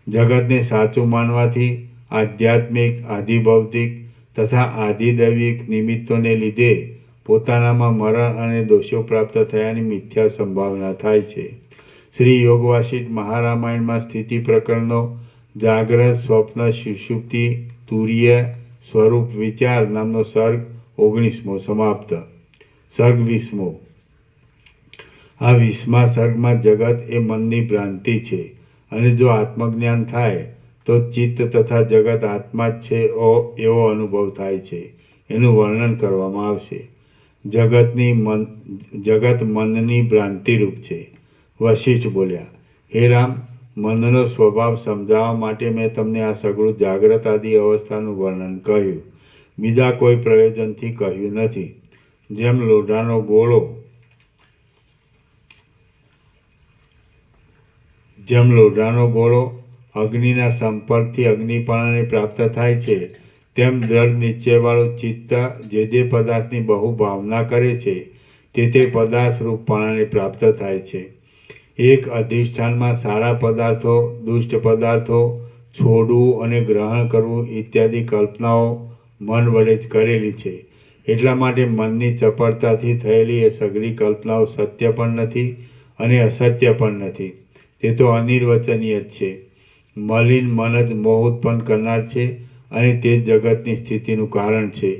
જગતને સાચું માનવાથી આધ્યાત્મિક, આધિભૌતિક તથા આધિદૈવિક નિમિત્તોને લીધે પોતાનામાં મરણ અને દોષો પ્રાપ્ત થયાની મિથ્યા સંભાવના થાય છે. શ્રી યોગવાસિષ્ઠ મહારામાયણમાં સ્થિતિ પ્રકરણનો જાગ્રત, સ્વપ્ન, સુષુપ્તિ, તુર્ય, સ્વરૂપ વિચાર નામનો સર્ગ 19મો સમાપ્ત. સર્ગ 20મો. આ 20મા સર્ગમાં જગત એ મનની ભ્રાંતિ છે, અને જો આત્મજ્ઞાન થાય તો ચિત્ત તથા જગત આત્મા જ છે એવો અનુભવ થાય છે. એનું વર્ણન કરવામાં આવશે. જગત મનની ભ્રાંતિરૂપ છે. વશિષ્ઠ બોલ્યા, હે રામ, મનનો સ્વભાવ સમજાવવા માટે મેં તમને આ સઘળું જાગ્રત આદિ અવસ્થાનું વર્ણન કહ્યું, બીજા કોઈ પ્રયોજનથી કહ્યું નથી. જેમ લોઢાનો ગોળો અગ્નિના સંપર્કથી અગ્નિપણાને પ્રાપ્ત થાય છે, તેમ દ્રઢ નિશ્ચયવાળું ચિત્ત જે પદાર્થની બહુ ભાવના કરે છે તે પદાર્થ રૂપપણાને પ્રાપ્ત થાય છે. એક અધિષ્ઠાનમાં સારા પદાર્થો, દુષ્ટ પદાર્થો છોડવું અને ગ્રહણ કરવું ઇત્યાદિ કલ્પનાઓ મન વડે જ કરેલી છે. એટલા માટે મનની ચપળતાથી થયેલી એ સઘળી કલ્પનાઓ સત્ય પણ નથી અને અસત્ય પણ નથી. તે તો અનિર્વચનીય જ છે. મલિન મન જ મોહ ઉત્પન્ન કરનાર છે, અને તે જ જગતની સ્થિતિનું કારણ છે.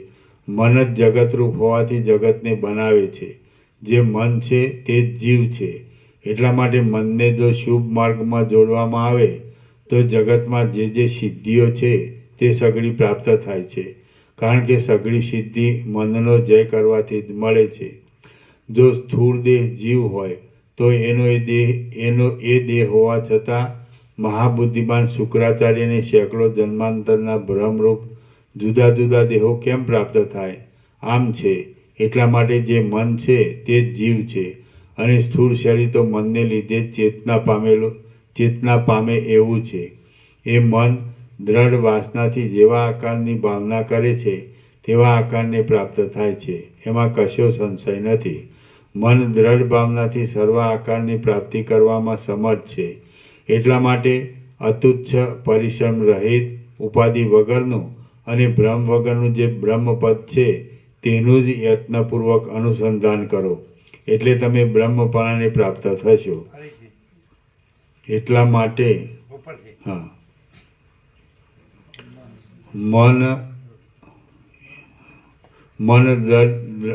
મન જ જગતરૂપ હોવાથી જગતને બનાવે છે. જે મન છે તે જ જીવ છે. એટલા માટે મનને જો શુભ માર્ગમાં જોડવામાં આવે તો જગતમાં જે સિદ્ધિઓ છે તે સઘળી પ્રાપ્ત થાય છે, કારણ કે સઘળી સિદ્ધિ મનનો જય કરવાથી જ મળે છે. જો સ્થૂળ દેહ જીવ હોય તો એનો એ દેહ હોવા છતાં મહાબુદ્ધિમાન શુક્રાચાર્યને સેંકડો જન્માંતરના ભ્રમરૂપ જુદા જુદા દેહો કેમ પ્રાપ્ત થાય? આમ છે. એટલા માટે જે મન છે તે જ જીવ છે, અને સ્થૂળ શરીર તો મનને લીધે જ ચેતના પામે એવું છે. એ મન દ્રઢ વાસનાથી જેવા આકારની ભાવના કરે છે તેવા આકારને પ્રાપ્ત થાય છે. એમાં કશો સંશય નથી. મન દ્રઢ ભાવનાથી સર્વ આકારની પ્રાપ્તિ કરવામાં સમર્થ છે. એટલા માટે અતુચ્છ પરિશ્રમ રહિત ઉપાધિ વગરનું અને ભ્રમ વગરનું જે બ્રહ્મપદ છે તેનું જ યત્નપૂર્વક અનુસંધાન કરો, એટલે તમે બ્રહ્મપણાને પ્રાપ્ત થશો. ફરીથી એટલા માટે ઉપરથી હા,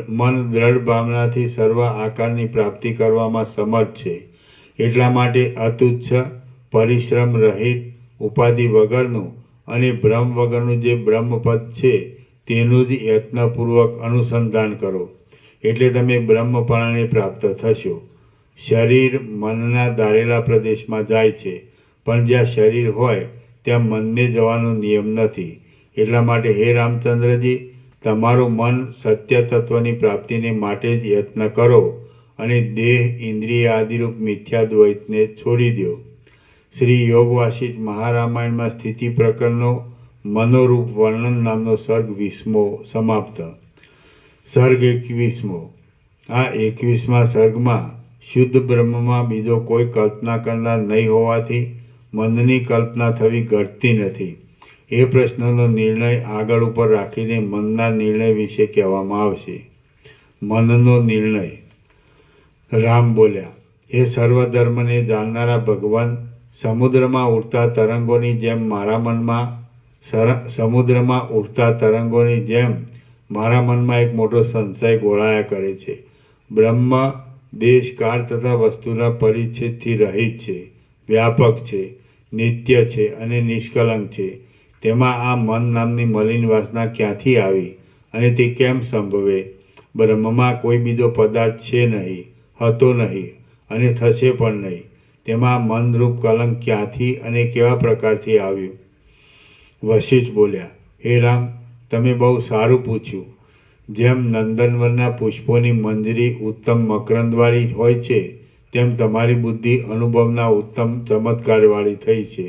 મન દ્રઢ ભાવનાથી સર્વ આકારની પ્રાપ્તિ કરવામાં સમર્થ છે. એટલા માટે અતુચ્છ પરિશ્રમ રહિત ઉપાધિ વગરનું અને ભ્રમ વગરનું જે બ્રહ્મપદ છે તેનું જ યત્નપૂર્વક અનુસંધાન કરો, એટલે તમે બ્રહ્મપણાને પ્રાપ્ત થશો. શરીર મનના ધારેલા પ્રદેશમાં જાય છે, પણ જ્યાં શરીર હોય ત્યાં મનને જવાનો નિયમ નથી. એટલા માટે હે રામચંદ્રજી, તમારું મન સત્ય તત્વની પ્રાપ્તિને માટે જ યત્ન કરો અને દેહ ઇન્દ્રિય આદિરૂપ મિથ્યાદ્વૈતને છોડી દો. શ્રી યોગ વાસિષ્ઠ મહારામાયણમાં સ્થિતિ પ્રકરણનો મનોરૂપ વર્ણન નામનો સર્ગ 20મો સમાપ્ત. સર્ગ 21મો. આ 21મા સર્ગમાં શુદ્ધ બ્રહ્મમાં બીજો કોઈ કલ્પના કરનાર નહીં હોવાથી મનની કલ્પના થવી ઘટતી નથી. એ પ્રશ્નનો નિર્ણય આગળ ઉપર રાખીને મનના નિર્ણય વિશે કહેવામાં આવશે. મનનો નિર્ણય. રામ બોલ્યા, હે સર્વધર્મને જાણનારા ભગવાન, સમુદ્રમાં ઉઠતા તરંગોની જેમ મારા મનમાં એક મોટો સંશય ગોળાયા કરે છે. બ્રહ્મ દેશ કાળ તથા વસ્તુના પરિચ્છેદથી રહિત છે, વ્યાપક છે, નિત્ય છે અને નિષ્કલંક છે. તેમાં આ મન નામની મલિન વાસના ક્યાંથી આવી અને તે કેમ સંભવે? બ્રહ્મમાં કોઈ બીજો પદાર્થ છે નહીં, હતો નહીં અને થશે પણ નહીં. તેમાં મનરૂપ કલંક ક્યાંથી અને કેવા પ્રકારથી આવ્યું? વશિષ્ઠ બોલ્યા, હે રામ, તમે બહુ સારું પૂછ્યું. જેમ નંદનવનના પુષ્પોની મંજરી ઉત્તમ મકરંદવાળી હોય છે, તેમ તમારી બુદ્ધિ અનુભવના ઉત્તમ ચમત્કારવાળી થઈ છે.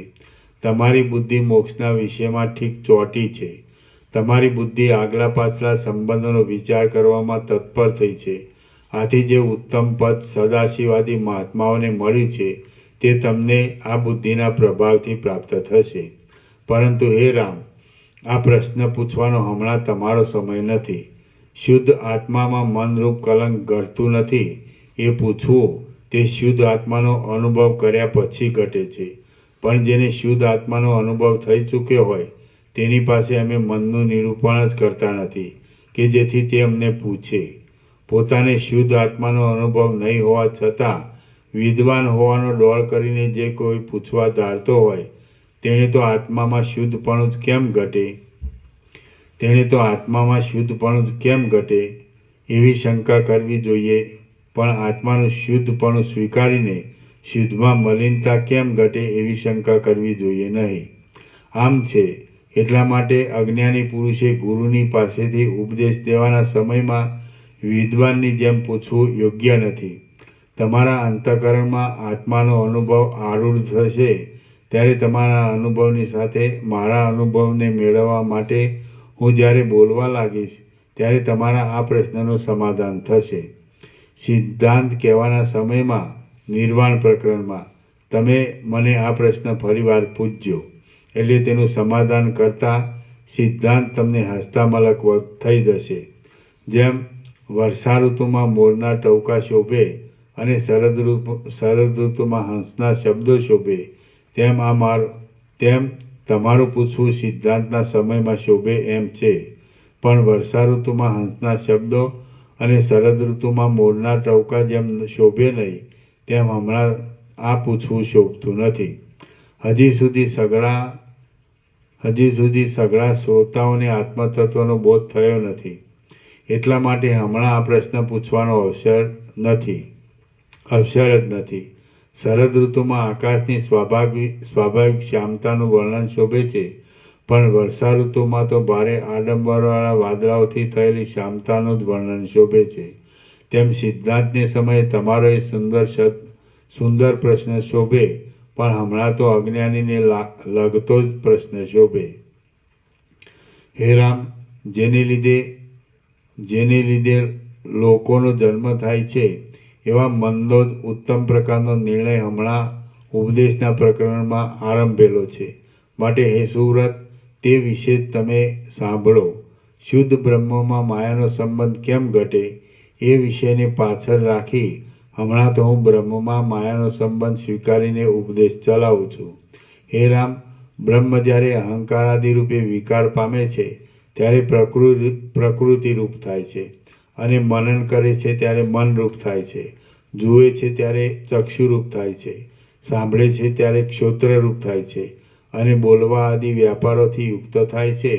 તમારી બુદ્ધિ મોક્ષના વિષયમાં ઠીક ચોંટી છે. તમારી બુદ્ધિ આગલા પાછલા સંબંધોનો વિચાર કરવામાં તત્પર થઈ છે. આથી જે ઉત્તમ પદ સદાશિવાદી મહાત્માઓને મળ્યું છે તે તમને આ બુદ્ધિના પ્રભાવથી પ્રાપ્ત થશે. પરંતુ હે રામ, આ પ્રશ્ન પૂછવાનો હમણાં તમારો સમય નથી. શુદ્ધ આત્મામાં મનરૂપ કલંક ઘટતું નથી એ પૂછવું તે શુદ્ધ આત્માનો અનુભવ કર્યા પછી ઘટે છે. પણ જેને શુદ્ધ આત્માનો અનુભવ થઈ ચૂક્યો હોય તેની પાસે અમે મનનું નિરૂપણ જ કરતા નથી કે જેથી તે અમને પૂછે. પોતાને શુદ્ધ આત્માનો અનુભવ નહીં હોવા છતાં વિદ્વાન હોવાનો ડોળ કરીને જે કોઈ પૂછવા ધારતો હોય તેણે તો આત્મામાં શુદ્ધપણું જ કેમ ઘટે એવી શંકા કરવી જોઈએ. પણ આત્માનું શુદ્ધપણું સ્વીકારીને શુદ્ધમાં મલિનતા કેમ ઘટે એવી શંકા કરવી જોઈએ નહીં. આમ છે. એટલા માટે અજ્ઞાની પુરુષે ગુરુની પાસેથી ઉપદેશ દેવાના સમયમાં વિદ્વાનની જેમ પૂછવું યોગ્ય નથી. તમારા અંતઃકરણમાં આત્માનો અનુભવ આરૂઢ થશે ત્યારે તમારા અનુભવની સાથે મારા અનુભવને મેળવવા માટે હું જ્યારે બોલવા લાગીશ ત્યારે તમારા આ પ્રશ્નનું સમાધાન થશે. સિદ્ધાંત કહેવાના સમયમાં નિર્વાણ પ્રકરણમાં તમે મને આ પ્રશ્ન ફરીવાર પૂછજો, એટલે તેનું સમાધાન કરતાં સિદ્ધાંત તમને હસ્તામલક થઈ જશે. જેમ વર્ષા ઋતુમાં મોરના ટહુકા શોભે અને શરદ ઋતુમાં હંસના શબ્દો શોભે, તેમ તમારું પૂછવું સિદ્ધાંતના સમયમાં શોભે એમ છે. પણ વર્ષા ઋતુમાં હંસના શબ્દો અને શરદ ઋતુમાં મોરના ટહુકા જેમ શોભે નહીં, તેમ હમણાં આ પૂછવું શોભતું નથી. હજી સુધી સઘળા શ્રોતાઓને આત્મતત્વનો બોધ થયો નથી. એટલા માટે હમણાં આ પ્રશ્ન પૂછવાનો અવસર નથી. અવસર જ નથી. શરદ ઋતુમાં આકાશની સ્વાભાવિક શ્યામતાનું વર્ણન શોભે છે, પણ વર્ષા ઋતુમાં તો ભારે આડંબરવાળા વાદળાઓથી થયેલી શ્યામતાનું જ વર્ણન શોભે છે. તેમ સિદ્ધાંતને સમયે તમારો એ સુંદર પ્રશ્ન શોભે, પણ હમણાં તો અજ્ઞાનીને લગતો જ પ્રશ્ન શોભે. હે રામ, જેને લીધે લોકોનો જન્મ થાય છે, એવા મનનો જ ઉત્તમ પ્રકારનો નિર્ણય હમણાં ઉપદેશના પ્રકરણમાં આરંભેલો છે. માટે હે સુવ્રત, તે વિશે તમે સાંભળો. શુદ્ધ બ્રહ્મમાં માયાનો સંબંધ કેમ ઘટે એ વિષયને પાછળ રાખી હમણાં તો હું બ્રહ્મમાં માયાનો સંબંધ સ્વીકારીને ઉપદેશ ચલાવું છું. હે રામ, બ્રહ્મ જ્યારે અહંકારાદિ રૂપે વિકાર પામે છે ત્યારે પ્રકૃતિ રૂપ થાય છે, અને મનન કરે છે ત્યારે મન રૂપ થાય છે, જુએ છે ત્યારે ચક્ષુ રૂપ થાય છે, સાંભળે છે ત્યારે ક્ષોત્ર રૂપ થાય છે, અને બોલવા આદિ વ્યાપારોથી યુક્ત થાય છે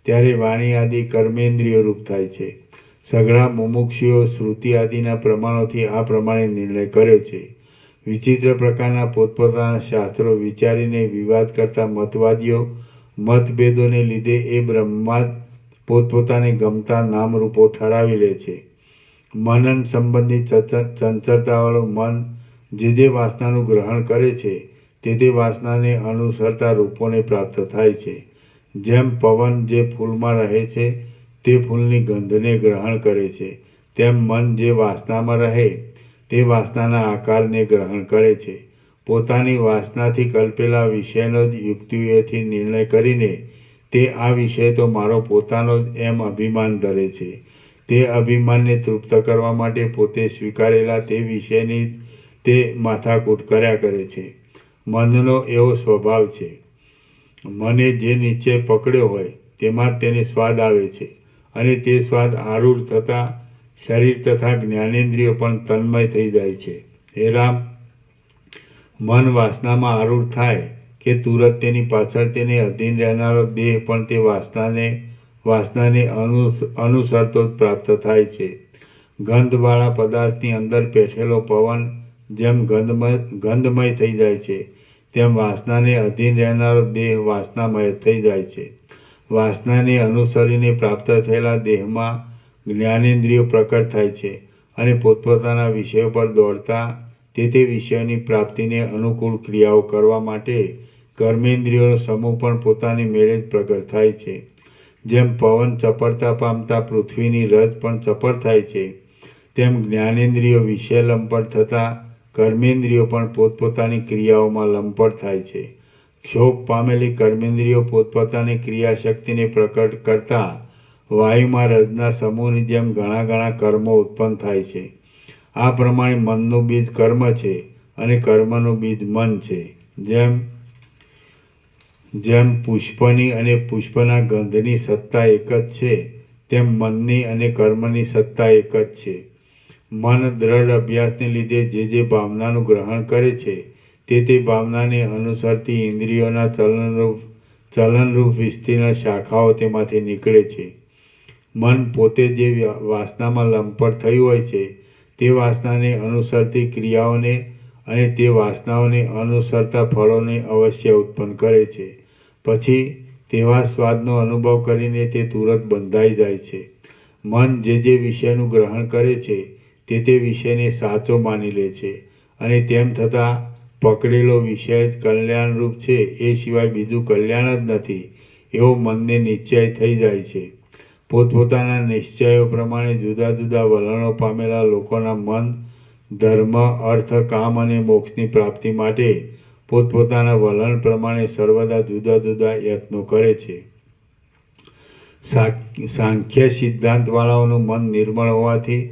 ત્યારે વાણી આદિ કર્મેન્દ્રિયો રૂપ થાય છે. સઘળા મુમુક્ષુઓ શ્રુતિ આદિના પ્રમાણોથી આ પ્રમાણે નિર્ણય કર્યો છે. વિચિત્ર પ્રકારના પોતપોતાના શાસ્ત્રો વિચારીને વિવાદ કરતા મતવાદીઓ મતભેદોને લીધે એ બ્રહ્મમાં જ પોતપોતાને ગમતા નામરૂપો ઠરાવી લે છે. મનન સંબંધી ચંચળતાવાળું મન જે વાસનાનું ગ્રહણ કરે છે તે વાસનાને અનુસરતા રૂપોને પ્રાપ્ત થાય છે. જેમ પવન જે ફૂલમાં રહે છે તે ફૂલની ગંધને ગ્રહણ કરે છે, તેમ મન જે વાસનામાં રહે તે વાસનાના આકારને ગ્રહણ કરે છે. પોતાની વાસનાથી કલ્પેલા વિષયનો જ યુક્તિઓથી નિર્ણય કરીને તે આ વિષય તો મારો પોતાનો જ એમ અભિમાન ધરે છે. તે અભિમાનને તૃપ્ત કરવા માટે પોતે સ્વીકારેલા તે વિષયની તે માથાકૂટ કર્યા કરે છે. મનનો એવો સ્વભાવ છે. મને જે નિશ્ચય પકડ્યો હોય તેમાં જ તેને સ્વાદ આવે છે, અને તે સ્વાદ આરૂઢ થતાં શરીર તથા જ્ઞાનેન્દ્રિયો પણ તન્મય થઈ જાય છે. હે રામ, મન વાસનામાં આરૂઢ થાય કે તુરત તેની પાછળ તેને અધીન રહેનારો દેહ પણ તે વાસનાને અનુસરતો જ પ્રાપ્ત થાય છે. ગંધવાળા પદાર્થની અંદર બેઠેલો પવન જેમ ગંધમય થઈ જાય છે, તેમ વાસનાને અધીન રહેનારો દેહ વાસનામય થઈ જાય છે. વાસનાને અનુસરીને પ્રાપ્ત થયેલા દેહમાં જ્ઞાનેન્દ્રિયો પ્રકટ થાય છે, અને પોતપોતાના વિષયો પર દોડતા તે વિષયોની પ્રાપ્તિને અનુકૂળ ક્રિયાઓ કરવા માટે કર્મેન્દ્રિયોનો સમૂહ પણ પોતાની મેળે જ પ્રગટ થાય છે. જેમ પવન ચપળતા પામતા પૃથ્વીની રજ પણ ચપળ થાય છે, તેમ જ્ઞાનેન્દ્રિયો વિષય લંપટ થતાં કર્મેન્દ્રિયો પણ પોતપોતાની ક્રિયાઓમાં લંપટ થાય છે. ક્ષોભ પામેલી કર્મેન્દ્રિયો પોતપોતાની ક્રિયાશક્તિને પ્રકટ કરતા વાયુમાં રજના સમૂહની જેમ ઘણા કર્મો ઉત્પન્ન થાય છે. આ પ્રમાણે મનનું બીજ કર્મ છે, અને કર્મનું બીજ મન છે. જેમ પુષ્પની અને પુષ્પના ગંધની સત્તા એક જ છે, તેમ મનની અને કર્મની સત્તા એક જ છે. મન દ્રઢ અભ્યાસને લીધે જે ભાવનાનું ગ્રહણ કરે છે તે ભાવનાને અનુસરતી ઇન્દ્રિયોના ચલનરૂપ વિસ્તીર્ણ શાખાઓ તેમાંથી નીકળે છે. મન પોતે જે વાસનામાં લંપટ થયું હોય છે તે વાસનાને અનુસરતી ક્રિયાઓને અને તે વાસનાઓને અનુસરતા ફળોને અવશ્ય ઉત્પન્ન કરે છે. પછી તેવા સ્વાદનો અનુભવ કરીને તે તુરત બંધાઈ જાય છે. મન જે વિષયનું ગ્રહણ કરે છે તે વિષયને સાચો માની લે છે, અને તેમ છતાં પકડેલો વિષય જ કલ્યાણરૂપ છે, એ સિવાય બીજું કલ્યાણ જ નથી એવો મનને નિશ્ચય થઈ જાય છે. પોતપોતાના નિશ્ચયો પ્રમાણે જુદા જુદા વલણો પામેલા લોકોના મન ધર્મ, અર્થ, કામ અને મોક્ષની પ્રાપ્તિ માટે પોતપોતાના વલણ પ્રમાણે સર્વદા જુદા જુદા યત્નો કરે છે. સાંખ્ય સિદ્ધાંતવાળાઓનું મન નિર્મળ હોવાથી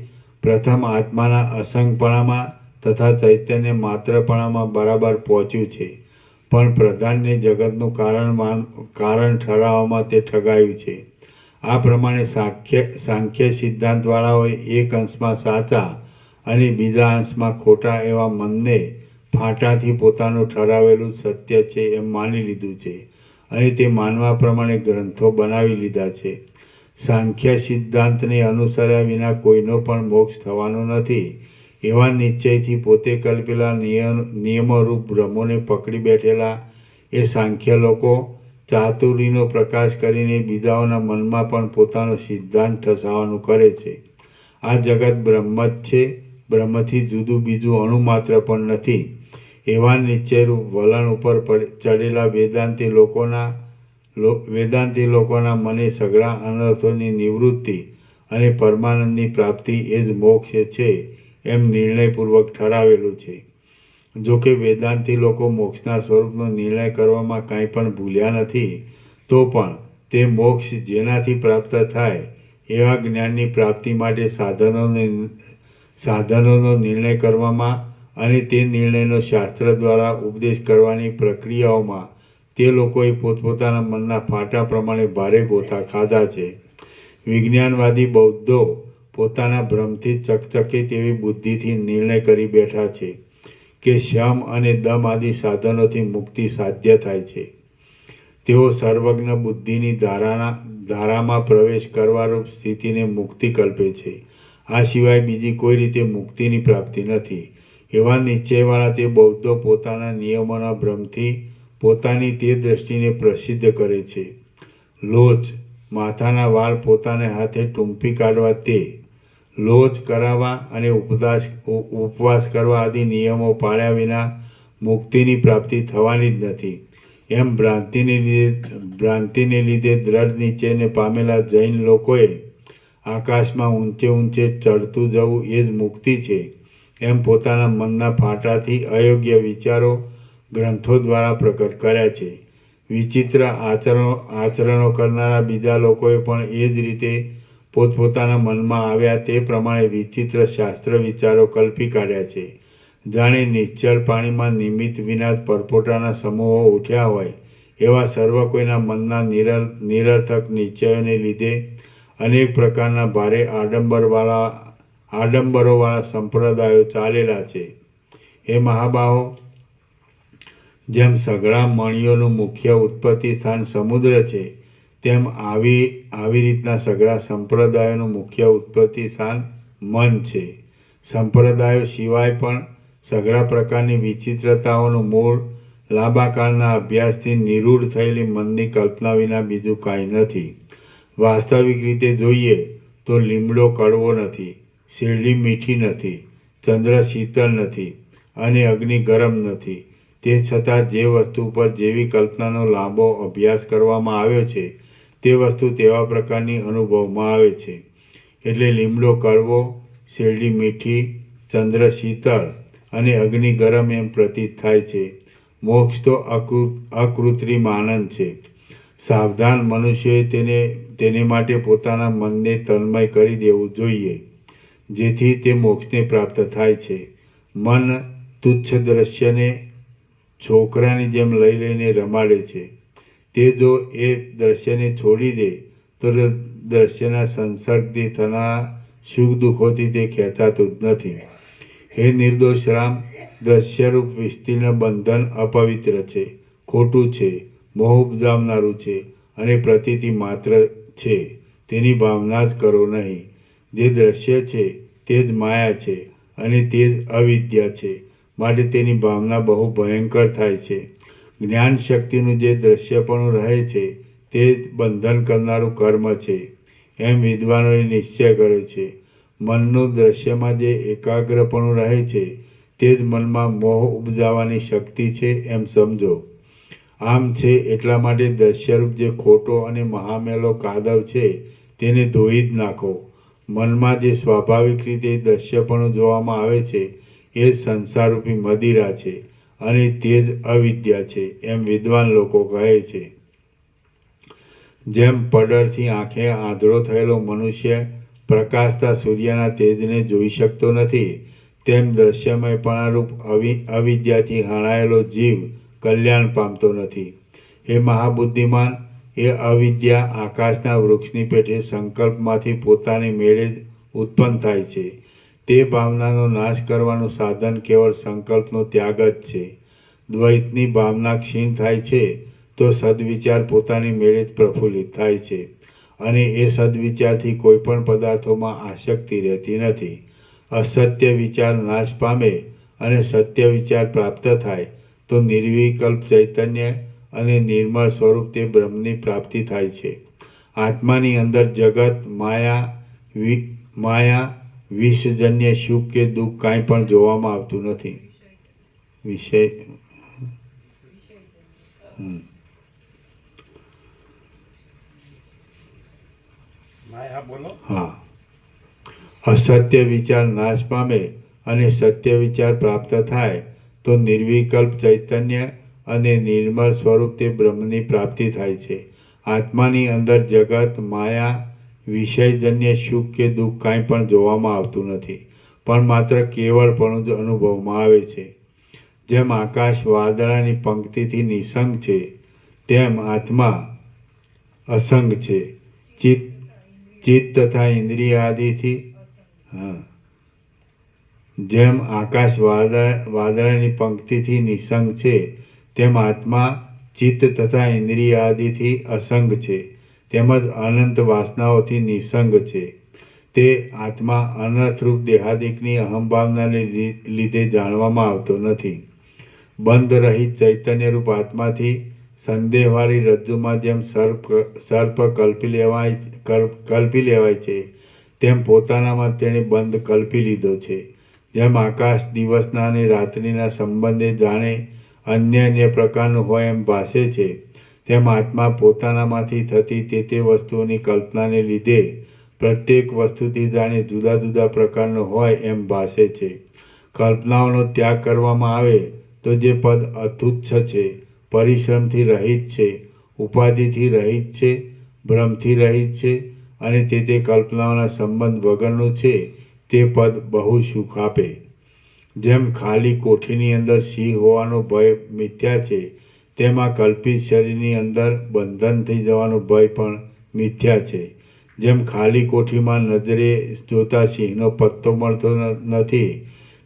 પ્રથમ આત્માના અસંગપણામાં તથા ચૈતન્ય માત્રપણામાં બરાબર પહોંચ્યું છે, પણ પ્રધાનને જગતનું કારણ ઠરાવવામાં તે ઠગાયું છે. આ પ્રમાણે સાંખ્ય સિદ્ધાંતવાળાઓએ એક અંશમાં સાચા અને બીજા અંશમાં ખોટા એવા મનને ફાંટાથી પોતાનું ઠરાવેલું સત્ય છે એમ માની લીધું છે, અને તે માનવા પ્રમાણે ગ્રંથો બનાવી લીધા છે. સાંખ્ય સિદ્ધાંતને અનુસર્યા વિના કોઈનો પણ મોક્ષ થવાનો નથી એવા નિશ્ચયથી પોતે કલ્પેલા નિયમોરૂપ બ્રહ્મોને પકડી બેઠેલા એ સાંખ્ય લોકો ચાતુરીનો પ્રકાશ કરીને બીજાઓના મનમાં પણ પોતાનો સિદ્ધાંત ઠસાવવાનું કરે છે. આ જગત બ્રહ્મ જ છે, બ્રહ્મથી જુદું બીજું અણુ માત્ર પણ નથી. એવા નિશ્ચયરૂપ વલણ ઉપર ચડેલા વેદાંતી લોકોના મને સઘળા અનર્થોની નિવૃત્તિ અને પરમાનંદની પ્રાપ્તિ એ જ મોક્ષ છે એમ નિર્ણયપૂર્વક ઠરાવેલું છે. જો કે વેદાંતી લોકો મોક્ષના સ્વરૂપનો નિર્ણય કરવામાં કાંઈ પણ ભૂલ્યા નથી, તો પણ તે મોક્ષ જેનાથી પ્રાપ્ત થાય એવા જ્ઞાનની પ્રાપ્તિ માટે સાધનોનો નિર્ણય કરવામાં અને તે નિર્ણયનો શાસ્ત્ર દ્વારા ઉપદેશ કરવાની પ્રક્રિયાઓમાં તે લોકોએ પોતપોતાના મનના ફાટા પ્રમાણે ભારે ગોથા ખાધા છે. વિજ્ઞાનવાદી બૌદ્ધો પોતાના ભ્રમથી ચકચકે તેવી બુદ્ધિથી નિર્ણય કરી બેઠા છે કે શમ અને દમ આદિ સાધનોથી મુક્તિ સાધ્ય થાય છે. તેઓ સર્વજ્ઞ બુદ્ધિની ધારામાં પ્રવેશ કરવારૂપ સ્થિતિને મુક્તિ કલ્પે છે. આ સિવાય બીજી કોઈ રીતે મુક્તિની પ્રાપ્તિ નથી. એવા નિશ્ચયવાળા તે બૌદ્ધો પોતાના નિયમોના ભ્રમથી પોતાની તે દ્રષ્ટિને પ્રસિદ્ધ કરે છે. લોચ, માથાના વાળ પોતાને હાથે ટૂંપી કાઢવા તે, લોચ કરાવવા અને ઉપવાસ કરવા આદિ નિયમો પાળ્યા વિના મુક્તિની પ્રાપ્તિ થવાની જ નથી એમ ભ્રાંતિને લીધે દ્રઢ નિશ્ચયને પામેલા જૈન લોકોએ આકાશમાં ઊંચે ઊંચે ચડતું જવું એ જ મુક્તિ છે એમ પોતાના મનના ફાટાથી અયોગ્ય વિચારો ગ્રંથો દ્વારા પ્રકટ કર્યા છે. વિચિત્ર આચરણો કરનારા બીજા લોકોએ પણ એ જ રીતે પોતપોતાના મનમાં આવ્યા તે પ્રમાણે વિચિત્ર શાસ્ત્ર વિચારો કલ્પી કાઢ્યા છે. જાણે નિશ્ચળ પાણીમાં નિમિત્ત વિના પરપોટાના સમૂહો ઉઠ્યા હોય એવા સર્વ કોઈના મનના નિરર્થક નિશ્ચયોને લીધે અનેક પ્રકારના ભારે આડંબરોવાળા સંપ્રદાયો ચાલેલા છે. એ મહાબાહો, જેમ સઘળા મણિયોનું મુખ્ય ઉત્પત્તિ સ્થાન સમુદ્ર છે, તેમ આવી રીતના સઘળા સંપ્રદાયોનું મુખ્ય ઉત્પત્તિ સ્થાન મન છે. સંપ્રદાયો સિવાય પણ સઘળા પ્રકારની વિચિત્રતાઓનું મૂળ લાંબા કાળના અભ્યાસથી નિરૂઢ થયેલી મનની કલ્પના વિના બીજું કાંઈ નથી. વાસ્તવિક રીતે જોઈએ તો લીમડો કડવો નથી, શેરડી મીઠી નથી, ચંદ્ર શીતળ નથી અને અગ્નિ ગરમ નથી. તે છતાં જે વસ્તુ ઉપર જેવી કલ્પનાનો લાંબો અભ્યાસ કરવામાં આવ્યો છે તે વસ્તુ તેવા પ્રકારની અનુભવમાં આવે છે. એટલે લીમડો કડવો, શેરડી મીઠી, ચંદ્ર શીતળ અને અગ્નિ ગરમ એમ પ્રતીત થાય છે. મોક્ષ તો અકૃત્રિમ આનંદ છે. સાવધાન મનુષ્યોએ તેને માટે પોતાના મનને તન્મય કરી દેવું જોઈએ, જેથી તે મોક્ષને પ્રાપ્ત થાય છે. મન તુચ્છ દ્રશ્યને છોકરાની જેમ લઈને રમાડે છે. તે જો એ દ્રશ્યને છોડી દે તો દ્રશ્યના સંસર્ગથી થનારા સુખ દુઃખોથી તે ખેંચાતું જ નથી. હે નિર્દોષ રામ, દ્રશ્યરૂપ વિસ્તીર્ણ બંધન અપવિત્ર છે, ખોટું છે, મોહ ઉપજાવનારું છે અને પ્રતીતિ માત્ર છે. તેની ભાવના જ કરો નહીં. જે દ્રશ્ય છે તે જ માયા છે અને તે જ અવિદ્યા છે, માટે તેની ભાવના બહુ ભયંકર થાય છે. જ્ઞાન શક્તિનું જે દ્રશ્યપણું રહે છે તે જ બંધન કરનારું કર્મ છે એમ વિદ્વાનોએ નિશ્ચય કર્યો છે. મનનું દ્રશ્યમાં જે એકાગ્રપણું રહે છે તે જ મનમાં મોહ ઉપજાવવાની શક્તિ છે એમ સમજો. આમ છે એટલા માટે દ્રશ્યરૂપ જે ખોટો અને મહામેલો કાદવ છે તેને ધોઈ જ નાખો. મનમાં જે સ્વાભાવિક રીતે દ્રશ્યપણું જોવામાં આવે છે એ જ સંસારરૂપી મદિરા છે અને તે જ અવિદ્યા છે એમ વિદ્વાન લોકો કહે છે. જેમ પડરથી આંખે આંધળો થયેલો મનુષ્ય પ્રકાશતા સૂર્યના તેજને જોઈ શકતો નથી, તેમ દ્રશ્યમયપણારૂપ અવિદ્યાથી હણાયેલો જીવ કલ્યાણ પામતો નથી. એ મહાબુદ્ધિમાન, એ અવિદ્યા આકાશના વૃક્ષની પેઠે સંકલ્પમાંથી પોતાની મેળે જ ઉત્પન્ન થાય છે. તે ભાવનાનો નાશ કરવાનું સાધન કેવળ સંકલ્પનો ત્યાગ જ છે. દ્વૈતની ભાવના ક્ષીણ થાય છે તો સદવિચાર પોતાની મેળે જ પ્રફુલ્લિત થાય છે અને એ સદવિચારથી કોઈ પણ પદાર્થોમાં આસક્તિ રહેતી નથી. અસત્ય વિચાર નાશ પામે અને સત્ય વિચાર પ્રાપ્ત થાય તો નિર્વિકલ્પ ચૈતન્ય અને નિર્મળ સ્વરૂપ તે બ્રહ્મની પ્રાપ્તિ થાય છે. આત્માની અંદર જગત, માયા, વિષજન્ય સુખ કે દુઃખ કાંઈ પણ જોવામાં આવતું નથી. વિષય માયા બોલો. હા. અસત્ય વિચાર નાશ પામે અને સત્ય વિચાર પ્રાપ્ત થાય તો નિર્વિકલ્પ ચૈતન્ય અને નિર્મળ સ્વરૂપ તે બ્રહ્મની પ્રાપ્તિ થાય છે. આત્માની અંદર જગત, માયા, વિષયજન્ય સુખ કે દુઃખ કાંઈ પણ જોવામાં આવતું નથી, પણ માત્ર કેવળપણું જ અનુભવમાં આવે છે. જેમ આકાશ વાદળાની પંક્તિથી નિસંગ છે તેમ આત્મા અસંગ છે. ચિત્ત તથા ઇન્દ્રિય આદિથી જેમ આકાશ વાદળાની પંક્તિથી નિસંગ છે તેમ આત્મા ચિત્ત તથા ઇન્દ્રિય આદિથી અસંગ છે, તેમજ અનંત વાસનાઓથી નિસંગ છે. તે આત્મા અનર્થરૂપ દેહાદિકની અહંભાવનાને લીધે જાણવામાં આવતો નથી. બંધ રહિત ચૈતન્યરૂપ આત્માથી સંદેહવાળી રજ્જુમાં જેમ સર્પ કલ્પી લેવાય છે તેમ પોતાનામાં તેણે બંધ કલ્પી લીધો છે. જેમ આકાશ દિવસના અને રાત્રિના સંબંધે જાણે અન્ય પ્રકારનું હોય એમ ભાસે છે, તેમ આત્મા પોતાનામાંથી થતી તે વસ્તુઓની કલ્પનાને લીધે પ્રત્યેક વસ્તુથી જાણે જુદા જુદા પ્રકારનો હોય એમ ભાસે છે. કલ્પનાઓનો ત્યાગ કરવામાં આવે તો જે પદ અતુચ્છ છે, પરિશ્રમથી રહિત છે, ઉપાધિથી રહિત છે, ભ્રમથી રહિત છે અને તે કલ્પનાઓના સંબંધ વગરનું છે, તે પદ બહુ સુખ આપે. જેમ ખાલી કોઠીની અંદર સિંહ હોવાનો ભય મિથ્યા છે, તેમ આ કલ્પિત શરીરની અંદર બંધન થઈ જવાનો ભય પણ મિથ્યા છે. જેમ ખાલી કોઠીમાં નજરે જોતા સિંહનો પત્તો મળતો નથી,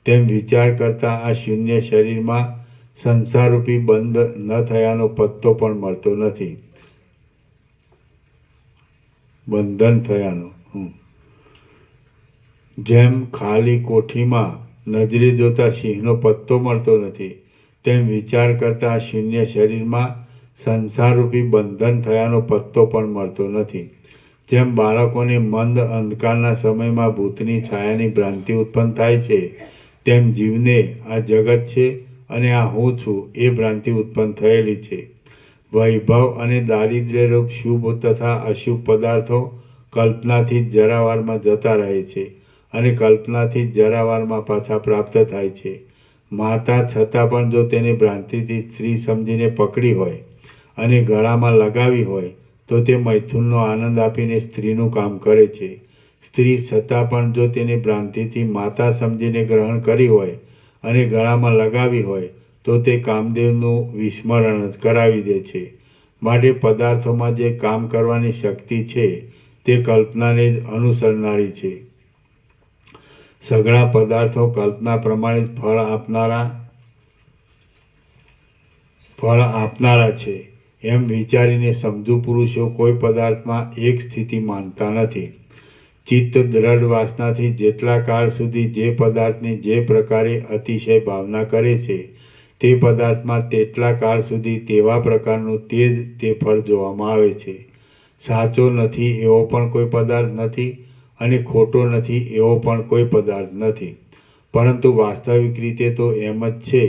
તેમ વિચાર કરતા આ શૂન્ય શરીરમાં સંસારરૂપી બંધ ન થયાનો પત્તો પણ મળતો નથી. બંધન થયાનો. જેમ ખાલી કોઠીમાં નજરે જોતા સિંહનો પત્તો મળતો નથી, તેમ વિચાર કરતા આ શૂન્ય શરીરમાં સંસારરૂપી બંધન થયાનો પત્તો પણ મળતો નથી. જેમ બાળકોને મંદ અંધકારના સમયમાં ભૂતની છાયાની ભ્રાંતિ ઉત્પન્ન થાય છે, તેમ જીવને આ જગત છે અને આ હું છું એ ભ્રાંતિ ઉત્પન્ન થયેલી છે. વૈભવ અને દારિદ્ર્યરૂપ શુભ તથા અશુભ પદાર્થો કલ્પનાથી જ જરાવારમાં જતા રહે છે અને કલ્પનાથી જ જરાવારમાં પાછા પ્રાપ્ત થાય છે. માતા છતાં પણ જો તેને ભ્રાંતિથી સ્ત્રી સમજીને પકડી હોય અને ગળામાં લગાવી હોય તો તે મૈથુનનો આનંદ આપીને સ્ત્રીનું કામ કરે છે. સ્ત્રી છતાં પણ જો તેને ભ્રાંતિથી માતા સમજીને ગ્રહણ કરી હોય અને ગળામાં લગાવી હોય તો તે કામદેવનું વિસ્મરણ જ કરાવી દે છે. માટે પદાર્થોમાં જે કામ કરવાની શક્તિ છે તે કલ્પનાને જ અનુસરનારી છે. સઘળા પદાર્થો કલ્પના પ્રમાણે જ ફળ આપનારા છે એમ વિચારીને સમજુ પુરુષો કોઈ પદાર્થમાં એક સ્થિતિ માનતા નથી. ચિત્ત દ્રઢ વાસનાથી જેટલા કાળ સુધી જે પદાર્થની જે પ્રકારે અતિશય ભાવના કરે છે તે પદાર્થમાં તેટલા કાળ સુધી તેવા પ્રકારનું તે ફળ જોવામાં આવે છે. સાચો નથી એવો પણ કોઈ પદાર્થ નથી અને ખોટો નથી એવો પણ કોઈ પદાર્થ નથી, પરંતુ વાસ્તવિક રીતે તો એમ જ છે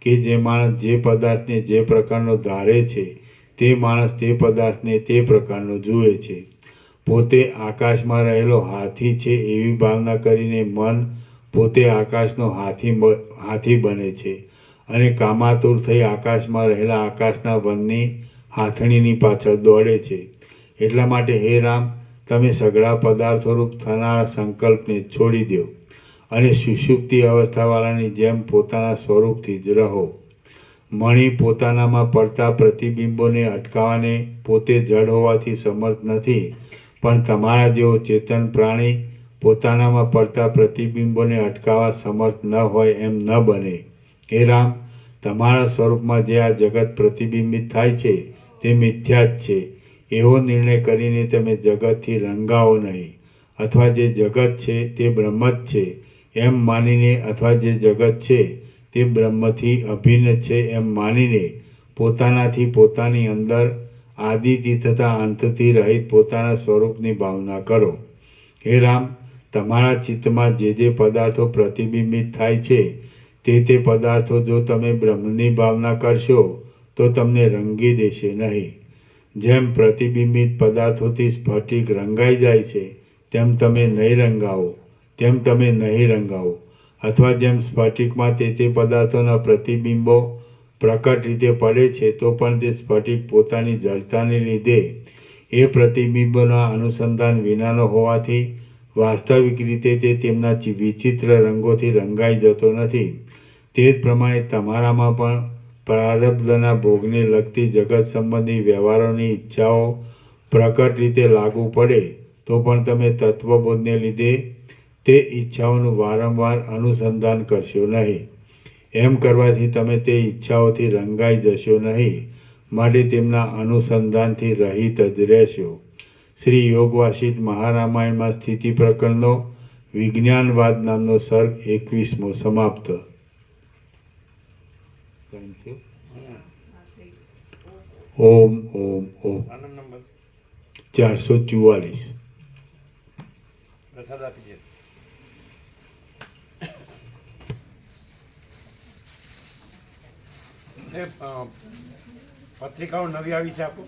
કે જે માણસ જે પદાર્થને જે પ્રકારનો ધારે છે તે માણસ તે પદાર્થને તે પ્રકારનો જુએ છે. પોતે આકાશમાં રહેલો હાથી છે એવી ભાવના કરીને મન પોતે આકાશનો હાથી બને છે અને કામાતુર થઈ આકાશમાં રહેલા આકાશના વનની હાથણીની પાછળ દોડે છે. એટલા માટે હે રામ, તમે સઘળા પદાર્થોરૂપ થનારા સંકલ્પને છોડી દો અને સુષુપ્તિ અવસ્થાવાળાની જેમ પોતાના સ્વરૂપથી જ રહો. મણિ પોતાનામાં પડતા પ્રતિબિંબોને અટકાવવાને પોતે જડ હોવાથી સમર્થ નથી, પણ તમારા જેવો ચેતન પ્રાણી પોતાનામાં પડતા પ્રતિબિંબોને અટકાવવા સમર્થ ન હોય એમ ન બને. હે રામ, તમારા સ્વરૂપમાં જે આ જગત પ્રતિબિંબિત થાય છે તે મિથ્યા જ છે એવો નિર્ણય કરીને તમે જગતથી રંગાવો નહીં, અથવા જે જગત છે તે બ્રહ્મ જ છે એમ માનીને અથવા જે જગત છે તે બ્રહ્મથી અભિન્ન છે એમ માનીને પોતાનાથી પોતાની અંદર આદિથી તથા અંતથી રહિત પોતાના સ્વરૂપની ભાવના કરો. હે રામ, તમારા ચિત્તમાં જે પદાર્થો પ્રતિબિંબિત થાય છે તે પદાર્થો જો તમે બ્રહ્મની ભાવના કરશો તો તમને રંગી દેશે નહીં. જેમ પ્રતિબિંબિત પદાર્થોથી સ્ફટિક રંગાઈ જાય છે તેમ તમે નહીં રંગાવો. અથવા જેમ સ્ફટિકમાં તે પદાર્થોના પ્રતિબિંબો પ્રકટ રીતે પડે છે તો પણ તે સ્ફટિક પોતાની જડતાને લીધે એ પ્રતિબિંબોના અનુસંધાન વિનાનો હોવાથી વાસ્તવિક રીતે તે તેમના વિચિત્ર રંગોથી રંગાઈ જતો નથી. તે જ પ્રમાણે તમારામાં પણ પ્રારબ્ધના ભોગને લગતી જગત સંબંધી વ્યવહારોની ઈચ્છાઓ પ્રકટ રીતે લાગુ પડે તો પણ તમે તત્વબોધને લીધે તે ઈચ્છાઓનું વારંવાર અનુસંધાન કરશો નહીં. એમ કરવાથી તમે તે ઈચ્છાઓથી રંગાઈ જશો નહીં, માટે તેમના અનુસંધાનથી રહિત જ રહેશો. શ્રી યોગવાસિષ્ઠ મહારામાયણમાં સ્થિતિ પ્રકરણનો વિજ્ઞાનવાદ નામનો સર્ગ 21મો સમાપ્ત. ઓમ ઓમ ઓમ. આનંદ નંબર 444. પ્રસાદ આપી દે. એ પત્રિકાઓ નવી આવી છે આપો.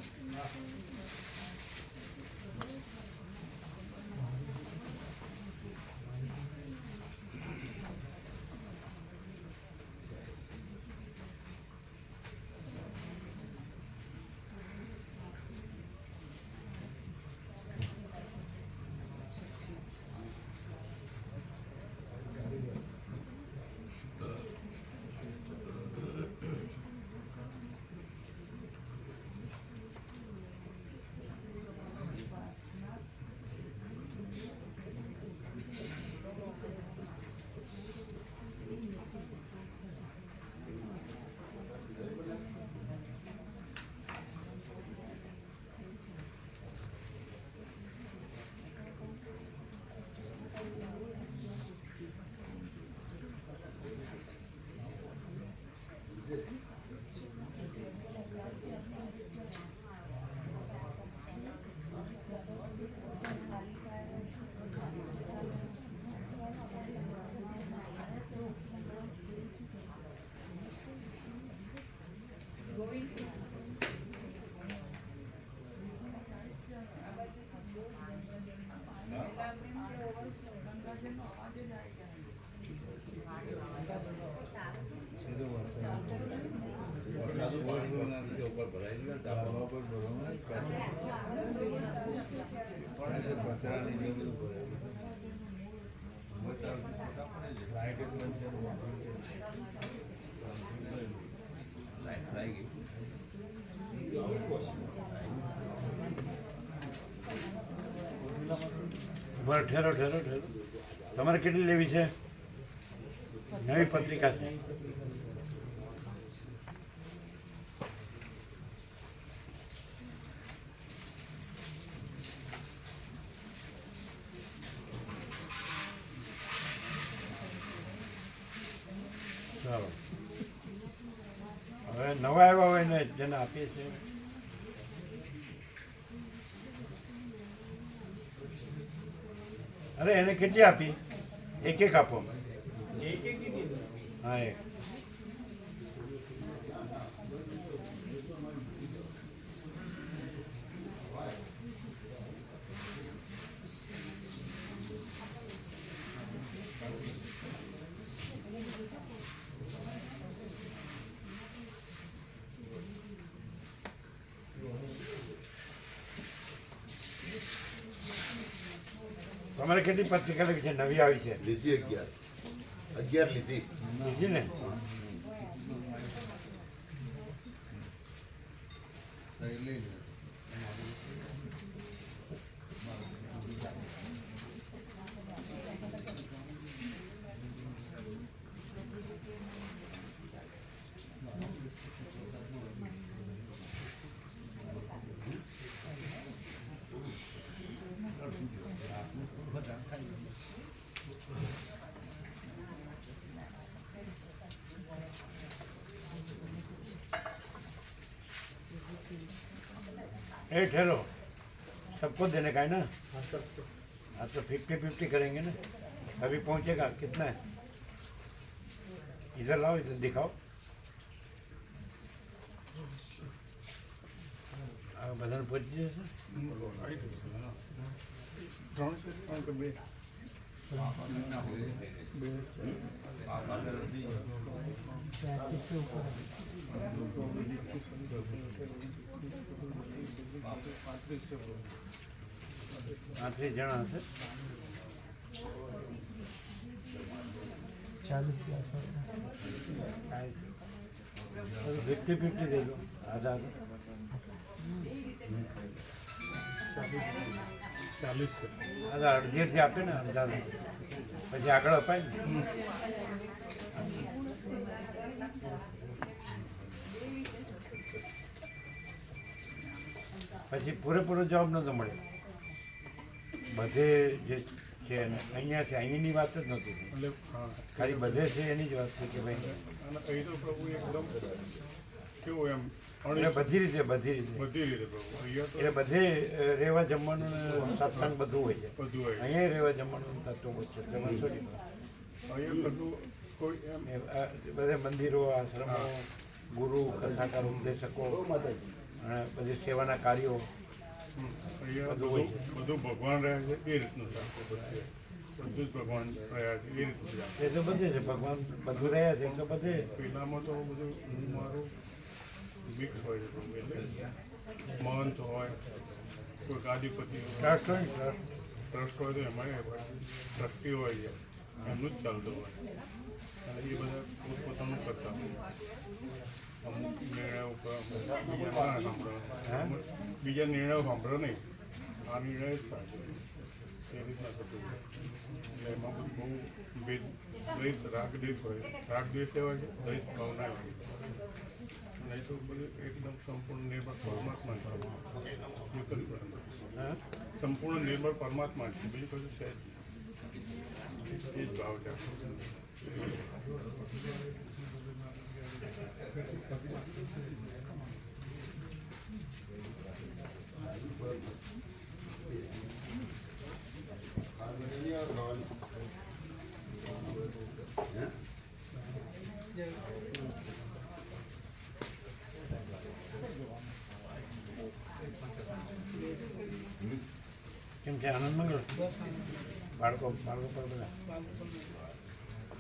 બરાબર, ઠેરો ઠેરો ઠેરો. તમારે કેટલી લેવી છે? નવી પત્રિકા છે. ચાલો, હવે નવા આવ્યા હોય ને જેને આપીએ છીએ. અરે એને કેટલી આપી? એક એક આપો. હા, એક. તમારે કેટલી પત્રિકા લખી છે? નવી આવી છે? લીધી 11 લીધી. લીધી ને? ए ठहरो, सबको देने का है ना? हाँ तो 50-50 करेंगे ना। अभी पहुंचेगा कितना है? इधर लाओ, इधर दिखाओ। बधाने पहुंची जશે? પાંત્રીસ જણા હશે. 50-50 દે દો, આધા આધા. 40 આધા અડધીથી આપે ને, અડધા પછી આગળ અપાય ને. પછી પૂરેપૂરો જવાબ નતો મળે. બધે જે છે ને અહીંયા છે, અહીંની વાત જ નહોતી થઈ. એટલે હા ખાલી બધે છે એની જ વાત છે કે ભાઈ અને અહીં તો પ્રભુ એકદમ કેવું એમ એટલે બધી રીતે બધી રીતે પ્રભુ અહીંયા તો એટલે બધે રહેવા જમવાનું ને સત્સંગ બધું હોય છે. બધું હોય અહીંયા રહેવા જમવાનું તત્વ છે તેમાં થોડી અહીંયા બધું કોઈ એમ બધે મંદિરો, આશ્રમો, ગુરુ, કથાકાર, ઉપદેશકો અને બધી સેવાના કાર્યો અહીંયા બધું હોય છે. બધું ભગવાન રહ્યા છે એ રીતનું છે બધું જ ભગવાન રહ્યા છે એ રીતનું છે એ તો બધે છે. ભગવાન બધું રહ્યા છે એમ તો બધે. પહેલામાં તો બધું મારું મિક્સ હોય છે પ્રભુ એટલે મહંત હોય કોઈ ગાદીપતિ હોય ટ્રસ્ટ હોય ને, ટ્રસ્ટ. ટ્રસ્ટ હોય તો એમાં ટ્રસ્ટી હોય છે એમનું જ ચાલતું હોય અને એ બધા પોતપોતાનું કરતા હોય અમુક નિર્ણયો ઉપર બીજા ના સાંભળો બીજા નિર્ણયો સાંભળો નહીં આ નિર્ણય જ સાચો એ રીતના થતું હોય એટલે એમાં બધું બહુ ભેદ દ્વેષ રાગદ્વેષ હોય રાગદ્વેષ એવા છે દ્વેષ ભાવના હોય નહીં તો બધું એકદમ સંપૂર્ણ નિર્ભર પરમાત્મા છે એક જ પરમાત્મા હા સંપૂર્ણ નિર્ભર પરમાત્મા છે બીજું કશું છે જ એ જ ભાવ છે કેમ છે? આનંદ મંગળ બાળકો બાળકો પર બધા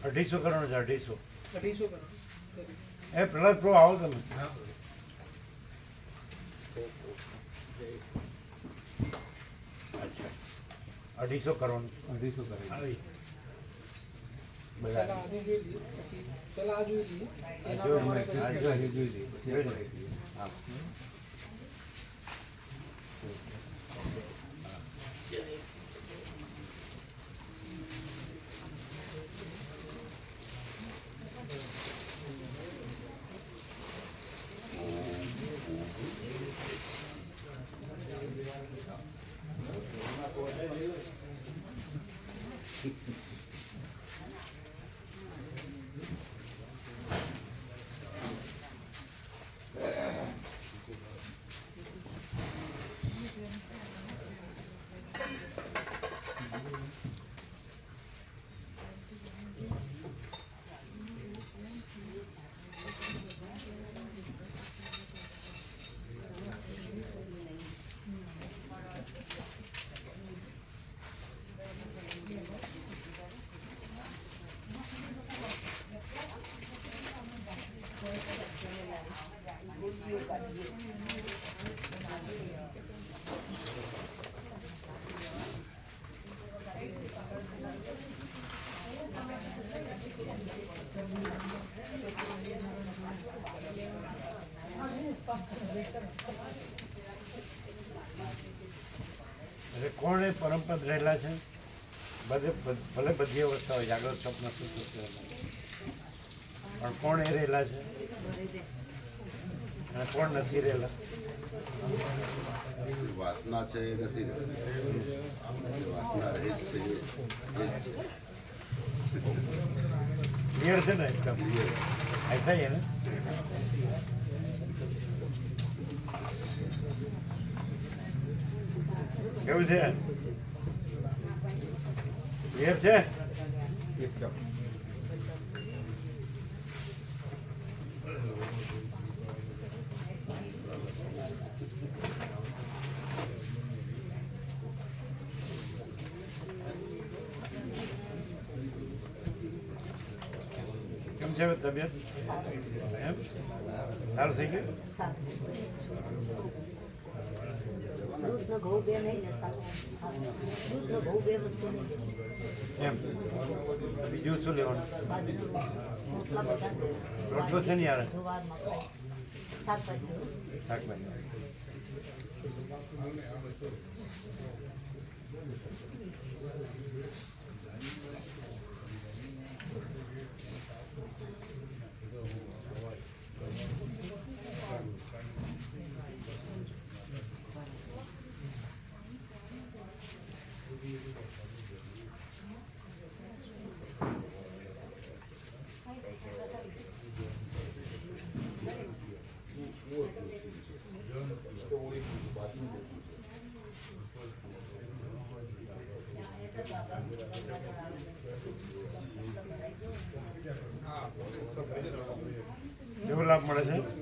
250 કરવાનો છે. 250. એ પ્રહલાદ પ્રો આવો તમે. અચ્છા 250 કરવાનું. 250 કરે આવી બધા હા. એટલે કોણ એ પરમપદ રહેલા છે? ભલે બધી અવસ્થા હોય, જાગ્રત, સ્વપ્ન, સુષુપ્તિ રહેલા, પણ કોણ એ રહેલા છે અને કોણ નથી રહેલા? વાસના છે એ નથી રહેતી. વાસના રહે જ છે એ જ છે. ક્લિયર છે ને એકદમ? ऐसा ही है ना? કેવું છે એ છે કેમ છે તબિયત એમ સારું થઈ ગયું દૂધનો ઘઉં બે નહીં લેતા દૂધનો ઘઉં બે વસ્તુ નહીં એમ બીજું શું લેવાનું રોટલા બધા રોટલો છે ને યાર જુવાર મકાઈ શાકભાજી શાકભાજી કેવો લાભ મળે છે બધા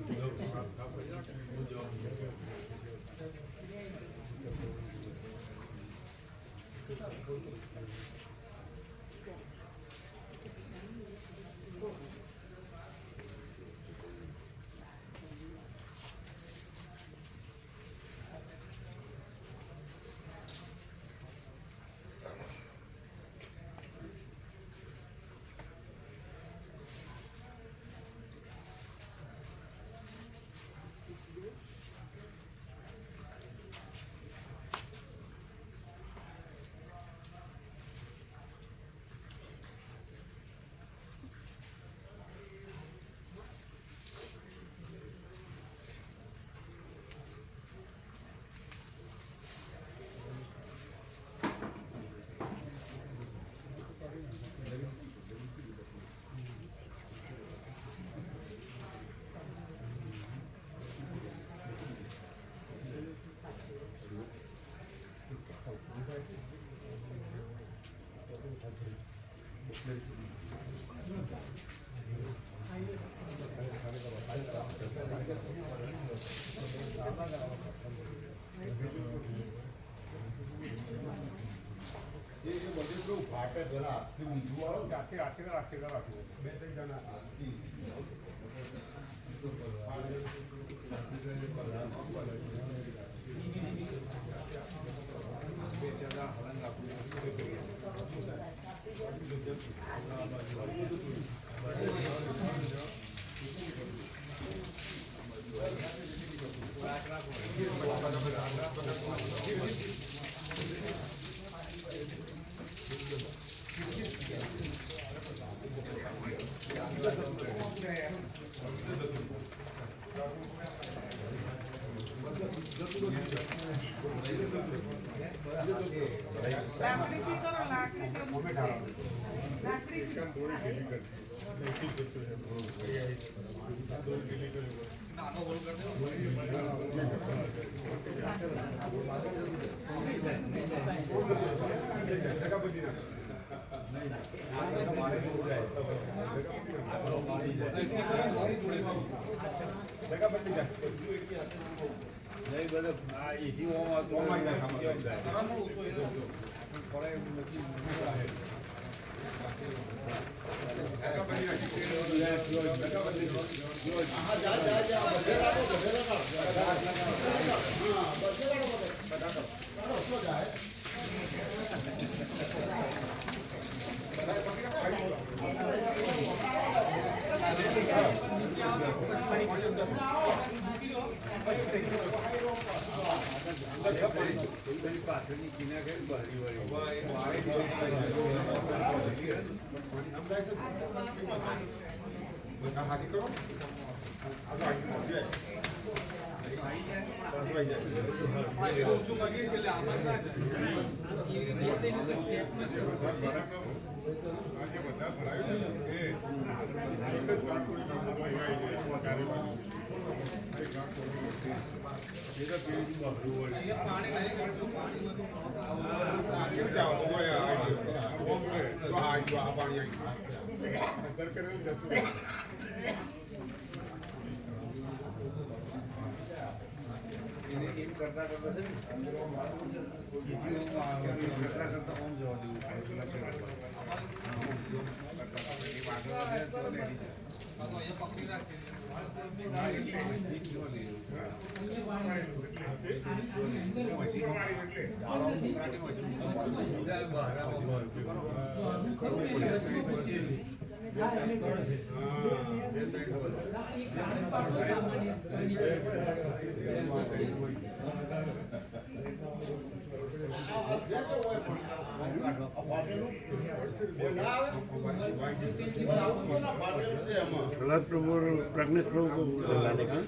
प्रहलाद प्रभु और प्रज्ञेश प्रभु को लाने का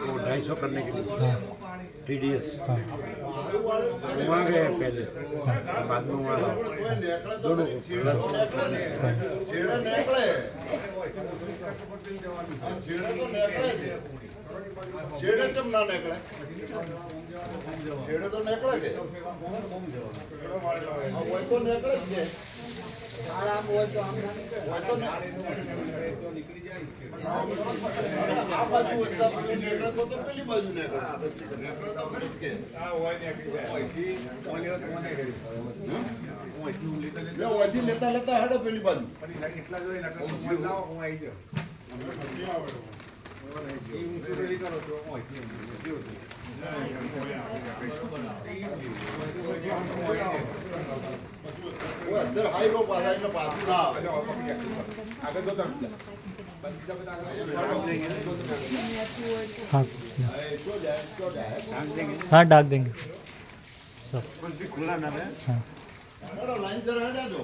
वो 250 करने के लिए TDS वहाँ गए पहले बाद में वहाँ दोनों को છેડે ચમ ના નીકળે છેડે તો નીકળે કે હોય તો નીકળે જ છે આરામ હોય તો આમ ના નીકળે. હોય તો આ બાજુ વધતા નીકળે તો પેલી બાજુ નીકળે નીકળે તો ખરી જ કે ઓયથી લેતા લેતા હેડો પેલી બાજુ અંદર હાઈરો પાછા એટલે પાછું ના આવે જો જાય हाँ डाक देंगे खुला ना है હેડો લાઈન સર હેડ્યા જો